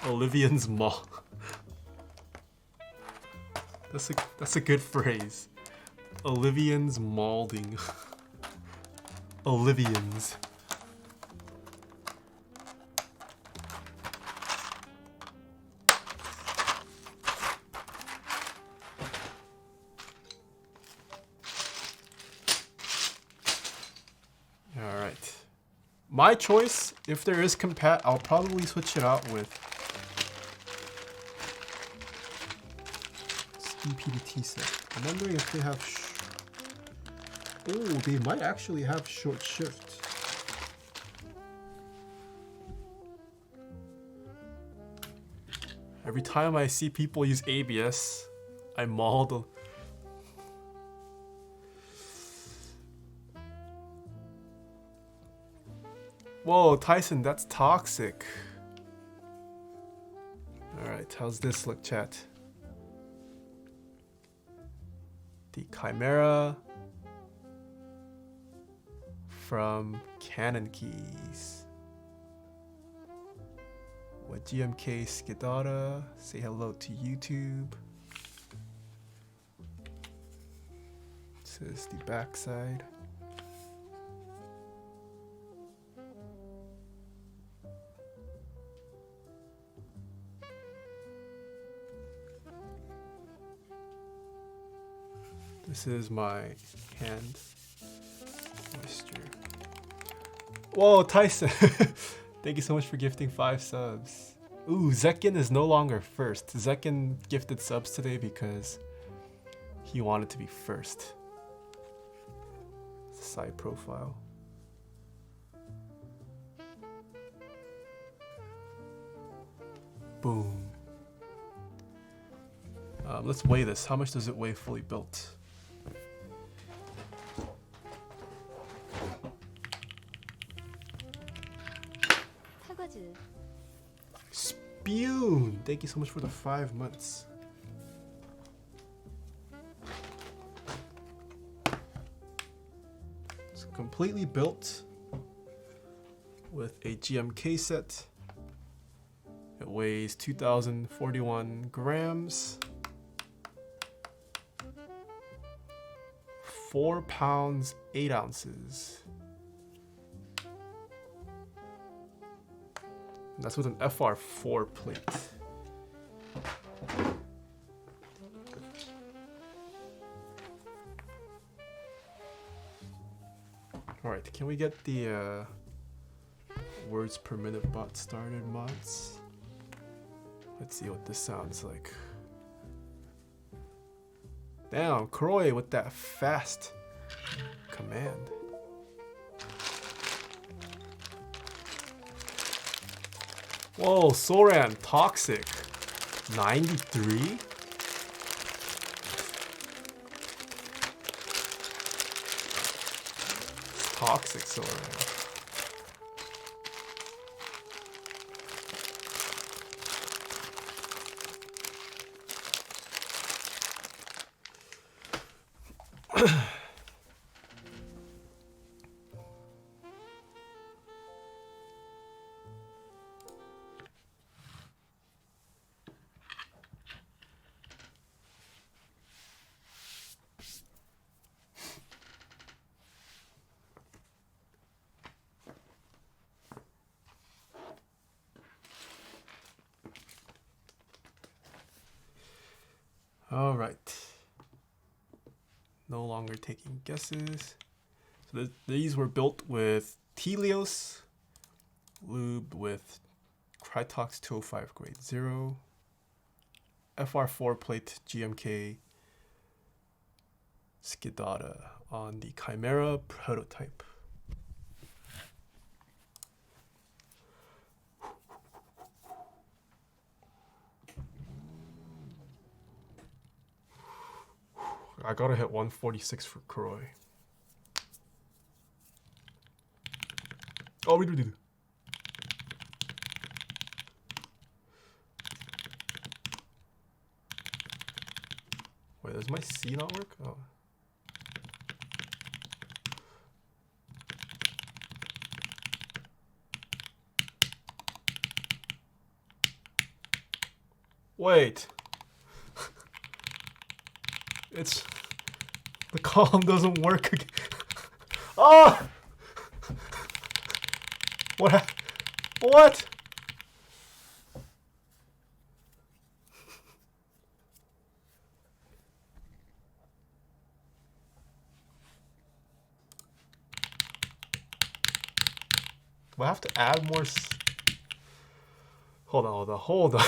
Olivian's mall. That's a good phrase. Olivian's malding. Olivians. My choice, if there is compat, I'll probably switch it out with EPDT set. I'm wondering if they have. Oh, they might actually have short shift. Every time I see people use ABS, I maul the. Whoa, Tyson, that's toxic. Alright, how's this look, chat? The Chimera from Cannonkeys. With GMK Skiidata. Say hello to YouTube. This is the backside. This is my hand moisture. Whoa, Tyson! Thank you so much for gifting 5 subs. Ooh, Zekin is no longer first. Zekin gifted subs today because he wanted to be first. Side profile. Boom. Let's weigh this. How much does it weigh fully built? Spoon! Thank you so much for the 5 months. It's completely built with a GMK set. It weighs 2,041 grams. 4 pounds, 8 ounces. And that's with an FR4 plate. Alright, can we get the words per minute bot started mods? Let's see what this sounds like. Damn, Croy with that fast command. Whoa, Soran, toxic. 93? Toxic Soran. All right. No longer taking guesses. So these were built with Telios, Lube with Krytox 205 grade 0, FR4 plate GMK Skiidata on the Chimera prototype. I gotta hit 146 for Kuroi. Oh, we do. Wait, does my C not work? Oh. Wait. It's the column doesn't work again. Oh! What? Do I have to add more? Hold on.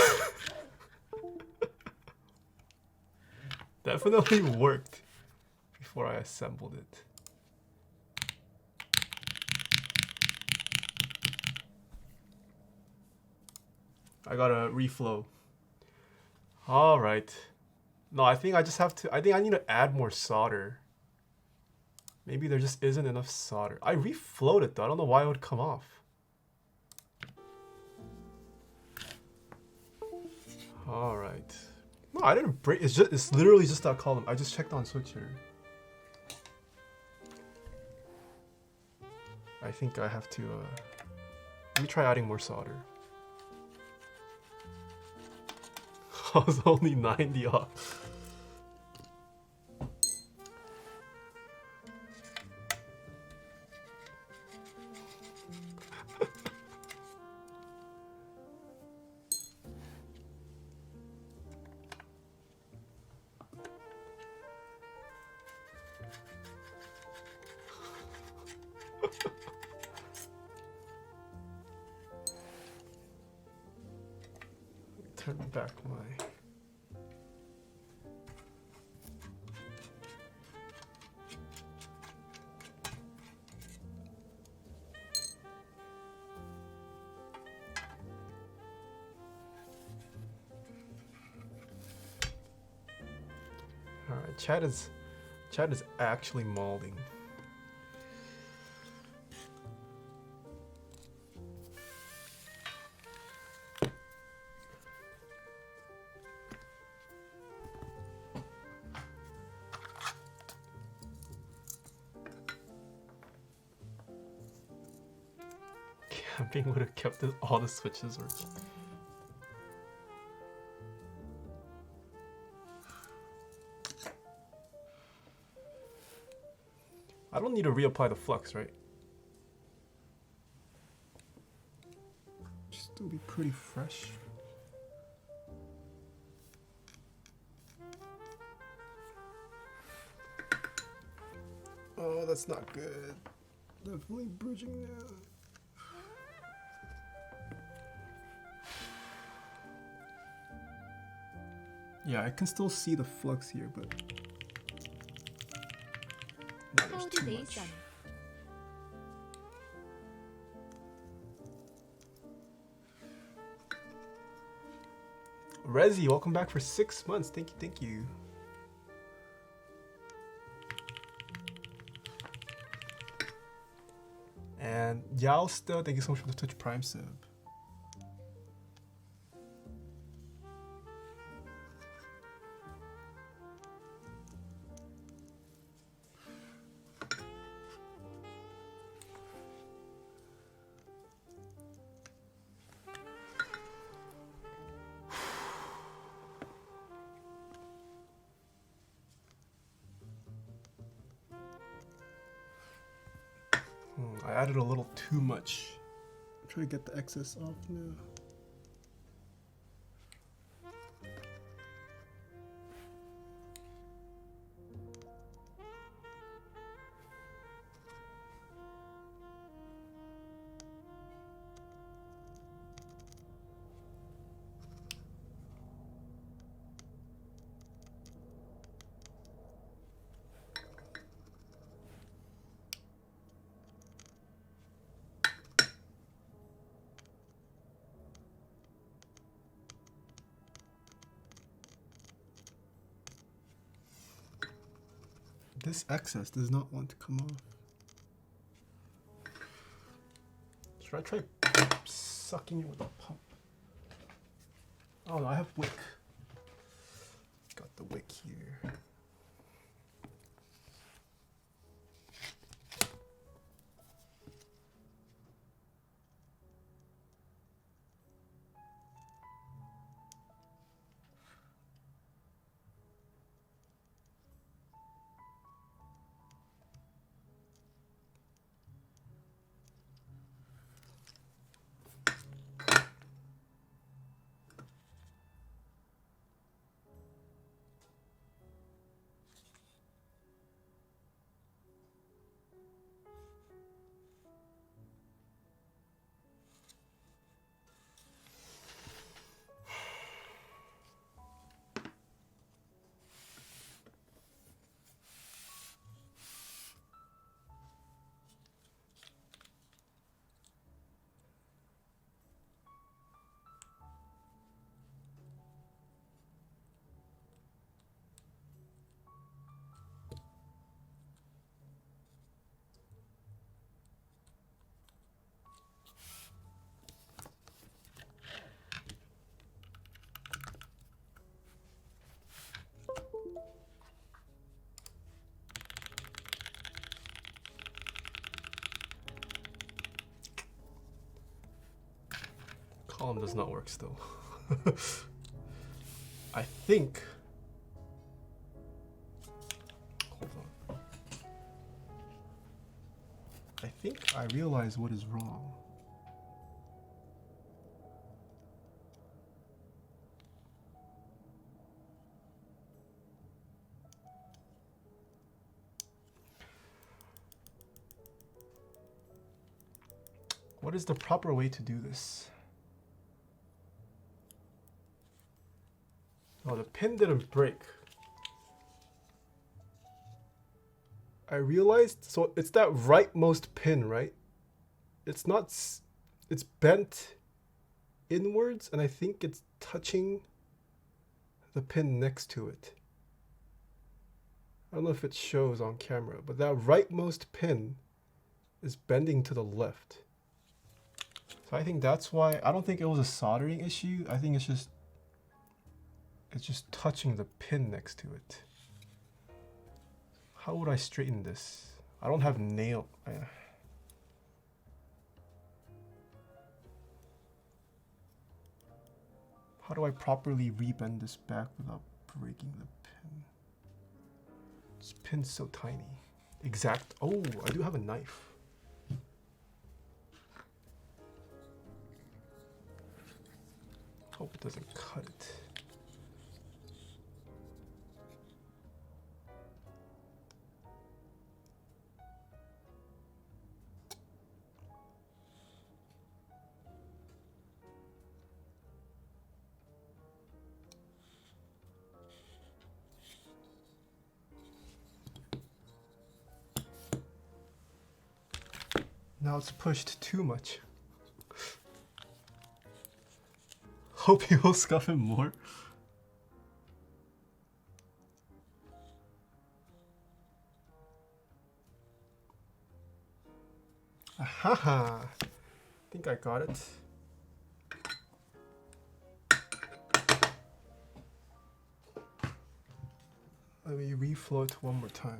Definitely worked before I assembled it. I gotta reflow. All right. No, I think I just have to. I think I need to add more solder. Maybe there just isn't enough solder. I reflowed it though. I don't know why it would come off. All right. No, I didn't break. It's literally just that column. I just checked on switcher. I think I have to. Let me try adding more solder. I was only 90 off. Turn back my. All right, chat is actually molding. Camping would have kept all the switches working. I don't need to reapply the flux, right? Should still be pretty fresh. Oh, that's not good. Definitely bridging now. Yeah, I can still see the flux here, but no, there's too much. Rezi, welcome back for 6 months. Thank you. And Yalsta, thank you so much for the Twitch Prime sub. added a little too much. Try to get the excess off now. This excess does not want to come off. Should I try sucking it with a pump? Oh no, I have wick. Got the wick here. Column does not work still. I think. Hold on. I think I realize what is wrong. What is the proper way to do this? Oh, the pin didn't break. I realized, so it's that rightmost pin, right? It's not, it's bent inwards, and I think it's touching the pin next to it. I don't know if it shows on camera, but that rightmost pin is bending to the left. So I think that's why, I don't think it was a soldering issue. I think it's just touching the pin next to it. How would I straighten this? I don't have nail. How do I properly rebend this back without breaking the pin? This pin's so tiny. Exact. Oh, I do have a knife. Hope it doesn't cut it. Now it's pushed too much. Hope he will scuff him more. Ahaha! I think I got it. Let me reflow it one more time.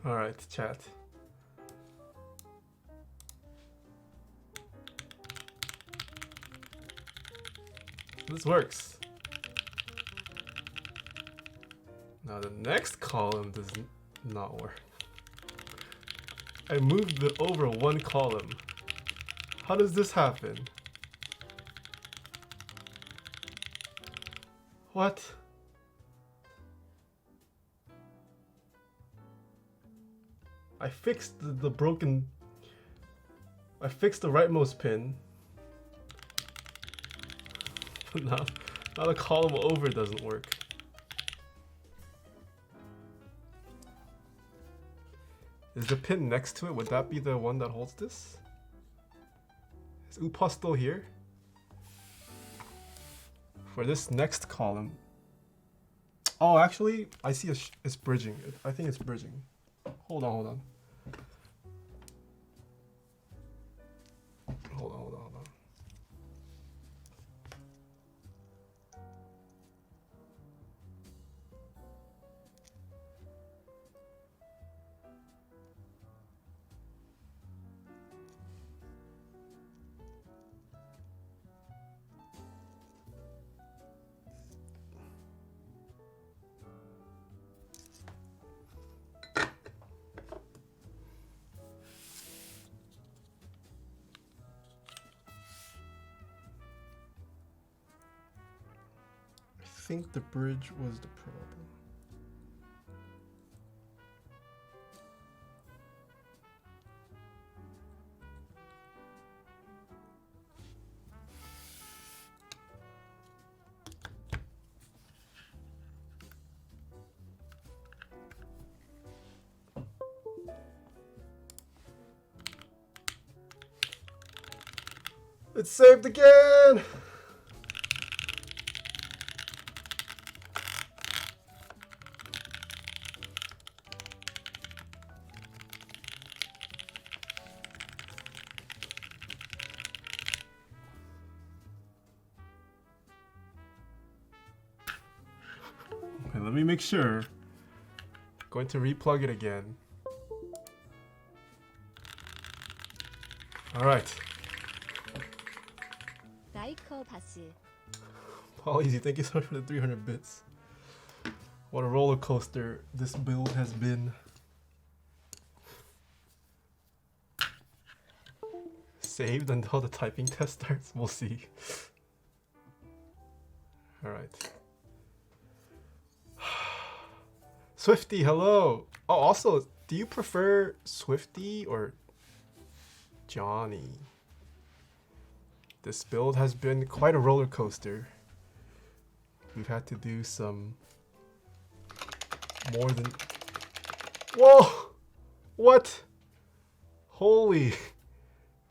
Alright, chat. This works. Now the next column does not work. I moved it over one column. How does this happen? What? I fixed the broken... I fixed the rightmost pin. But now the column over doesn't work. Is the pin next to it? Would that be the one that holds this? Is Upa still here? For this next column. Oh, actually, I see it's bridging. I think it's bridging. Hold on. Hold on. I think the bridge was the problem. It's saved again! Okay, let me make sure. Going to replug it again. Alright. Polyeasy, thank you so much for the 300 bits. What a roller coaster this build has been. Saved until the typing test starts? We'll see. Alright. Swifty, hello! Oh, also, do you prefer Swifty or Johnny? This build has been quite a roller coaster. We've had to do some more than... Whoa! What? Holy!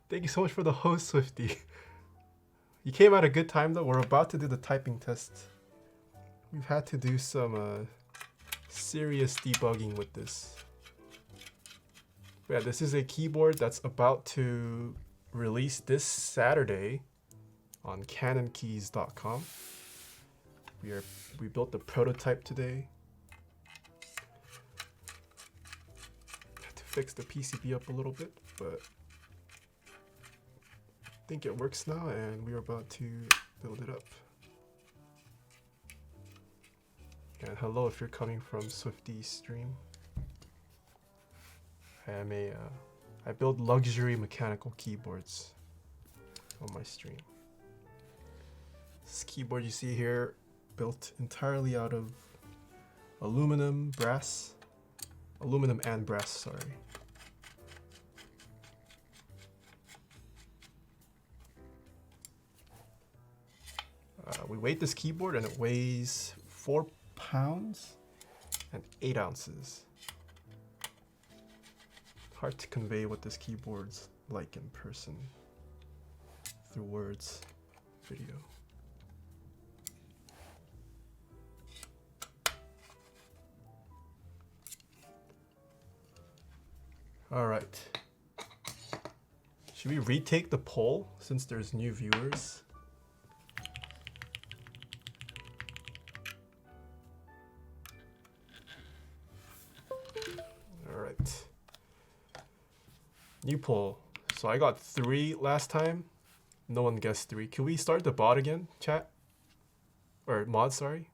Thank you so much for the host, Swifty. You came at a good time though. We're about to do the typing test. We've had to do some serious debugging with this. But yeah, this is a keyboard that's about to release this Saturday on cannonkeys.com. We built the prototype today. Had to fix the PCB up a little bit, but I think it works now, and we're about to build it up. And hello if you're coming from Swifty's stream. I build luxury mechanical keyboards on my stream. This keyboard you see here, built entirely out of aluminum and brass, sorry. We weighed this keyboard and it weighs 4 pounds and 8 ounces. Hard to convey what this keyboard's like in person through words, video. All right. Should we retake the poll since there's new viewers? All right. New poll. So I got 3 last time. No one guessed 3. Can we start the bot again, chat? Or mod, sorry.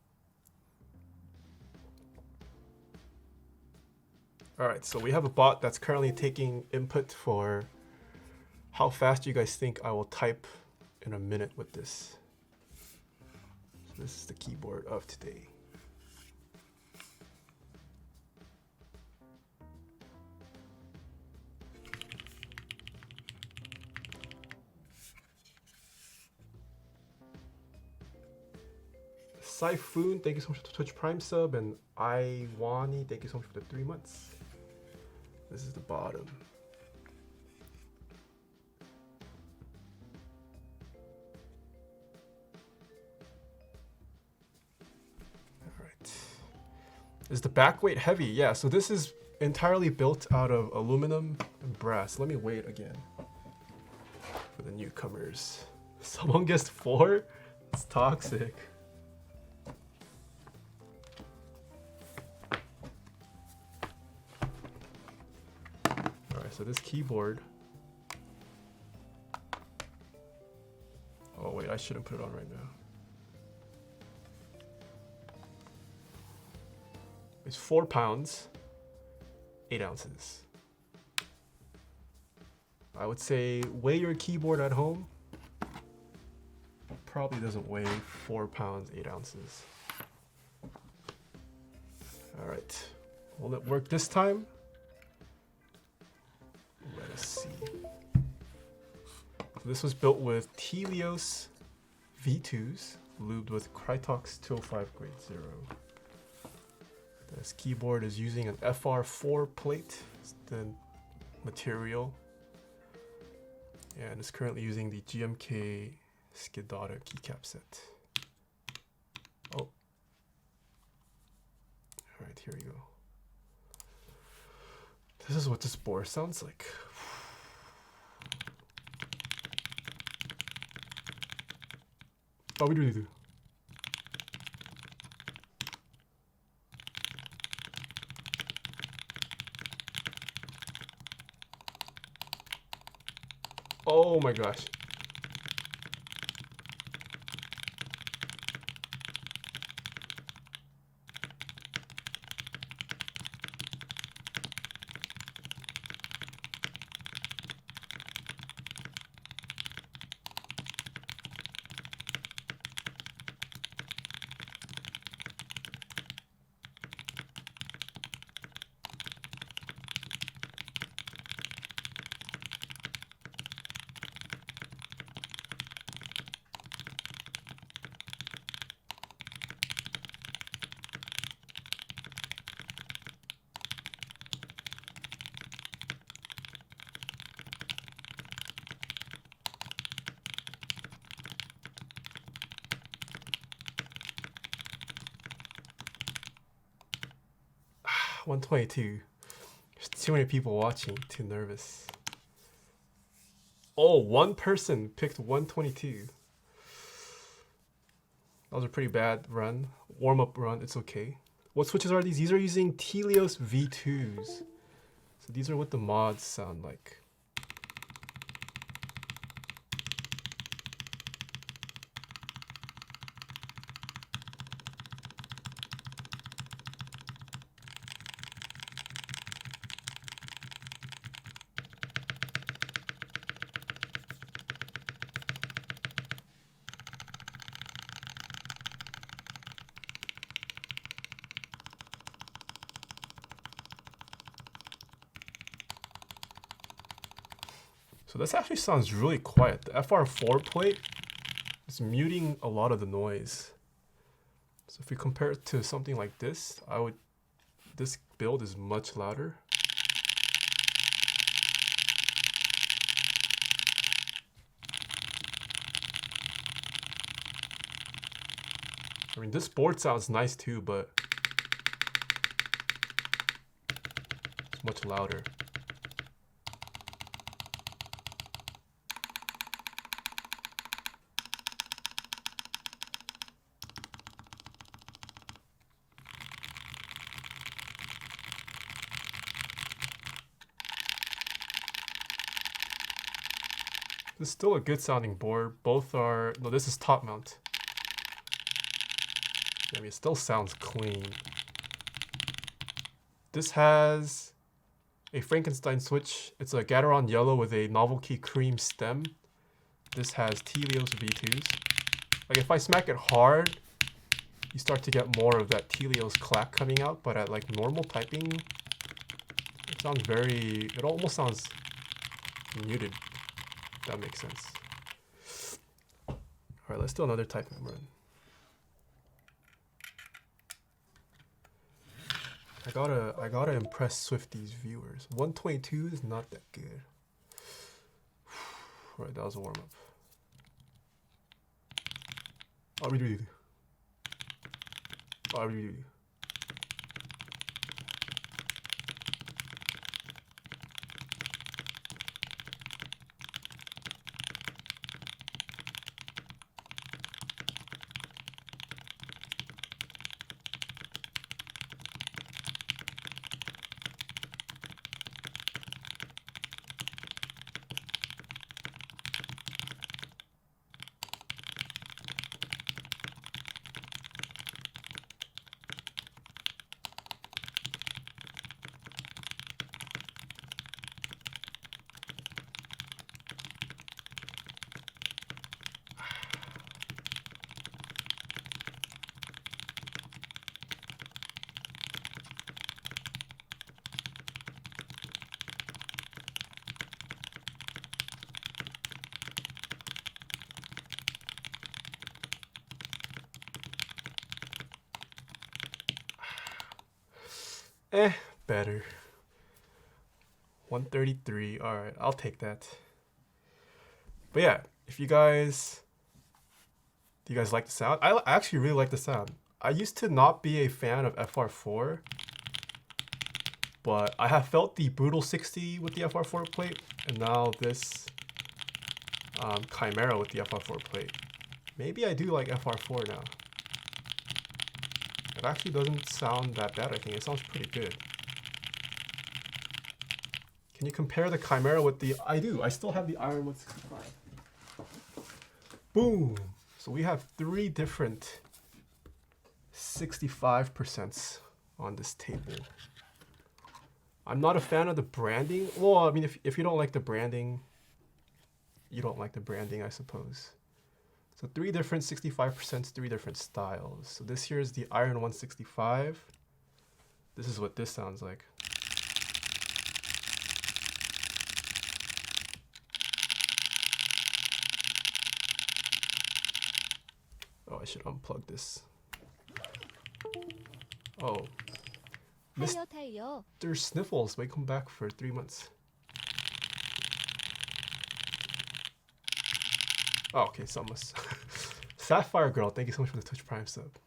Alright, so we have a bot that's currently taking input for how fast you guys think I will type in a minute with this. So this is the keyboard of today. Syphoon, thank you so much for the Twitch Prime sub, and Iwani, thank you so much for the 3 months. This is the bottom. Alright. Is the back weight heavy? Yeah, so this is entirely built out of aluminum and brass. Let me wait again for the newcomers. Someone guessed 4? It's toxic. So this keyboard. Oh wait, I shouldn't put it on right now. It's 4 pounds, 8 ounces. I would say weigh your keyboard at home. Probably doesn't weigh 4 pounds, 8 ounces. All right, will it work this time? Let us see. So this was built with Telios V2s, lubed with Krytox 205 grade 0. This keyboard is using an FR4 plate, the material, and is currently using the GMK Skiidata keycap set. Oh, all right, here we go. This is what this board sounds like. Oh, we do. Oh my gosh. Ah, 122. There's too many people watching, too nervous. Oh, one person picked 122. That was a pretty bad run. Warm-up run, it's okay. What switches are these? These are using Telios V2s. So these are what the mods sound like. So this actually sounds really quiet. The FR4 plate is muting a lot of the noise. So if we compare it to something like this, this build is much louder. I mean, this board sounds nice too, but it's much louder. This is still a good sounding board. Both are, no, this is top mount. I mean, it still sounds clean. This has a Frankenstein switch. It's a Gateron yellow with a novelty cream stem. This has Telios V2s. Like if I smack it hard, you start to get more of that Telios clack coming out, but at like normal typing, it sounds very, it almost sounds muted. If that makes sense. All right, let's do another typing run. I gotta impress Swifties viewers. 122 is not that good. All right, that was a warm up. I'll redo you. I'll redo you. Better. 133. All right, I'll take that. But yeah, if you guys, do you guys like the sound? I actually really like the sound. I used to not be a fan of FR4, but I have felt the Brutal 60 with the FR4 plate, and now this Chimera with the FR4 plate. Maybe I do like FR4 now. It actually doesn't sound that bad, I think. It sounds pretty good. Can you compare the Chimera with the... I do. I still have the Iron 165. Boom! So we have 3 different 65% on this table. I'm not a fan of the branding. Well, I mean, if you don't like the branding, you don't like the branding, I suppose. So 3 different 65%, 3 different styles. So this here is the Iron 165. This is what this sounds like. Oh, I should unplug this. Oh. Mr. Sniffles may come back for 3 months. Oh, okay, Samus. Sapphire Girl, thank you so much for the Twitch Prime sub.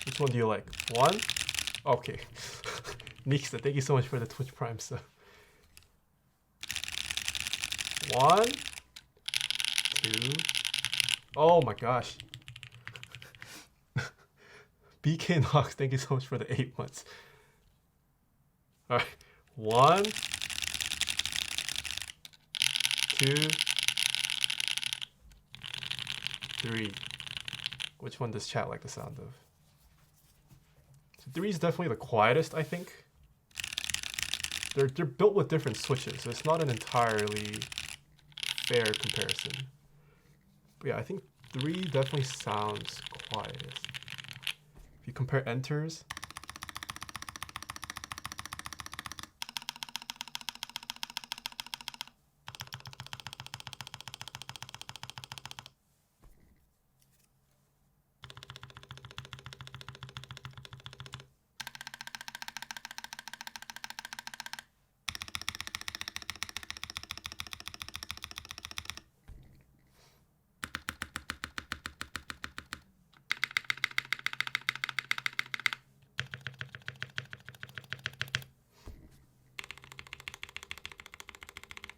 Which one do you like? 1? Okay. Nixa, thank you so much for the Twitch Prime sub. 1, 2. Oh my gosh. BK Knox, thank you so much for the 8 months. Alright. 1, 2, 3. Which one does chat like the sound of? So 3 is definitely the quietest, I think. They're built with different switches, so it's not an entirely fair comparison. But yeah, I think 3 definitely sounds quietest. If you compare enters,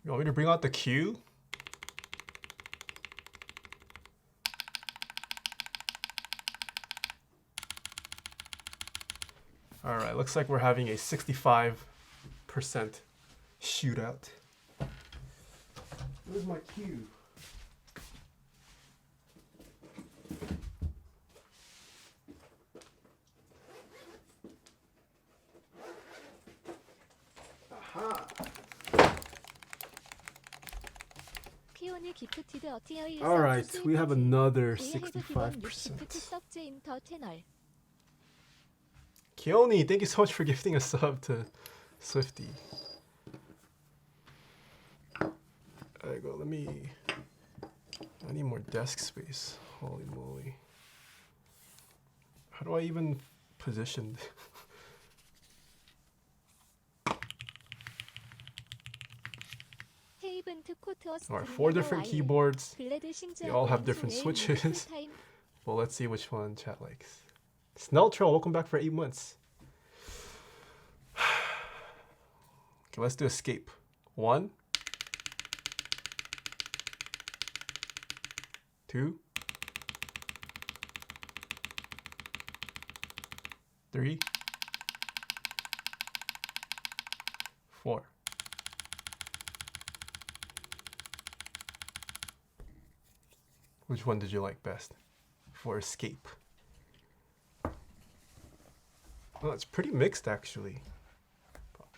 you want me to bring out the Q? All right, looks like we're having a 65% shootout. Where's my cue? Aha. All right, we have another 65%. Keone, thank you so much for gifting a sub to Swifty. There you go. I need more desk space. Holy moly. How do I even position? Alright, 4 different keyboards. They all have different switches. Well, let's see which one chat likes. Snell Troll, welcome back for 8 months. Okay, let's do escape. 1, 2, 3, 4. Which one did you like best for escape? Well, it's pretty mixed actually.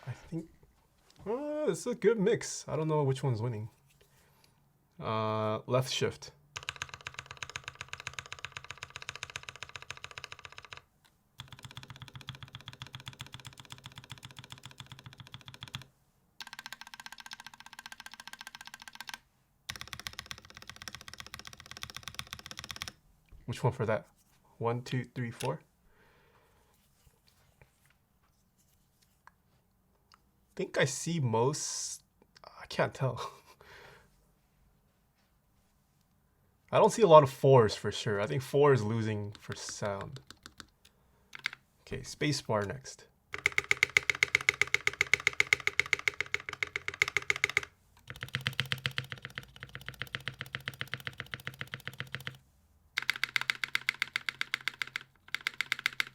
I think it's a good mix. I don't know which one's winning. Left shift. Which one for that? 1, 2, 3, 4. I think I see most. I can't tell. I don't see a lot of 4s for sure. I think 4 is losing for sound. Okay, spacebar next.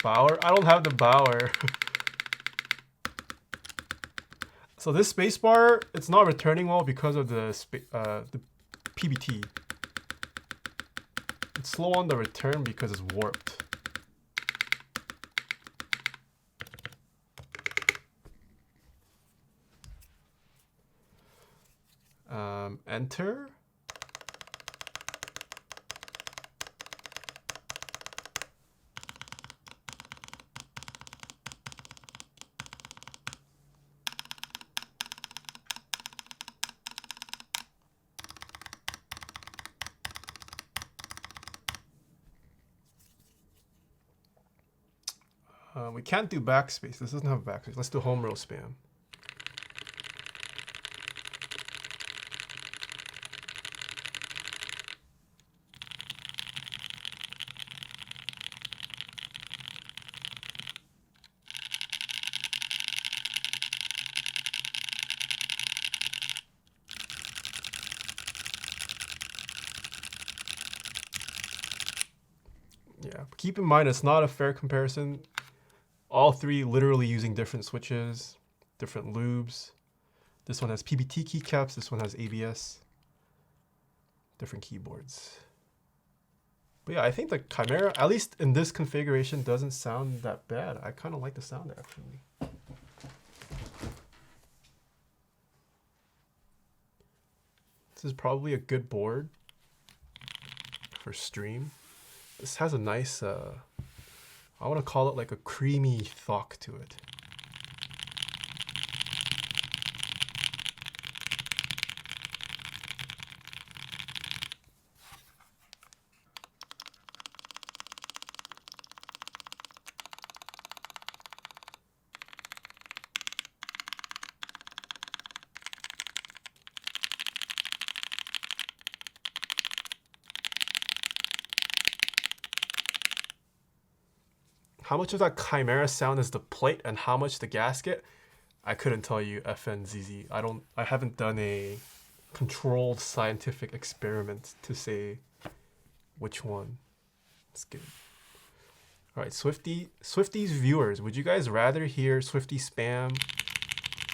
Bower? I don't have the Bower. So this spacebar, it's not returning well because of the PBT. It's slow on the return because it's warped. Enter. We can't do backspace. This doesn't have backspace. Let's do home row spam. Yeah, keep in mind it's not a fair comparison. All 3 literally using different switches, different lubes. This one has PBT keycaps, this one has ABS. Different keyboards. But yeah, I think the Chimera, at least in this configuration, doesn't sound that bad. I kind of like the sound actually. This is probably a good board for stream. This has a nice, I want to call it like a creamy thok to it. How much of that Chimera sound is the plate and how much the gasket? I couldn't tell you, FNZZ. I haven't done a controlled scientific experiment to say which one. It's good. All right, Swifty's viewers, would you guys rather hear Swifty spam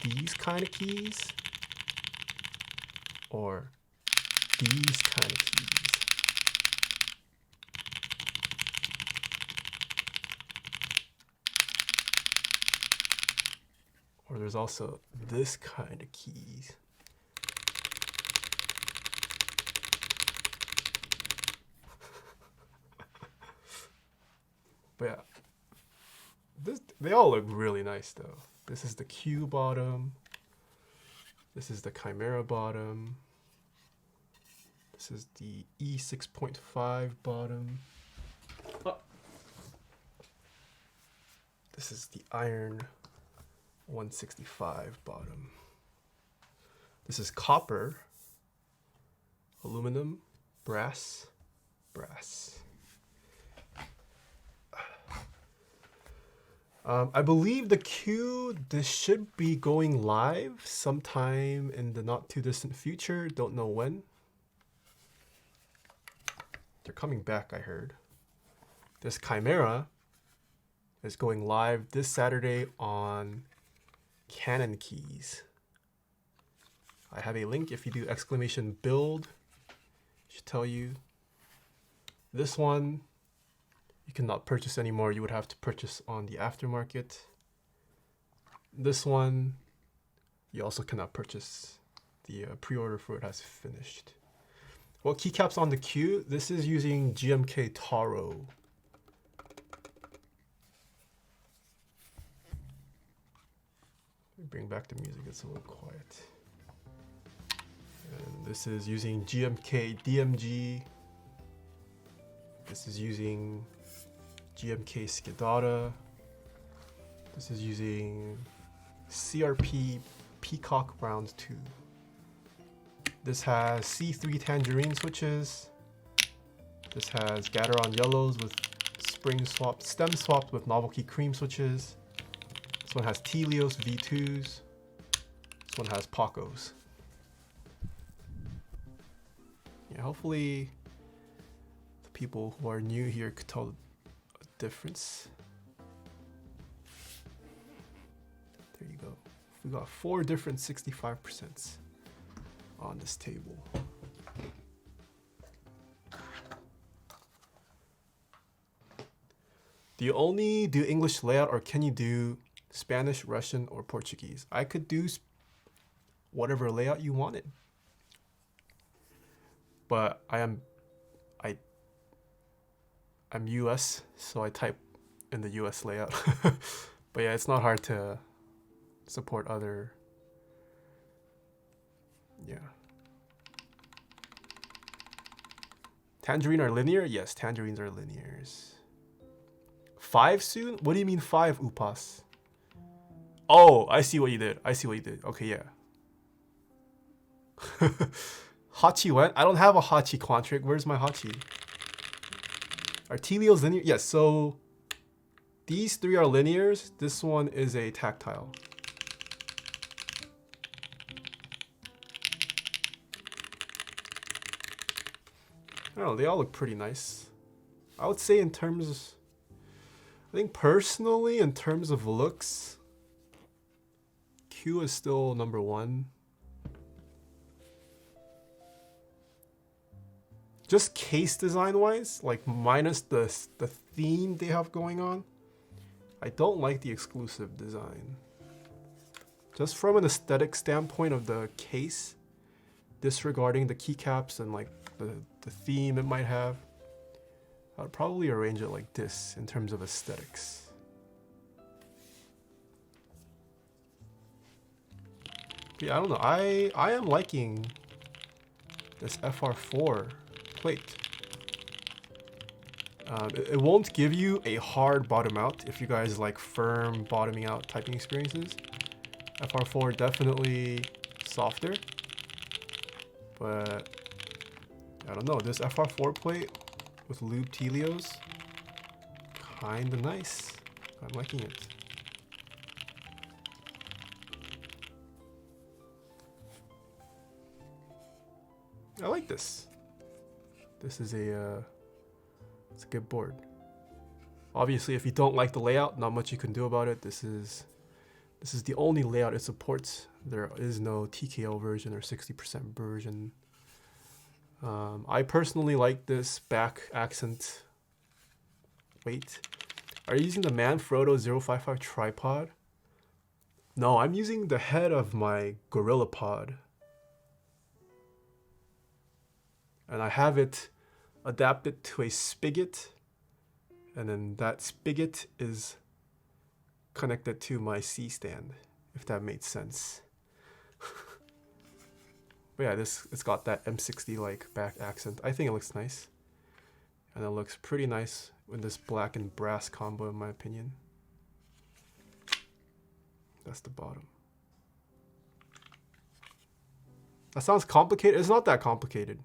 these kind of keys or these kind of keys. Or there's also this kind of keys. But yeah, they all look really nice though. This is the Q bottom. This is the Chimera bottom. This is the E6.5 bottom. Oh. This is the Iron 165 bottom. This is copper, aluminum, brass, brass. I believe the Q, this should be going live sometime in the not too distant future. Don't know when. They're coming back, I heard. This Chimera is going live this Saturday on Cannonkeys. I have a link. If you do exclamation build, it should tell you. This one you cannot purchase anymore. You would have to purchase on the aftermarket. This one you also cannot purchase. The pre-order for it has finished. Well, keycaps on the Q. This is using GMK Taro. Bring back the music, it's a little quiet. And this is using GMK DMG. This is using GMK Skiidata. This is using CRP Peacock Round 2. This has C3 Tangerine switches. This has Gateron yellows with spring swapped, stem swapped with novelty cream switches. This one has Telios V2s. This one has Pacos. Yeah, hopefully the people who are new here could tell a difference. There you go. We got 4 different 65% on this table. Do you only do English layout or can you do Spanish, Russian, or Portuguese? I could do whatever layout you wanted. But I'm US, so I type in the US layout. But yeah, it's not hard to support other. Yeah. Tangerine are linear? Yes, tangerines are linears. 5 soon? What do you mean 5, Upas? Oh, I see what you did. I see what you did. Okay, yeah. Hachi went? I don't have a Hachi Quantric. Where's my Hachi? Are Telios linear? Yes, so these 3 are linears. This one is a tactile. I don't know, they all look pretty nice. I would say in terms, I think personally in terms of looks, Q is still number 1. Just case design wise, like minus the theme they have going on, I don't like the exclusive design. Just from an aesthetic standpoint of the case, disregarding the keycaps and like the theme it might have, I'd probably arrange it like this in terms of aesthetics. Yeah, I don't know. I am liking this FR4 plate. It won't give you a hard bottom out if you guys like firm bottoming out typing experiences. FR4 definitely softer, but I don't know, this FR4 plate with Lube Telios, kinda nice. I'm liking it. I like this. This is it's a good board. Obviously, if you don't like the layout, not much you can do about it. This is This is the only layout it supports. There is no TKO version or 60% version. I personally like this back accent. Wait, are you using the Manfrotto 055 tripod? No, I'm using the head of my GorillaPod. And I have it adapted to a spigot. And then that spigot is connected to my C stand, if that made sense. But yeah, it's got that M60 like back accent. I think it looks nice. And it looks pretty nice with this black and brass combo in my opinion. That's the bottom. That sounds complicated. It's not that complicated.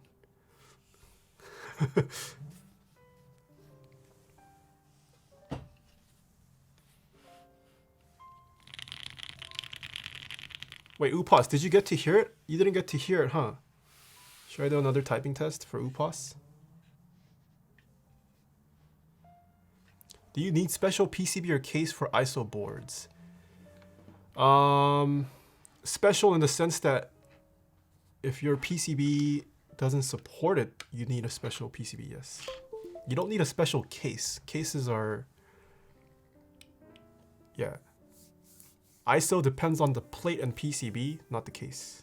Wait, Upas, did you get to hear it? You didn't get to hear it, huh? Should I do another typing test for Upas? Do you need special PCB or case for ISO boards? Special in the sense that if your PCB doesn't support it, you need a special PCB, yes. You don't need a special case. Cases are, yeah. ISO depends on the plate and PCB, not the case.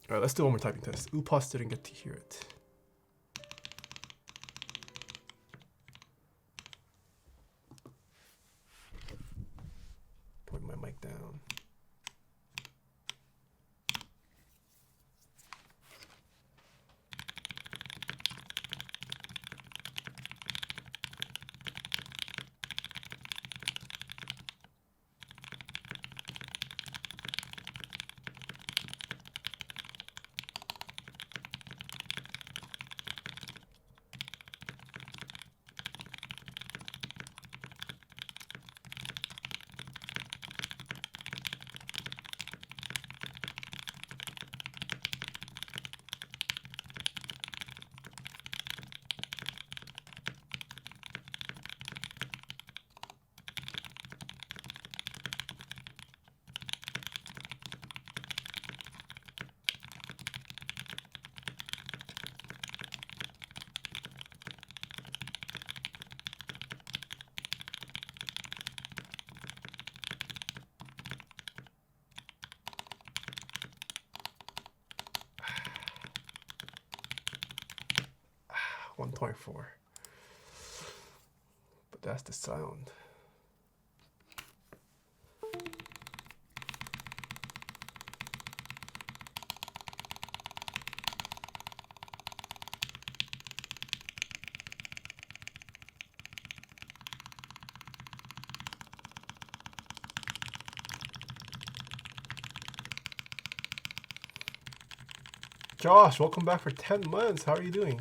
All right, let's do one more typing test. Upas didn't get to hear it. Put my mic down. .4. But that's the sound. Josh, welcome back for 10 months. How are you doing?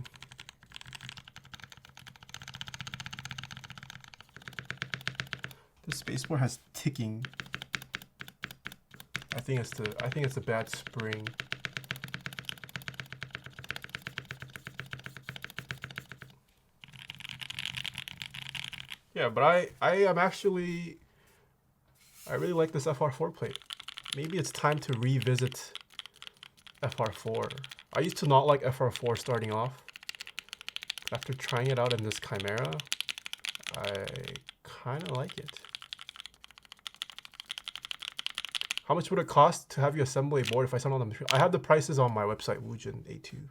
This spacebar has ticking. I think it's a bad spring. Yeah, but I really like this FR4 plate. Maybe it's time to revisit FR4. I used to not like FR4 starting off. After trying it out in this Chimera, I kind of like it. How much would it cost to have you assemble a board if I send all the material? I have the prices on my website, Woojin A2.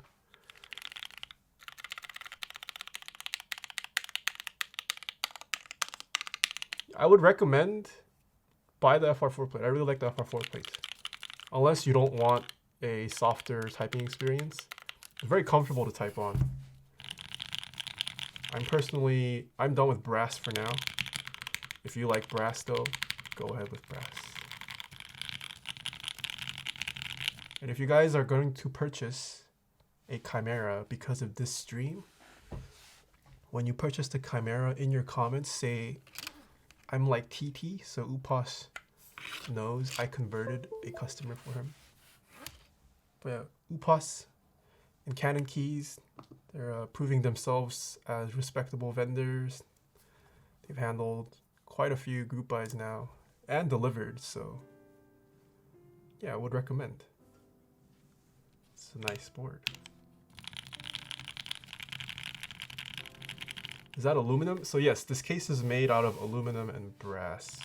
I would recommend buy the FR4 plate. I really like the FR4 plate. Unless you don't want a softer typing experience. It's very comfortable to type on. I'm done with brass for now. If you like brass though, go ahead with brass. And if you guys are going to purchase a Chimera because of this stream, when you purchase the Chimera, in your comments say, I'm like TT, so Upas knows I converted a customer for him. But yeah, Upas and Cannonkeys, they're proving themselves as respectable vendors. They've handled quite a few group buys now and delivered, so yeah, I would recommend. It's a nice board. Is that aluminum? So yes, this case is made out of aluminum and brass.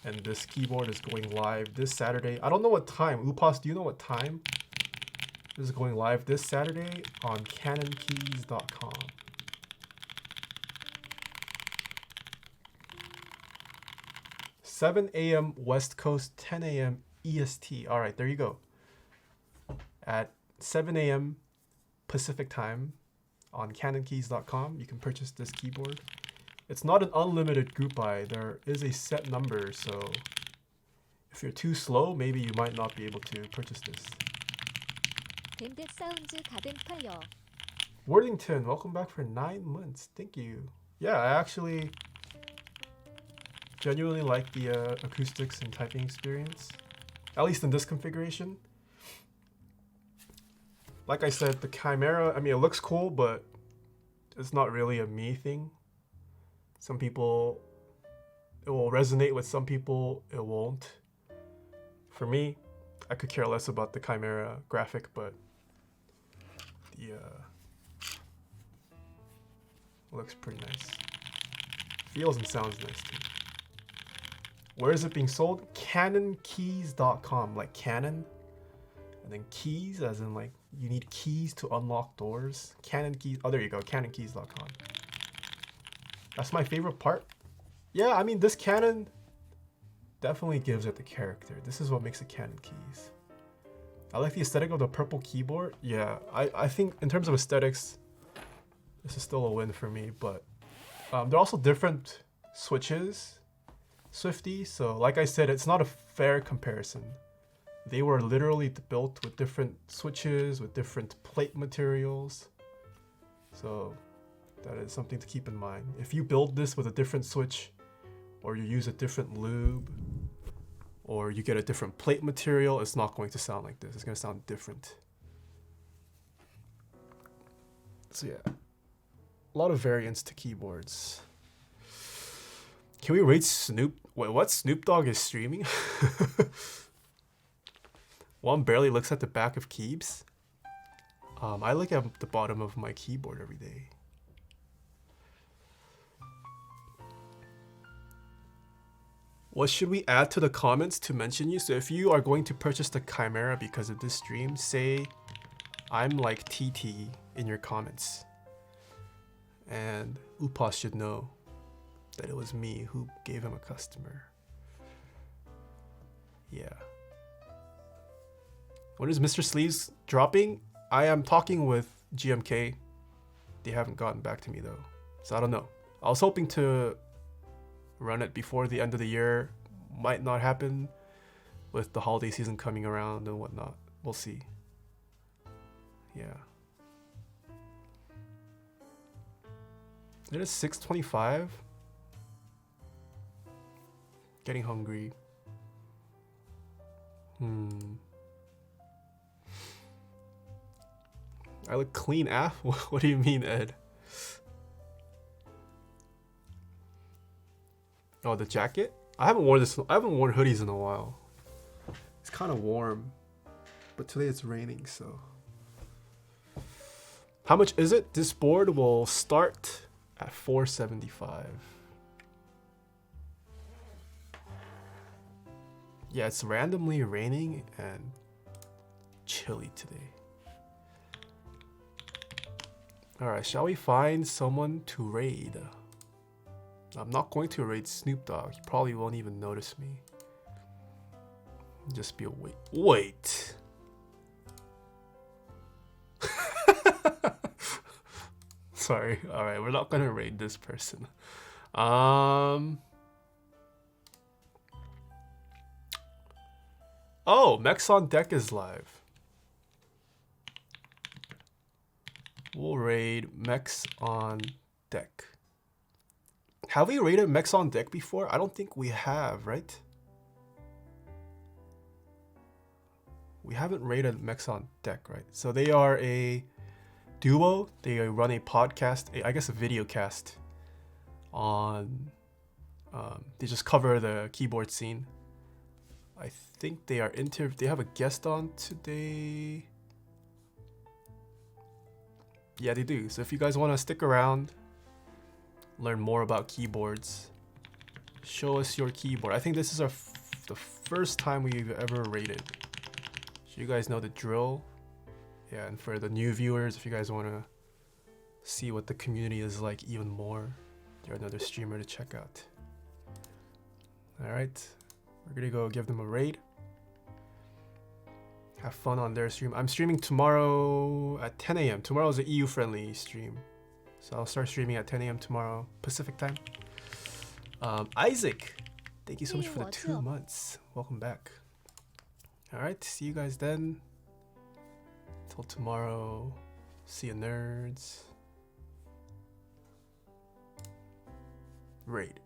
And this keyboard is going live this Saturday. I don't know what time. Upas, do you know what time? This is going live this Saturday on cannonkeys.com. 7 a.m. West Coast, 10 a.m. EST. All right, there you go. At 7 a.m. Pacific time on cannonkeys.com, you can purchase this keyboard. It's not an unlimited group buy. There is a set number, so if you're too slow, maybe you might not be able to purchase this. Worthington, welcome back for 9 months. Thank you. Yeah, I actually genuinely like the acoustics and typing experience, at least in this configuration. Like I said, the Chimera, I mean, it looks cool, but it's not really a me thing. Some people, it will resonate with some people, it won't. For me, I could care less about the Chimera graphic, but the looks pretty nice. Feels and sounds nice too. Where is it being sold? Cannonkeys.com, like Canon, and then keys as in like you need keys to unlock doors. Canon keys. Oh, there you go. Cannonkeys.com. That's my favorite part. Yeah, I mean, this Canon definitely gives it the character. This is what makes it Canon keys. I like the aesthetic of the purple keyboard. Yeah, I think in terms of aesthetics, this is still a win for me. But there are also different switches, Swifty. So like I said, it's not a fair comparison. They were literally built with different switches, with different plate materials. So that is something to keep in mind. If you build this with a different switch, or you use a different lube, or you get a different plate material, it's not going to sound like this. It's going to sound different. So yeah, a lot of variants to keyboards. Can we rate Snoop? Wait, what? Snoop Dogg is streaming? One barely looks at the back of keys. I look at the bottom of my keyboard every day. What should we add to the comments to mention you? So if you are going to purchase the Chimera because of this stream, say I'm like TT in your comments. And Upas should know that it was me who gave him a customer. Yeah. When is Mr. Sleeves dropping? I am talking with GMK. They haven't gotten back to me though. So I don't know. I was hoping to run it before the end of the year. Might not happen with the holiday season coming around and whatnot. We'll see. Yeah. It is 6:25. Getting hungry. I look clean, Af? What do you mean, Ed? Oh, the jacket? I haven't worn hoodies in a while. It's kind of warm, but today it's raining, so. How much is it? This board will start at $475. Yeah, it's randomly raining and chilly today. Alright, shall we find someone to raid? I'm not going to raid Snoop Dogg. He probably won't even notice me. Just be a wait. Wait! Sorry. Alright, we're not gonna raid this person. Oh, Mechs on Deck is live. We'll raid Mechs on Deck. Have we raided Mechs on Deck before? I don't think we have, right? We haven't raided Mechs on Deck, right? So they are a duo. They run a podcast, I guess a video cast on. They just cover the keyboard scene. I think they are They have a guest on today. Yeah, they do. So if you guys want to stick around, learn more about keyboards, show us your keyboard. I think this is the first time we've ever rated. So you guys know the drill. Yeah, and for the new viewers, if you guys want to see what the community is like even more, you're another streamer to check out. All right, we're gonna go give them a raid. Have fun on their stream. I'm streaming tomorrow at 10 a.m. Tomorrow's an EU friendly stream, so I'll start streaming at 10 a.m. tomorrow Pacific time. Isaac, thank you so much for the 2 months. Welcome back. All right, see you guys then. Till tomorrow. See you, nerds. Raid.